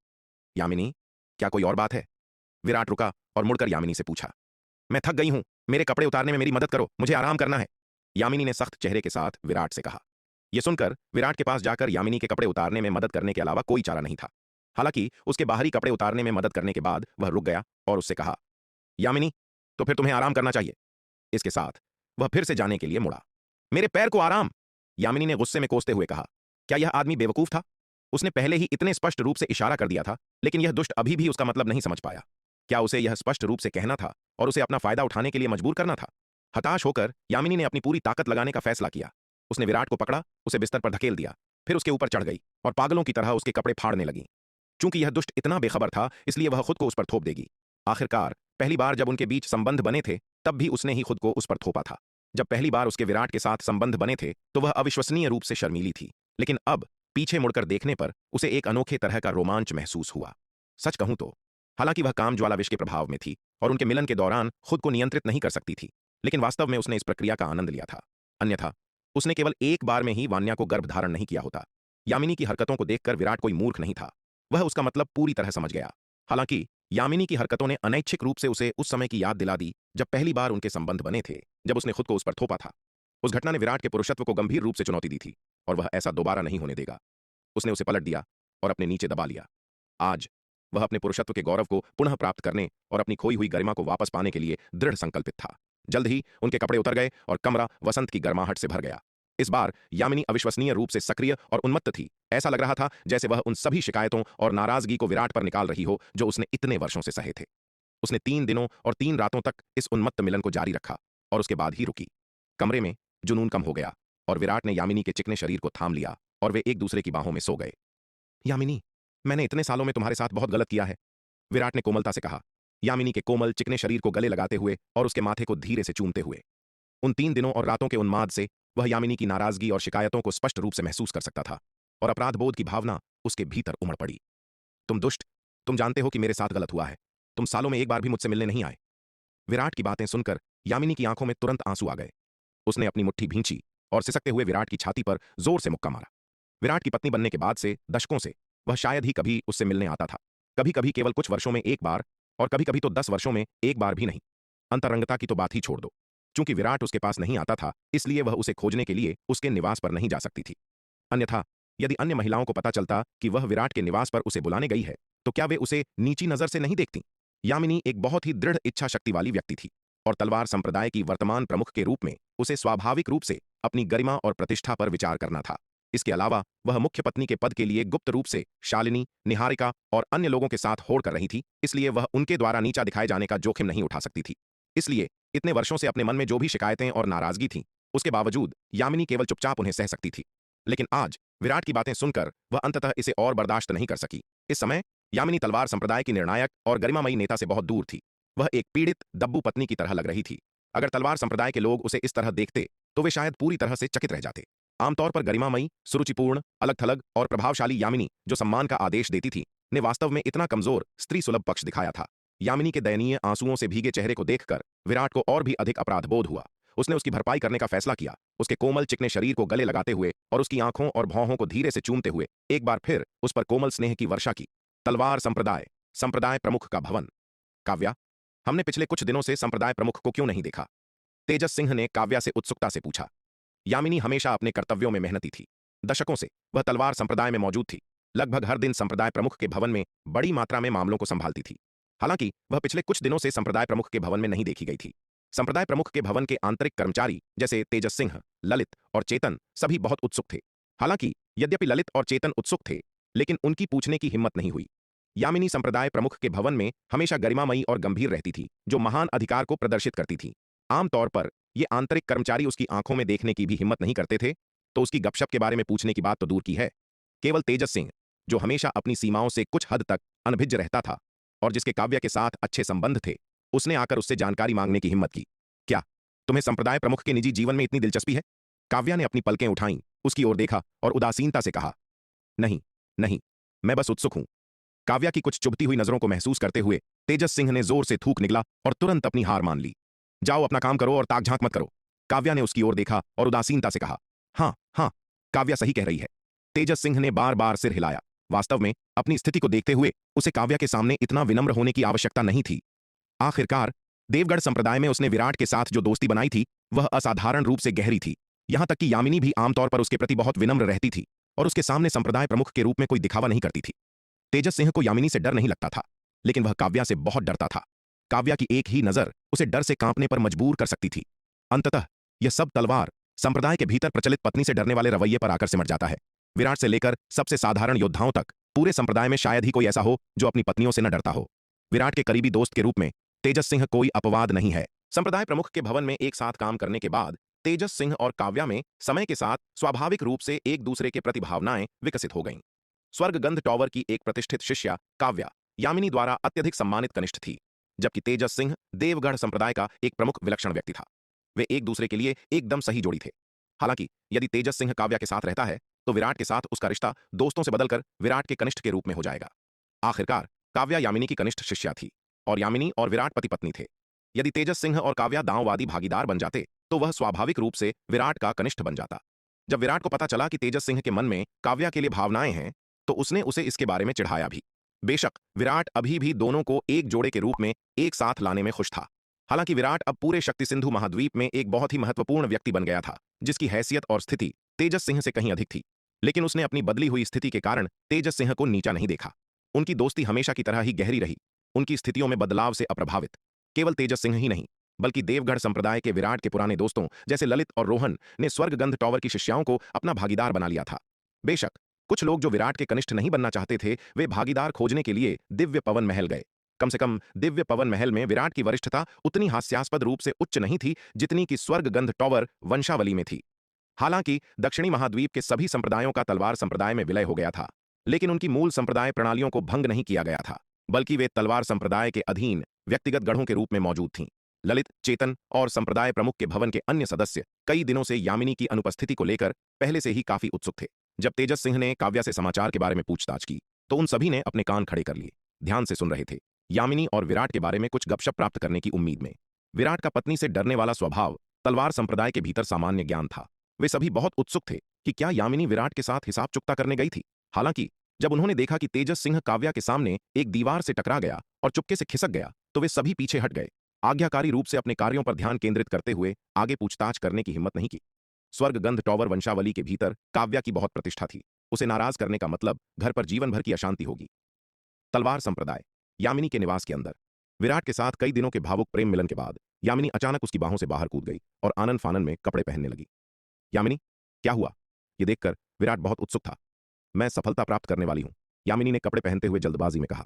यामिनी, क्या कोई और बात है? विराट रुका और मुड़कर यामिनी से पूछा। मैं थक गई हूं, मेरे कपड़े उतारने में मेरी मदद करो, मुझे आराम करना है। यामिनी ने सख्त चेहरे के साथ विराट से कहा। यह सुनकर विराट के पास जाकर यामिनी के कपड़े उतारने में मदद करने के अलावा कोई चारा नहीं था। हालांकि उसके बाहरी कपड़े उतारने में मदद करने के बाद वह रुक गया और उससे कहा, यामिनी, तो फिर तुम्हें आराम करना चाहिए। इसके साथ वह फिर से जाने के लिए मुड़ा। मेरे पैर को आराम! यामिनी ने गुस्से में कोसते हुए कहा। क्या यह आदमी बेवकूफ था? उसने पहले ही इतने स्पष्ट रूप से इशारा कर दिया था, लेकिन यह दुष्ट अभी भी उसका मतलब नहीं समझ पाया। क्या उसे यह स्पष्ट रूप से कहना था और उसे अपना फायदा उठाने के लिए मजबूर करना था? हताश होकर यामिनी ने अपनी पूरी ताकत लगाने का फैसला किया। उसने विराट को पकड़ा, उसे बिस्तर पर धकेल दिया, फिर उसके ऊपर चढ़ गई और पागलों की तरह उसके कपड़े फाड़ने लगी। चूंकि यह दुष्ट इतना बेखबर था, इसलिए वह खुद को उस पर थोप देगी। आखिरकार पहली बार जब उनके बीच संबंध बने थे, तब भी उसने ही खुद को उस पर थोपा था। जब पहली बार उसके विराट के साथ संबंध बने थे, तो वह अविश्वसनीय रूप से शर्मीली थी, लेकिन अब पीछे मुड़कर देखने पर उसे एक अनोखे तरह का रोमांच महसूस हुआ। सच कहूं तो हालांकि वह काम ज्वाला विष के प्रभाव में थी और उनके मिलन के दौरान खुद को नियंत्रित नहीं कर सकती थी, लेकिन वास्तव में उसने इस प्रक्रिया का आनंद लिया था। अन्यथा उसने केवल एक बार में ही वान्या को गर्भ धारण नहीं किया होता। यामिनी की हरकतों को देखकर विराट कोई मूर्ख नहीं था। वह उसका मतलब पूरी तरह समझ गया। हालांकि यामिनी की हरकतों ने अनैच्छिक रूप से उसे उस समय की याद दिला दी जब पहली बार उनके संबंध बने थे, जब उसने खुद को उस पर थोपा था। उस घटना ने विराट के पुरुषत्व को गंभीर रूप से चुनौती दी थी और वह ऐसा दोबारा नहीं होने देगा। उसने उसे पलट दिया और अपने नीचे दबा लिया। आज वह अपने पुरुषत्व के गौरव को पुनः प्राप्त करने और अपनी खोई हुई गरिमा को वापस पाने के लिए दृढ़ संकल्पित था। जल्द ही उनके कपड़े उतर गए और कमरा वसंत की गर्माहट से भर गया। इस बार यामिनी अविश्वसनीय रूप से सक्रिय और उन्मत्त थी। ऐसा लग रहा था जैसे वह उन सभी शिकायतों और नाराजगी को विराट पर निकाल रही हो जो उसने इतने वर्षों से सहे थे। उसने 3 दिनों और 3 रातों तक इस उन्मत्त मिलन को जारी रखा और उसके बाद ही रुकी। कमरे में जुनून कम हो गया और विराट ने यामिनी के चिकने शरीर को थाम लिया और वे एक दूसरे की बाहों में सो गए। यामिनी, मैंने इतने सालों में तुम्हारे साथ बहुत गलत किया है, विराट ने कोमलता से कहा, यामिनी के कोमल चिकने शरीर को गले लगाते हुए और उसके माथे को धीरे से चूमते हुए। उन 3 दिनों और रातों के उन्माद से वह यामिनी की नाराजगी और शिकायतों को स्पष्ट रूप से महसूस कर सकता था और अपराध बोध की भावना उसके भीतर उमड़ पड़ी। तुम दुष्ट, तुम जानते हो कि मेरे साथ गलत हुआ है। तुम सालों में एक बार भी मुझसे मिलने नहीं आए। विराट की बातें सुनकर यामिनी की आंखों में तुरंत आंसू आ गए। उसने अपनी मुट्ठी भींची और सिसकते हुए विराट की छाती पर जोर से मुक्का मारा। विराट की पत्नी बनने के बाद से दशकों से वह शायद ही कभी उससे मिलने आता था। कभी कभी केवल कुछ वर्षों में एक बार और कभी कभी तो 10 वर्षों में एक बार भी नहीं। अंतरंगता की तो बात ही छोड़ दो। चूंकि विराट उसके पास नहीं आता था, इसलिए वह उसे खोजने के लिए उसके निवास पर नहीं जा सकती थी। अन्यथा यदि अन्य महिलाओं को पता चलता कि वह विराट के निवास पर उसे बुलाने गई है, तो क्या वे उसे नीची नजर से नहीं देखती? यामिनी एक बहुत ही दृढ़ इच्छा शक्ति वाली व्यक्ति थी और तलवार संप्रदाय की वर्तमान प्रमुख के रूप में उसे स्वाभाविक रूप से अपनी गरिमा और प्रतिष्ठा पर विचार करना था। इसके अलावा वह मुख्य पत्नी के पद के लिए गुप्त रूप से शालिनी, निहारिका और अन्य लोगों के साथ होड़ कर रही थी, इसलिए वह उनके द्वारा नीचा दिखाए जाने का जोखिम नहीं उठा सकती थी। इसलिए इतने वर्षों से अपने मन में जो भी शिकायतें और नाराजगी थीं, उसके बावजूद यामिनी केवल चुपचाप उन्हें सह सकती थी। लेकिन आज विराट की बातें सुनकर वह अंततः इसे और बर्दाश्त नहीं कर सकी। इस समय यामिनी तलवार संप्रदाय की निर्णायक और गरिमामयी नेता से बहुत दूर थी। वह एक पीड़ित दब्बू पत्नी की तरह लग रही थी। अगर तलवार संप्रदाय के लोग उसे इस तरह देखते, तो वे शायद पूरी तरह से चकित रह जाते। आमतौर पर गरिमामयी, सुरुचिपूर्ण, अलग-थलग और प्रभावशाली यामिनी, जो सम्मान का आदेश देती थी, ने वास्तव में इतना कमजोर, स्त्री सुलभ पक्ष दिखाया था। यामिनी के दयनीय आंसुओं से भीगे चेहरे को देखकर विराट को और भी अधिक अपराध बोध हुआ। उसने उसकी भरपाई करने का फैसला किया। उसके कोमल चिकने शरीर को गले लगाते हुए और उसकी आंखों और भौहों को धीरे से चूमते हुए एक बार फिर उस पर कोमल स्नेह की वर्षा की। तलवार संप्रदाय, संप्रदाय प्रमुख का भवन। काव्या, हमने पिछले कुछ दिनों से संप्रदाय प्रमुख को क्यों नहीं देखा? तेजस सिंह ने काव्या से उत्सुकता से पूछा। यामिनी हमेशा अपने कर्तव्यों में मेहनती थी। दशकों से वह तलवार संप्रदाय में मौजूद थी। लगभग हर दिन संप्रदाय प्रमुख के भवन में बड़ी मात्रा में मामलों को संभालती थी। हालांकि वह पिछले कुछ दिनों से संप्रदाय प्रमुख के भवन में नहीं देखी गई थी। संप्रदाय प्रमुख के भवन के आंतरिक कर्मचारी जैसे तेजस सिंह, ललित और चेतन सभी बहुत उत्सुक थे। हालांकि यद्यपि ललित और चेतन उत्सुक थे, लेकिन उनकी पूछने की हिम्मत नहीं हुई। यामिनी संप्रदाय प्रमुख के भवन में हमेशा गरिमामयी और गंभीर रहती थी, जो महान अधिकार को प्रदर्शित करती थी। आमतौर पर ये आंतरिक कर्मचारी उसकी आंखों में देखने की भी हिम्मत नहीं करते थे, तो उसकी गपशप के बारे में पूछने की बात तो दूर की है। केवल तेजस सिंह, जो हमेशा अपनी सीमाओं से कुछ हद तक अनभिज्ञ रहता था और जिसके काव्या के साथ अच्छे संबंध थे, उसने आकर उससे जानकारी मांगने की हिम्मत की। क्या तुम्हें संप्रदाय प्रमुख के निजी जीवन में इतनी दिलचस्पी है? काव्या ने अपनी पलकें उठाईं, उसकी ओर देखा और उदासीनता से कहा, नहीं नहीं, मैं बस उत्सुक हूं। काव्या की कुछ चुभती हुई नजरों को महसूस करते हुए तेजस सिंह ने जोर से थूक निकला और तुरंत अपनी हार मान ली। जाओ अपना काम करो और ताक झांक मत करो। काव्या ने उसकी ओर देखा और उदासीनता से कहा, हाँ हाँ, काव्या सही कह रही है। तेजस सिंह ने बार बार सिर हिलाया। वास्तव में अपनी स्थिति को देखते हुए उसे काव्या के सामने इतना विनम्र होने की आवश्यकता नहीं थी। आखिरकार देवगढ़ संप्रदाय में उसने विराट के साथ जो दोस्ती बनाई थी, वह असाधारण रूप से गहरी थी। यहां तक कि यामिनी भी आमतौर पर उसके प्रति बहुत विनम्र रहती थी और उसके सामने संप्रदाय प्रमुख के रूप में कोई दिखावा नहीं करती थी। तेजस सिंह को यामिनी से डर नहीं लगता था, लेकिन वह काव्या से बहुत डरता था। काव्या की एक ही नजर उसे डर से कांपने पर मजबूर कर सकती थी। अंततः यह सब तलवार संप्रदाय के भीतर प्रचलित पत्नी से डरने वाले रवैये पर आकर सिमट जाता है। विराट से लेकर सबसे साधारण योद्धाओं तक पूरे संप्रदाय में शायद ही कोई ऐसा हो जो अपनी पत्नियों से न डरता हो। विराट के करीबी दोस्त के रूप में तेजस सिंह कोई अपवाद नहीं है। संप्रदाय प्रमुख के भवन में एक साथ काम करने के बाद तेजस सिंह और काव्या में समय के साथ स्वाभाविक रूप से एक दूसरे के प्रति भावनाएं विकसित हो गईं। स्वर्गगंध टॉवर की एक प्रतिष्ठित शिष्या काव्या यामिनी द्वारा अत्यधिक सम्मानित कनिष्ठ थी, जबकि तेजस सिंह देवगढ़ संप्रदाय का एक प्रमुख विलक्षण व्यक्ति था। वे एक दूसरे के लिए एकदम सही जोड़ी थे। हालांकि यदि तेजस सिंह काव्या के साथ रहता है तो विराट के साथ उसका रिश्ता दोस्तों से बदलकर विराट के कनिष्ठ के रूप में हो जाएगा। आखिरकार काव्या यामिनी की कनिष्ठ शिष्या थी और यामिनी और विराट पति पत्नी थे। यदि तेजस सिंह और काव्या दांववादी भागीदार बन जाते तो वह स्वाभाविक रूप से विराट का कनिष्ठ बन जाता। जब विराट को पता चला कि तेजस सिंह के मन में काव्या के लिए भावनाएं हैं तो उसने उसे इसके बारे में चिढ़ाया भी। बेशक विराट अभी भी दोनों को एक जोड़े के रूप में एक साथ लाने में खुश था। हालांकि विराट अब पूरे शक्ति सिंधु महाद्वीप में एक बहुत ही महत्वपूर्ण व्यक्ति बन गया था, जिसकी हैसियत और स्थिति तेजस सिंह से कहीं अधिक थी। लेकिन उसने अपनी बदली हुई स्थिति के कारण तेजस सिंह को नीचा नहीं देखा। उनकी दोस्ती हमेशा की तरह ही गहरी रही, उनकी स्थितियों में बदलाव से अप्रभावित। केवल तेजस सिंह ही नहीं, बल्कि देवगढ़ संप्रदाय के विराट के पुराने दोस्तों जैसे ललित और रोहन ने स्वर्गगंध टॉवर की शिष्याओं को अपना भागीदार बना लिया था। बेशक कुछ लोग जो विराट के कनिष्ठ नहीं बनना चाहते थे वे भागीदार खोजने के लिए दिव्य पवन महल गए। कम से कम दिव्य पवन महल में विराट की वरिष्ठता उतनी हास्यास्पद रूप से उच्च नहीं थी जितनी कि स्वर्गगंध टॉवर वंशावली में थी। हालांकि दक्षिणी महाद्वीप के सभी संप्रदायों का तलवार संप्रदाय में विलय हो गया था, लेकिन उनकी मूल संप्रदाय प्रणालियों को भंग नहीं किया गया था, बल्कि वे तलवार संप्रदाय के अधीन व्यक्तिगत गढ़ों के रूप में मौजूद थीं। ललित, चेतन और संप्रदाय प्रमुख के भवन के अन्य सदस्य कई दिनों से यामिनी की अनुपस्थिति को लेकर पहले से ही काफी उत्सुक थे। जब तेजस सिंह ने काव्या से समाचार के बारे में पूछताछ की तो उन सभी ने अपने कान खड़े कर लिए, ध्यान से सुन रहे थे, यामिनी और विराट के बारे में कुछ गपशप प्राप्त करने की उम्मीद में। विराट का पत्नी से डरने वाला स्वभाव तलवार संप्रदाय के भीतर सामान्य ज्ञान था। वे सभी बहुत उत्सुक थे कि क्या यामिनी विराट के साथ हिसाब चुकता करने गई थी। हालांकि जब उन्होंने देखा कि तेजस सिंह काव्या के सामने एक दीवार से टकरा गया और चुपके से खिसक गया तो वे सभी पीछे हट गए, आज्ञाकारी रूप से अपने कार्यों पर ध्यान केंद्रित करते हुए आगे पूछताछ करने की हिम्मत नहीं की। स्वर्गगंध टॉवर वंशावली के भीतर काव्या की बहुत प्रतिष्ठा थी। उसे नाराज करने का मतलब घर पर जीवन भर की अशांति होगी। तलवार संप्रदाय यामिनी के निवास के अंदर विराट के साथ कई दिनों के भावुक प्रेम मिलन के बाद यामिनी अचानक उसकी बाहों से बाहर कूद गई और आनन फानन में कपड़े पहनने लगी। यामिनी, क्या हुआ? यह देखकर विराट बहुत उत्सुक था। मैं सफलता प्राप्त करने वाली हूं, यामिनी ने कपड़े पहनते हुए जल्दबाजी में कहा।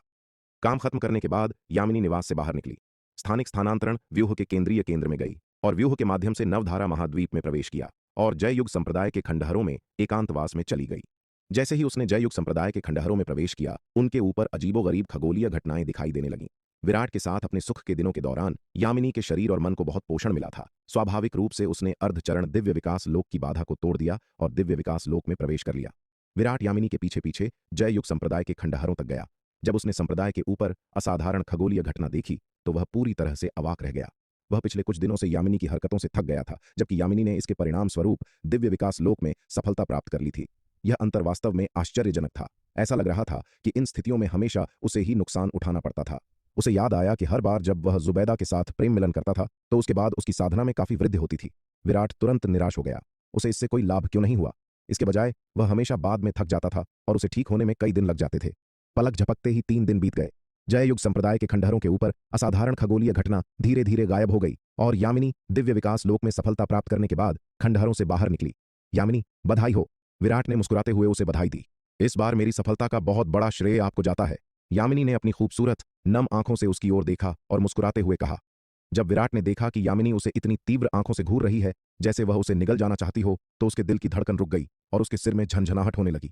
काम खत्म करने के बाद यामिनी निवास से बाहर निकली, स्थानिक स्थानांतरण व्यूह के केंद्रीय केंद्र में गई और व्यूह के माध्यम से नवधारा महाद्वीप में प्रवेश किया और जययुग संप्रदाय के खंडहरों में एकांतवास में चली गई। जैसे ही उसने जययुग संप्रदाय के खंडहरों में प्रवेश किया, उनके ऊपर अजीबोगरीब खगोलीय घटनाएं दिखाई देने लगीं। विराट के साथ अपने सुख के दिनों के दौरान यामिनी के शरीर और मन को बहुत पोषण मिला था। स्वाभाविक रूप से उसने अर्धचरण दिव्य विकास लोक की बाधा को तोड़ दिया और दिव्य विकास लोक में प्रवेश कर लिया। विराट यामिनी के पीछे पीछे जययुग संप्रदाय के खंडहरों तक गया। जब उसने संप्रदाय के ऊपर असाधारण खगोलीय घटना देखी तो वह पूरी तरह से अवाक रह गया। वह पिछले कुछ दिनों से यामिनी की हरकतों से थक गया था, जबकि यामिनी ने इसके परिणाम स्वरूप दिव्य विकास लोक में सफलता प्राप्त कर ली थी। यह अंतर वास्तव में आश्चर्यजनक था। ऐसा लग रहा था कि इन स्थितियों में हमेशा उसे ही नुकसान उठाना पड़ता था। उसे याद आया कि हर बार जब वह जुबैदा के साथ प्रेम मिलन करता था तो उसके बाद उसकी साधना में काफी वृद्धि होती थी। विराट तुरंत निराश हो गया। उसे इससे कोई लाभ क्यों नहीं हुआ? इसके बजाय वह हमेशा बाद में थक जाता था और उसे ठीक होने में कई दिन लग जाते थे। पलक झपकते ही 3 दिन बीत गए। जययुग संप्रदाय के खंडहरों के ऊपर असाधारण खगोलीय घटना धीरे धीरे गायब हो गई और यामिनी दिव्य विकास लोक में सफलता प्राप्त करने के बाद खंडहरों से बाहर निकली। यामिनी, बधाई हो, विराट ने मुस्कुराते हुए उसे बधाई दी। इस बार मेरी सफलता का बहुत बड़ा श्रेय आपको जाता है। यामिनी ने अपनी खूबसूरत नम आंखों से उसकी ओर देखा और मुस्कुराते हुए कहा। जब विराट ने देखा कि यामिनी उसे इतनी तीव्र आंखों से घूर रही है जैसे वह उसे निगल जाना चाहती हो तो उसके दिल की धड़कन रुक गई और उसके सिर में झनझनाहट होने लगी।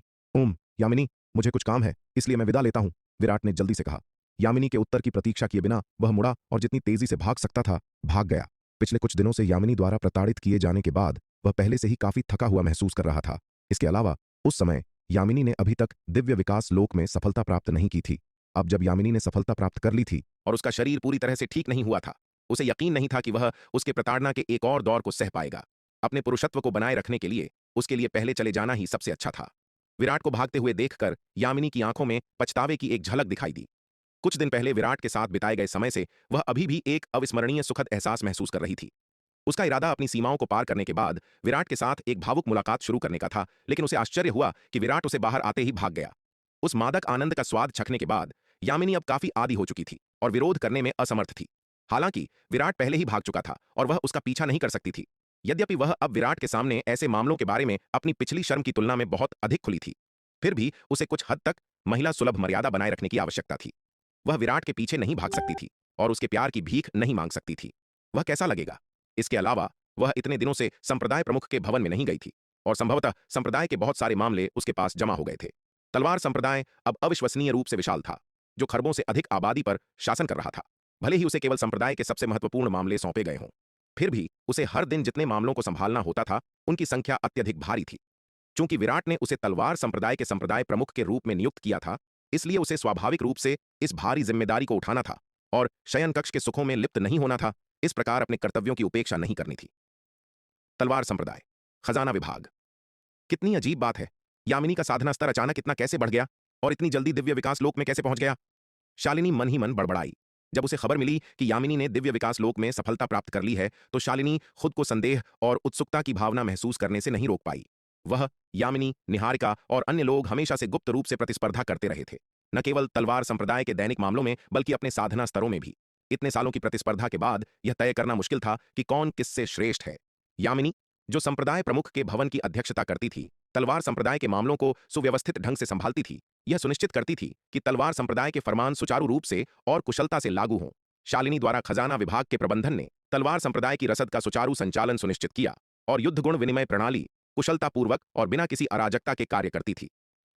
यामिनी, मुझे कुछ काम है, इसलिए मैं विदा लेता हूं, विराट ने जल्दी से कहा। यामिनी के उत्तर की प्रतीक्षा किए बिना वह मुड़ा और जितनी तेजी से भाग सकता था भाग गया। पिछले कुछ दिनों से यामिनी द्वारा प्रताड़ित किए जाने के बाद वह पहले से ही काफी थका हुआ महसूस कर रहा था। इसके अलावा उस समय यामिनी ने अभी तक दिव्य विकास लोक में सफलता प्राप्त नहीं की थी। अब जब यामिनी ने सफलता प्राप्त कर ली थी और उसका शरीर पूरी तरह से ठीक नहीं हुआ था, उसे यकीन नहीं था कि वह उसके प्रताड़ना के एक और दौर को सह पाएगा। अपने पुरुषत्व को बनाए रखने के लिए उसके लिए पहले चले जाना ही सबसे अच्छा था। विराट को भागते हुए देखकर यामिनी की आंखों में पछतावे की एक झलक दिखाई दी। कुछ दिन पहले विराट के साथ बिताए गए समय से वह अभी भी एक अविस्मरणीय सुखद एहसास महसूस कर रही थी। उसका इरादा अपनी सीमाओं को पार करने के बाद विराट के साथ एक भावुक मुलाकात शुरू करने का था, लेकिन उसे आश्चर्य हुआ कि विराट उसे बाहर आते ही भाग गया। उस मादक आनंद का स्वाद चखने के बाद यामिनी अब काफी आदी हो चुकी थी और विरोध करने में असमर्थ थी। हालांकि विराट पहले ही भाग चुका था और वह उसका पीछा नहीं कर सकती थी। यद्यपि वह अब विराट के सामने ऐसे मामलों के बारे में अपनी पिछली शर्म की तुलना में बहुत अधिक खुली थी, फिर भी उसे कुछ हद तक महिला सुलभ मर्यादा बनाए रखने की आवश्यकता थी। वह विराट के पीछे नहीं भाग सकती थी और उसके प्यार की भीख नहीं मांग सकती थी। वह कैसा लगेगा? इसके अलावा वह इतने दिनों से संप्रदाय प्रमुख के भवन में नहीं गई थी और संभवतः संप्रदाय के बहुत सारे मामले उसके पास जमा हो गए थे। तलवार संप्रदाय अब अविश्वसनीय रूप से विशाल था, जो खरबों से अधिक आबादी पर शासन कर रहा था। भले ही उसे केवल संप्रदाय के सबसे महत्वपूर्ण मामले सौंपे गए हों, फिर भी उसे हर दिन जितने मामलों को संभालना होता था उनकी संख्या अत्यधिक भारी थी। चूंकि विराट ने उसे तलवार संप्रदाय के संप्रदाय प्रमुख के रूप में नियुक्त किया था, इसलिए उसे स्वाभाविक रूप से इस भारी जिम्मेदारी को उठाना था और शयन कक्ष के सुखों में लिप्त नहीं होना था। इस प्रकार अपने कर्तव्यों की उपेक्षा नहीं करनी थी। तलवार संप्रदाय, खजाना विभाग। कितनी अजीब बात है, यामिनी का साधना स्तर अचानक इतना कैसे बढ़ गया और इतनी जल्दी दिव्य विकास लोक में कैसे पहुंच गया? शालिनी मन ही मन बड़बड़ाई। जब उसे खबर मिली कि यामिनी ने दिव्य विकास लोक में सफलता प्राप्त कर ली है, तो शालिनी खुद को संदेह और उत्सुकता की भावना महसूस करने से नहीं रोक पाई। वह, यामिनी, निहारिका और अन्य लोग हमेशा से गुप्त रूप से प्रतिस्पर्धा करते रहे थे, न केवल तलवार संप्रदाय के दैनिक मामलों में बल्कि अपने साधना स्तरों में भी। इतने सालों की प्रतिस्पर्धा के बाद यह तय करना मुश्किल था कि कौन किससे श्रेष्ठ है। यामिनी, जो संप्रदाय प्रमुख के भवन की अध्यक्षता करती थी, तलवार संप्रदाय के मामलों को सुव्यवस्थित ढंग से संभालती थी। यह सुनिश्चित करती थी कि तलवार संप्रदाय के फरमान सुचारू रूप से और कुशलता से लागू हों। शालिनी द्वारा खजाना विभाग के प्रबंधन ने तलवार संप्रदाय की रसद का सुचारू संचालन सुनिश्चित किया और युद्ध गुण विनिमय प्रणाली कुशलतापूर्वक और बिना किसी अराजकता के कार्य करती थी।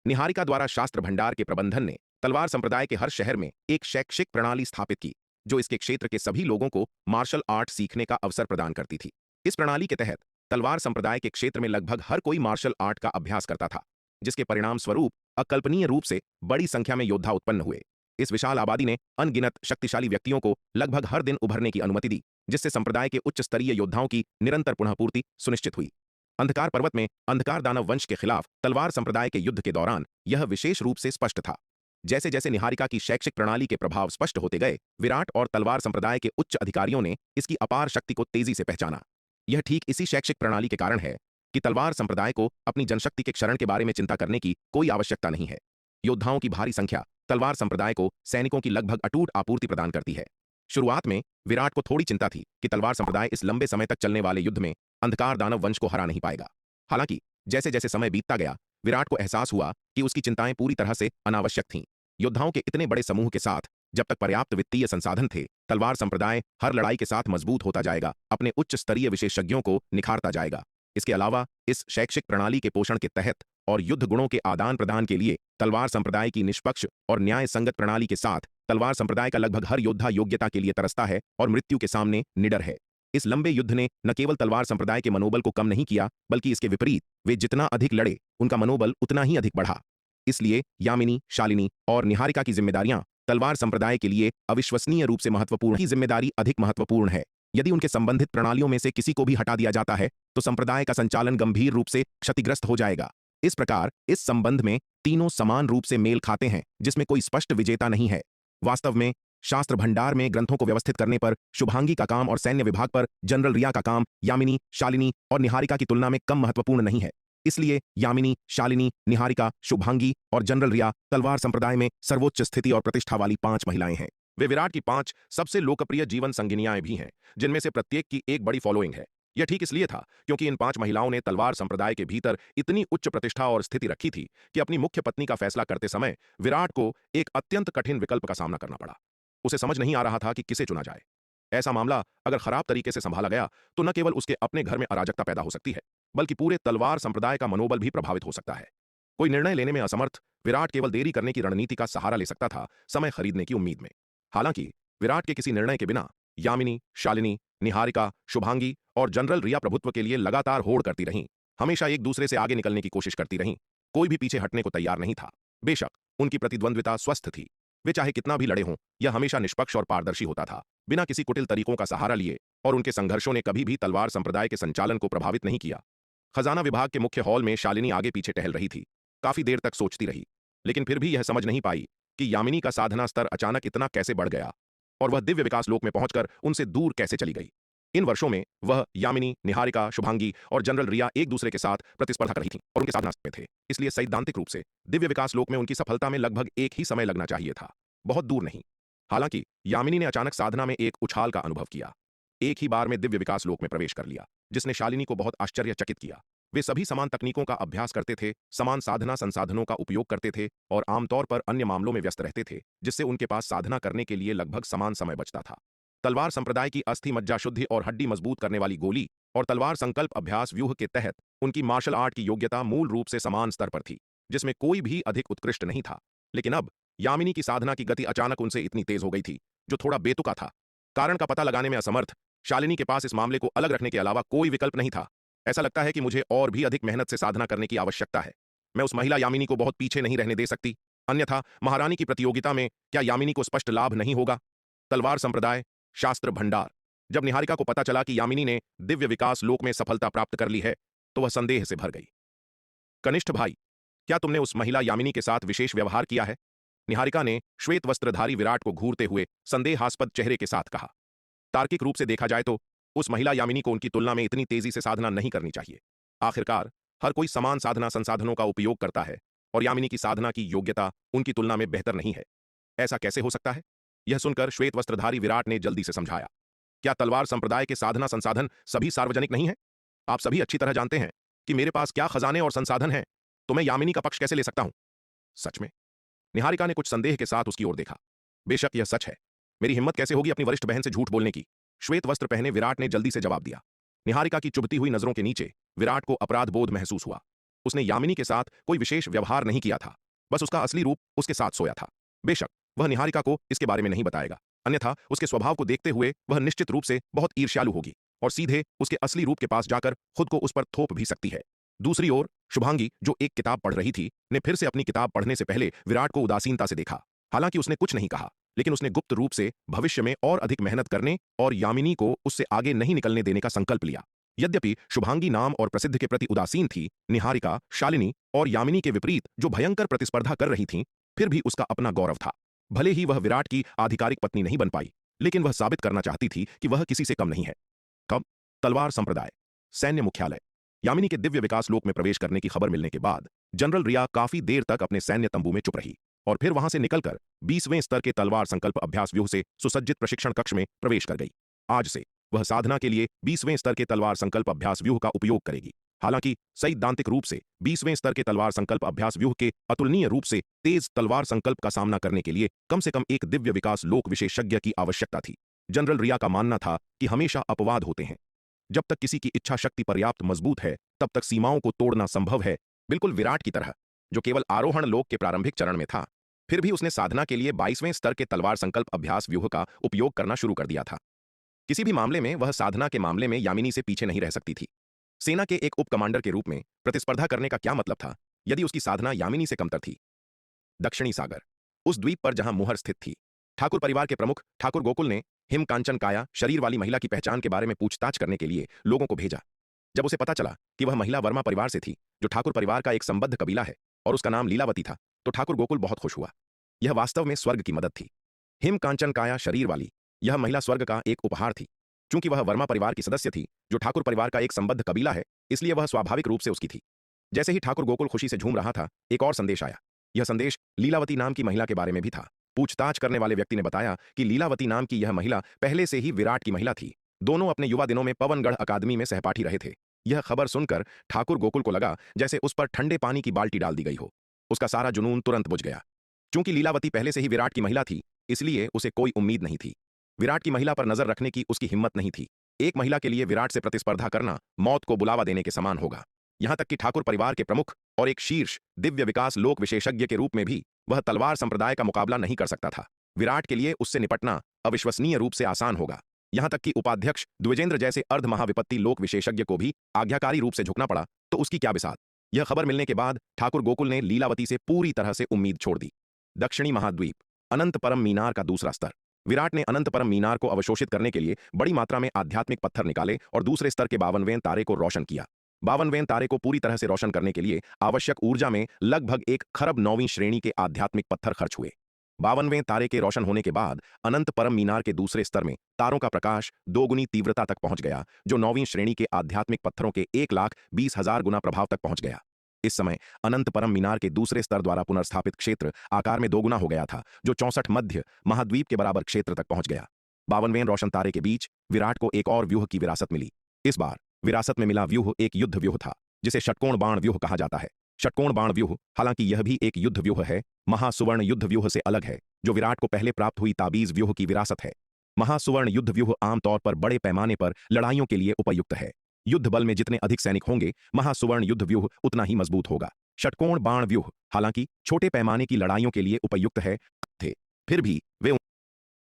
निहारिका द्वारा शास्त्र भंडार के प्रबंधन ने तलवार संप्रदाय के हर शहर में एक शैक्षिक प्रणाली स्थापित की, जो इसके क्षेत्र के सभी लोगों को मार्शल आर्ट सीखने का अवसर प्रदान करती थी। इस प्रणाली के तहत तलवार संप्रदाय के क्षेत्र में लगभग हर कोई मार्शल आर्ट का अभ्यास करता था, जिसके परिणाम स्वरूप अकल्पनीय रूप से बड़ी संख्या में योद्धा उत्पन्न हुए। इस विशाल आबादी ने अनगिनत शक्तिशाली व्यक्तियों को लगभग हर दिन उभरने की अनुमति दी, जिससे संप्रदाय के उच्च स्तरीय योद्धाओं की निरंतर पुनःपूर्ति सुनिश्चित हुई। अंधकार पर्वत में अंधकार दानव वंश के खिलाफ तलवार संप्रदाय के युद्ध के दौरान यह विशेष रूप से स्पष्ट था। जैसे जैसे निहारिका की शैक्षिक प्रणाली के प्रभाव स्पष्ट होते गए, विराट और तलवार संप्रदाय के उच्च अधिकारियों ने इसकी अपार शक्ति को तेजी से पहचाना। यह ठीक इसी शैक्षिक प्रणाली के कारण है कि तलवार संप्रदाय को अपनी जनशक्ति के क्षरण के बारे में चिंता करने की कोई आवश्यकता नहीं है। योद्धाओं की भारी संख्या तलवार संप्रदाय को सैनिकों की लगभग अटूट आपूर्ति प्रदान करती है। शुरुआत में विराट को थोड़ी चिंता थी कि तलवार संप्रदाय इस लंबे समय तक चलने वाले युद्ध में अंधकार दानव वंश को हरा नहीं पाएगा। हालांकि जैसे जैसे समय बीतता गया, विराट को एहसास हुआ कि उसकी चिंताएं पूरी तरह से अनावश्यक थीं। योद्धाओं के इतने बड़े समूह के साथ जब तक पर्याप्त वित्तीय संसाधन थे, तलवार संप्रदाय हर लड़ाई के साथ मजबूत होता जाएगा, अपने उच्च स्तरीय विशेषज्ञों को निखारता जाएगा। इसके अलावा इस शैक्षिक प्रणाली के पोषण के तहत और युद्ध गुणों के आदान प्रदान के लिए तलवार संप्रदाय की निष्पक्ष और न्याय संगत प्रणाली के साथ तलवार संप्रदाय का लगभग हर योद्धा योग्यता के लिए तरसता है और मृत्यु के सामने निडर है। इस लंबे युद्ध ने न केवल तलवार संप्रदाय के मनोबल को कम नहीं किया, बल्कि इसके विपरीत वे जितना अधिक लड़े, उनका मनोबल उतना ही अधिक बढ़ा। इसलिए यामिनी, शालिनी और निहारिका की जिम्मेदारियां तलवार संप्रदाय के लिए अविश्वसनीय रूप से महत्वपूर्ण की जिम्मेदारी अधिक महत्वपूर्ण है। यदि उनके संबंधित प्रणालियों में से किसी को भी हटा दिया जाता है, तो संप्रदाय का संचालन गंभीर रूप से क्षतिग्रस्त हो जाएगा। इस प्रकार इस संबंध में तीनों समान रूप से मेल खाते हैं, जिसमें कोई स्पष्ट विजेता नहीं है। वास्तव में शास्त्र भंडार में ग्रंथों को व्यवस्थित करने पर शुभांगी का काम और सैन्य विभाग पर जनरल रिया का काम यामिनी, शालिनी और निहारिका की तुलना में कम महत्वपूर्ण नहीं है। इसलिए यामिनी, शालिनी, निहारिका, शुभांगी और जनरल रिया तलवार संप्रदाय में सर्वोच्च स्थिति और प्रतिष्ठा वाली 5 महिलाएं हैं। वे विराट की 5 सबसे लोकप्रिय जीवन संगिनियाएं भी हैं, जिनमें से प्रत्येक की एक बड़ी फॉलोइंग है। यह ठीक इसलिए था क्योंकि इन 5 महिलाओं ने तलवार संप्रदाय के भीतर इतनी उच्च प्रतिष्ठा और स्थिति रखी थी कि अपनी मुख्य पत्नी का फैसला करते समय विराट को एक अत्यंत कठिन विकल्प का सामना करना पड़ा। उसे समझ नहीं आ रहा था कि किसे चुना जाए। ऐसा मामला अगर खराब तरीके से संभाला गया तो न केवल उसके अपने घर में अराजकता पैदा हो सकती है, बल्कि पूरे तलवार संप्रदाय का मनोबल भी प्रभावित हो सकता है। कोई निर्णय लेने में असमर्थ विराट केवल देरी करने की रणनीति का सहारा ले सकता था, समय खरीदने की उम्मीद में। हालांकि विराट के किसी निर्णय के बिना यामिनी, शालिनी, निहारिका, शुभांगी और जनरल रिया प्रभुत्व के लिए लगातार होड़ करती रहीं, हमेशा एक दूसरे से आगे निकलने की कोशिश करती रहीं। कोई भी पीछे हटने को तैयार नहीं था। बेशक उनकी प्रतिद्वंद्विता स्वस्थ थी, वे चाहे कितना भी लड़े हों, यह हमेशा निष्पक्ष और पारदर्शी होता था, बिना किसी कुटिल तरीकों का सहारा लिए, और उनके संघर्षों ने कभी भी तलवार संप्रदाय के संचालन को प्रभावित नहीं किया। खजाना विभाग के मुख्य हॉल में शालिनी आगे पीछे टहल रही थी। काफी देर तक सोचती रही, लेकिन फिर भी यह समझ नहीं पाई कि यामिनी का साधना स्तर अचानक इतना कैसे बढ़ गया और वह दिव्य विकास लोक में पहुंचकर उनसे दूर कैसे चली गई। इन वर्षों में वह यामिनी, निहारिका, शुभांगी और जनरल रिया एक दूसरे के साथ प्रतिस्पर्धा कर रही थीं और उनके साधना में थे। इसलिए सैद्धांतिक रूप से दिव्य विकास लोक में उनकी सफलता में लगभग एक ही समय लगना चाहिए था, बहुत दूर नहीं। हालांकि यामिनी ने अचानक साधना में एक उछाल का अनुभव किया। एक ही बार में दिव्य विकास लोक में प्रवेश कर लिया, जिसने शालिनी को बहुत आश्चर्यचकित किया। वे सभी समान तकनीकों का अभ्यास करते थे, समान साधना संसाधनों का उपयोग करते थे और आमतौर पर अन्य मामलों में व्यस्त रहते थे, जिससे उनके पास साधना करने के लिए लगभग समान समय बचता था। तलवार संप्रदाय की अस्थि मज्जा शुद्धि और हड्डी मजबूत करने वाली गोली और तलवार संकल्प अभ्यास व्यूह के तहत उनकी मार्शल आर्ट की योग्यता मूल रूप से समान स्तर पर थी, जिसमें कोई भी अधिक उत्कृष्ट नहीं था। लेकिन अब यामिनी की साधना की गति अचानक उनसे इतनी तेज हो गई थी, जो थोड़ा बेतुका था। कारण का पता लगाने में असमर्थ शालिनी के पास इस मामले को अलग रखने के अलावा कोई विकल्प नहीं था। ऐसा लगता है कि मुझे और भी अधिक मेहनत से साधना करने की आवश्यकता है। मैं उस महिला यामिनी को बहुत पीछे नहीं रहने दे सकती, अन्यथा महारानी की प्रतियोगिता में क्या यामिनी को स्पष्ट लाभ नहीं होगा। तलवार संप्रदाय, शास्त्र भंडार। जब निहारिका को पता चला कि यामिनी ने दिव्य विकास लोक में सफलता प्राप्त कर ली है, तो वह संदेह से भर गई। कनिष्ठ भाई, क्या तुमने उस महिला यामिनी के साथ विशेष व्यवहार किया है? निहारिका ने श्वेत वस्त्रधारी विराट को घूरते हुए संदेहास्पद चेहरे के साथ कहा। तार्किक रूप से देखा जाए तो उस महिला यामिनी को उनकी तुलना में इतनी तेजी से साधना नहीं करनी चाहिए। आखिरकार हर कोई समान साधना संसाधनों का उपयोग करता है और यामिनी की साधना की योग्यता उनकी तुलना में बेहतर नहीं है। ऐसा कैसे हो सकता है? यह सुनकर श्वेत वस्त्रधारी विराट ने जल्दी से समझाया। क्या तलवार संप्रदाय के साधना संसाधन सभी सार्वजनिक नहीं है? आप सभी अच्छी तरह जानते हैं कि मेरे पास क्या खजाने और संसाधन हैं, तो मैं यामिनी का पक्ष कैसे ले सकता हूं? सच में? निहारिका ने कुछ संदेह के साथ उसकी ओर देखा। बेशक यह सच है। मेरी हिम्मत कैसे होगी अपनी वरिष्ठ बहन से झूठ बोलने की? श्वेत वस्त्र पहने विराट ने जल्दी से जवाब दिया। निहारिका की चुभती हुई नजरों के नीचे विराट को अपराध बोध महसूस हुआ। उसने यामिनी के साथ कोई विशेष व्यवहार नहीं किया था, बस उसका असली रूप उसके साथ सोया था। बेशक वह निहारिका को इसके बारे में नहीं बताएगा, अन्यथा उसके स्वभाव को देखते हुए वह निश्चित रूप से बहुत ईर्ष्यालु होगी और सीधे उसके असली रूप के पास जाकर खुद को उस पर थोप भी सकती है। दूसरी ओर शुभांगी, जो एक किताब पढ़ रही थी, ने फिर से अपनी किताब पढ़ने से पहले विराट को उदासीनता से देखा। हालांकि उसने कुछ नहीं कहा, लेकिन उसने गुप्त रूप से भविष्य में और अधिक मेहनत करने और यामिनी को उससे आगे नहीं निकलने देने का संकल्प लिया। यद्यपि शुभांगी नाम और प्रसिद्ध के प्रति उदासीन थी, निहारिका, शालिनी और यामिनी के विपरीत जो भयंकर प्रतिस्पर्धा कर रही थीं, फिर भी उसका अपना गौरव था। भले ही वह विराट की आधिकारिक पत्नी नहीं बन पाई, लेकिन वह साबित करना चाहती थी कि वह किसी से कम नहीं है। कब? तलवार संप्रदाय, सैन्य मुख्यालय। यामिनी के दिव्य विकास लोक में प्रवेश करने की खबर मिलने के बाद जनरल रिया काफी देर तक अपने सैन्य तंबू में चुप रही और फिर वहां से निकलकर 20वें स्तर के तलवार संकल्प अभ्यास व्यूह से सुसज्जित प्रशिक्षण कक्ष में प्रवेश कर गई। आज से वह साधना के लिए 20वें स्तर के तलवार संकल्प अभ्यास व्यूह का उपयोग करेगी। हालांकि सैद्धांतिक रूप से 20वें स्तर के तलवार संकल्प अभ्यास व्यूह के अतुलनीय रूप से तेज तलवार संकल्प का सामना करने के लिए कम से कम एक दिव्य विकास लोक विशेषज्ञ की आवश्यकता थी। जनरल रिया का मानना था कि हमेशा अपवाद होते हैं। जब तक किसी की इच्छा शक्ति पर्याप्त मजबूत है, तब तक सीमाओं को तोड़ना संभव है, बिल्कुल विराट की तरह, जो केवल आरोहण लोक के प्रारंभिक चरण में था। फिर भी उसने साधना के लिए 22वें स्तर के तलवार संकल्प अभ्यास व्यूह का उपयोग करना शुरू कर दिया था। किसी भी मामले में वह साधना के मामले में यामिनी से पीछे नहीं रह सकती थी। सेना के एक उप कमांडर के रूप में प्रतिस्पर्धा करने का क्या मतलब था यदि उसकी साधना यामिनी से कमतर थी? दक्षिणी सागर, उस द्वीप पर जहां मुहर स्थित थी, ठाकुर परिवार के प्रमुख ठाकुर गोकुल ने हिम कांचन काया शरीर वाली महिला की पहचान के बारे में पूछताछ करने के लिए लोगों को भेजा। जब उसे पता चला कि वह महिला वर्मा परिवार से थी, जो ठाकुर परिवार का एक संबद्ध कबीला है, और उसका नाम लीलावती था, तो ठाकुर गोकुल बहुत खुश हुआ। यह वास्तव में स्वर्ग की मदद थी। हिम कांचन काया शरीर वाली यह महिला स्वर्ग का एक उपहार थी। चूंकि वह वर्मा परिवार की सदस्य थी, जो ठाकुर परिवार का एक संबद्ध कबीला है, इसलिए वह स्वाभाविक रूप से उसकी थी। जैसे ही ठाकुर गोकुल खुशी से झूम रहा था, एक और संदेश आया। यह संदेश लीलावती नाम की महिला के बारे में भी था। पूछताछ करने वाले व्यक्ति ने बताया कि लीलावती नाम की यह महिला पहले से ही विराट की महिला थी। दोनों अपने युवा दिनों में पवनगढ़ अकादमी में सहपाठी रहे थे। यह खबर सुनकर ठाकुर गोकुल को लगा जैसे उस पर ठंडे पानी की बाल्टी डाल दी गई हो। उसका सारा जुनून तुरंत बुझ गया। चूंकि लीलावती पहले से ही विराट की महिला थी, इसलिए उसे कोई उम्मीद नहीं थी। विराट की महिला पर नजर रखने की उसकी हिम्मत नहीं थी। एक महिला के लिए विराट से प्रतिस्पर्धा करना मौत को बुलावा देने के समान होगा। यहां तक कि ठाकुर परिवार के प्रमुख और एक शीर्ष दिव्य विकास लोक विशेषज्ञ के रूप में भी वह तलवार संप्रदाय का मुकाबला नहीं कर सकता था। विराट के लिए उससे निपटना अविश्वसनीय रूप से आसान होगा। यहां तक कि उपाध्यक्ष द्विजेंद्र जैसे अर्ध महाविपत्ति लोक विशेषज्ञ को भी आज्ञाकारी रूप से झुकना पड़ा, तो उसकी क्या बिसात। यह खबर मिलने के बाद ठाकुर गोकुल ने लीलावती से पूरी तरह से उम्मीद छोड़ दी। दक्षिणी महाद्वीप, अनंत परम मीनार का दूसरा स्तर। विराट ने अनंत परम मीनार को अवशोषित करने के लिए बड़ी मात्रा में आध्यात्मिक पत्थर निकाले और दूसरे स्तर के 52वें तारे को रोशन किया। 52वें तारे को पूरी तरह से रोशन करने के लिए आवश्यक ऊर्जा में लगभग 1 खरब 9वीं श्रेणी के आध्यात्मिक पत्थर खर्च हुए। 52वें तारे के रोशन होने के बाद अनंत परम मीनार के दूसरे स्तर में तारों का प्रकाश 2 गुनी तीव्रता तक पहुंच गया, जो 9वीं श्रेणी के आध्यात्मिक पत्थरों के 1,20,000 गुना प्रभाव तक पहुंच गया। इस समय अनंत परम मीनार के दूसरे स्तर द्वारा पुनर्स्थापित क्षेत्र आकार में 2 गुना हो गया था, जो 64 मध्य महाद्वीप के बराबर क्षेत्र तक पहुंच गया। 52वें रोशन तारे के बीच विराट को एक और व्यूह की विरासत मिली। इस बार विरासत में मिला व्यूह एक युद्ध व्यूह था, जिसे षटकोण बाण व्यूह कहा जाता है। षटकोण बाण व्यूह, हालांकि यह भी एक युद्ध व्यूह है, महासुवर्ण युद्ध व्यूह से अलग है, जो विराट को पहले प्राप्त हुई ताबीज व्यूह की विरासत है। महासुवर्ण युद्ध व्यूह आमतौर पर बड़े पैमाने पर लड़ाइयों के लिए उपयुक्त है। युद्ध बल में जितने अधिक सैनिक होंगे, महासुवर्ण युद्ध व्यूह उतना ही मजबूत होगा। षटकोण बाण व्यूह, हालांकि छोटे पैमाने की लड़ाइयों के लिए उपयुक्त है थे, फिर भी वे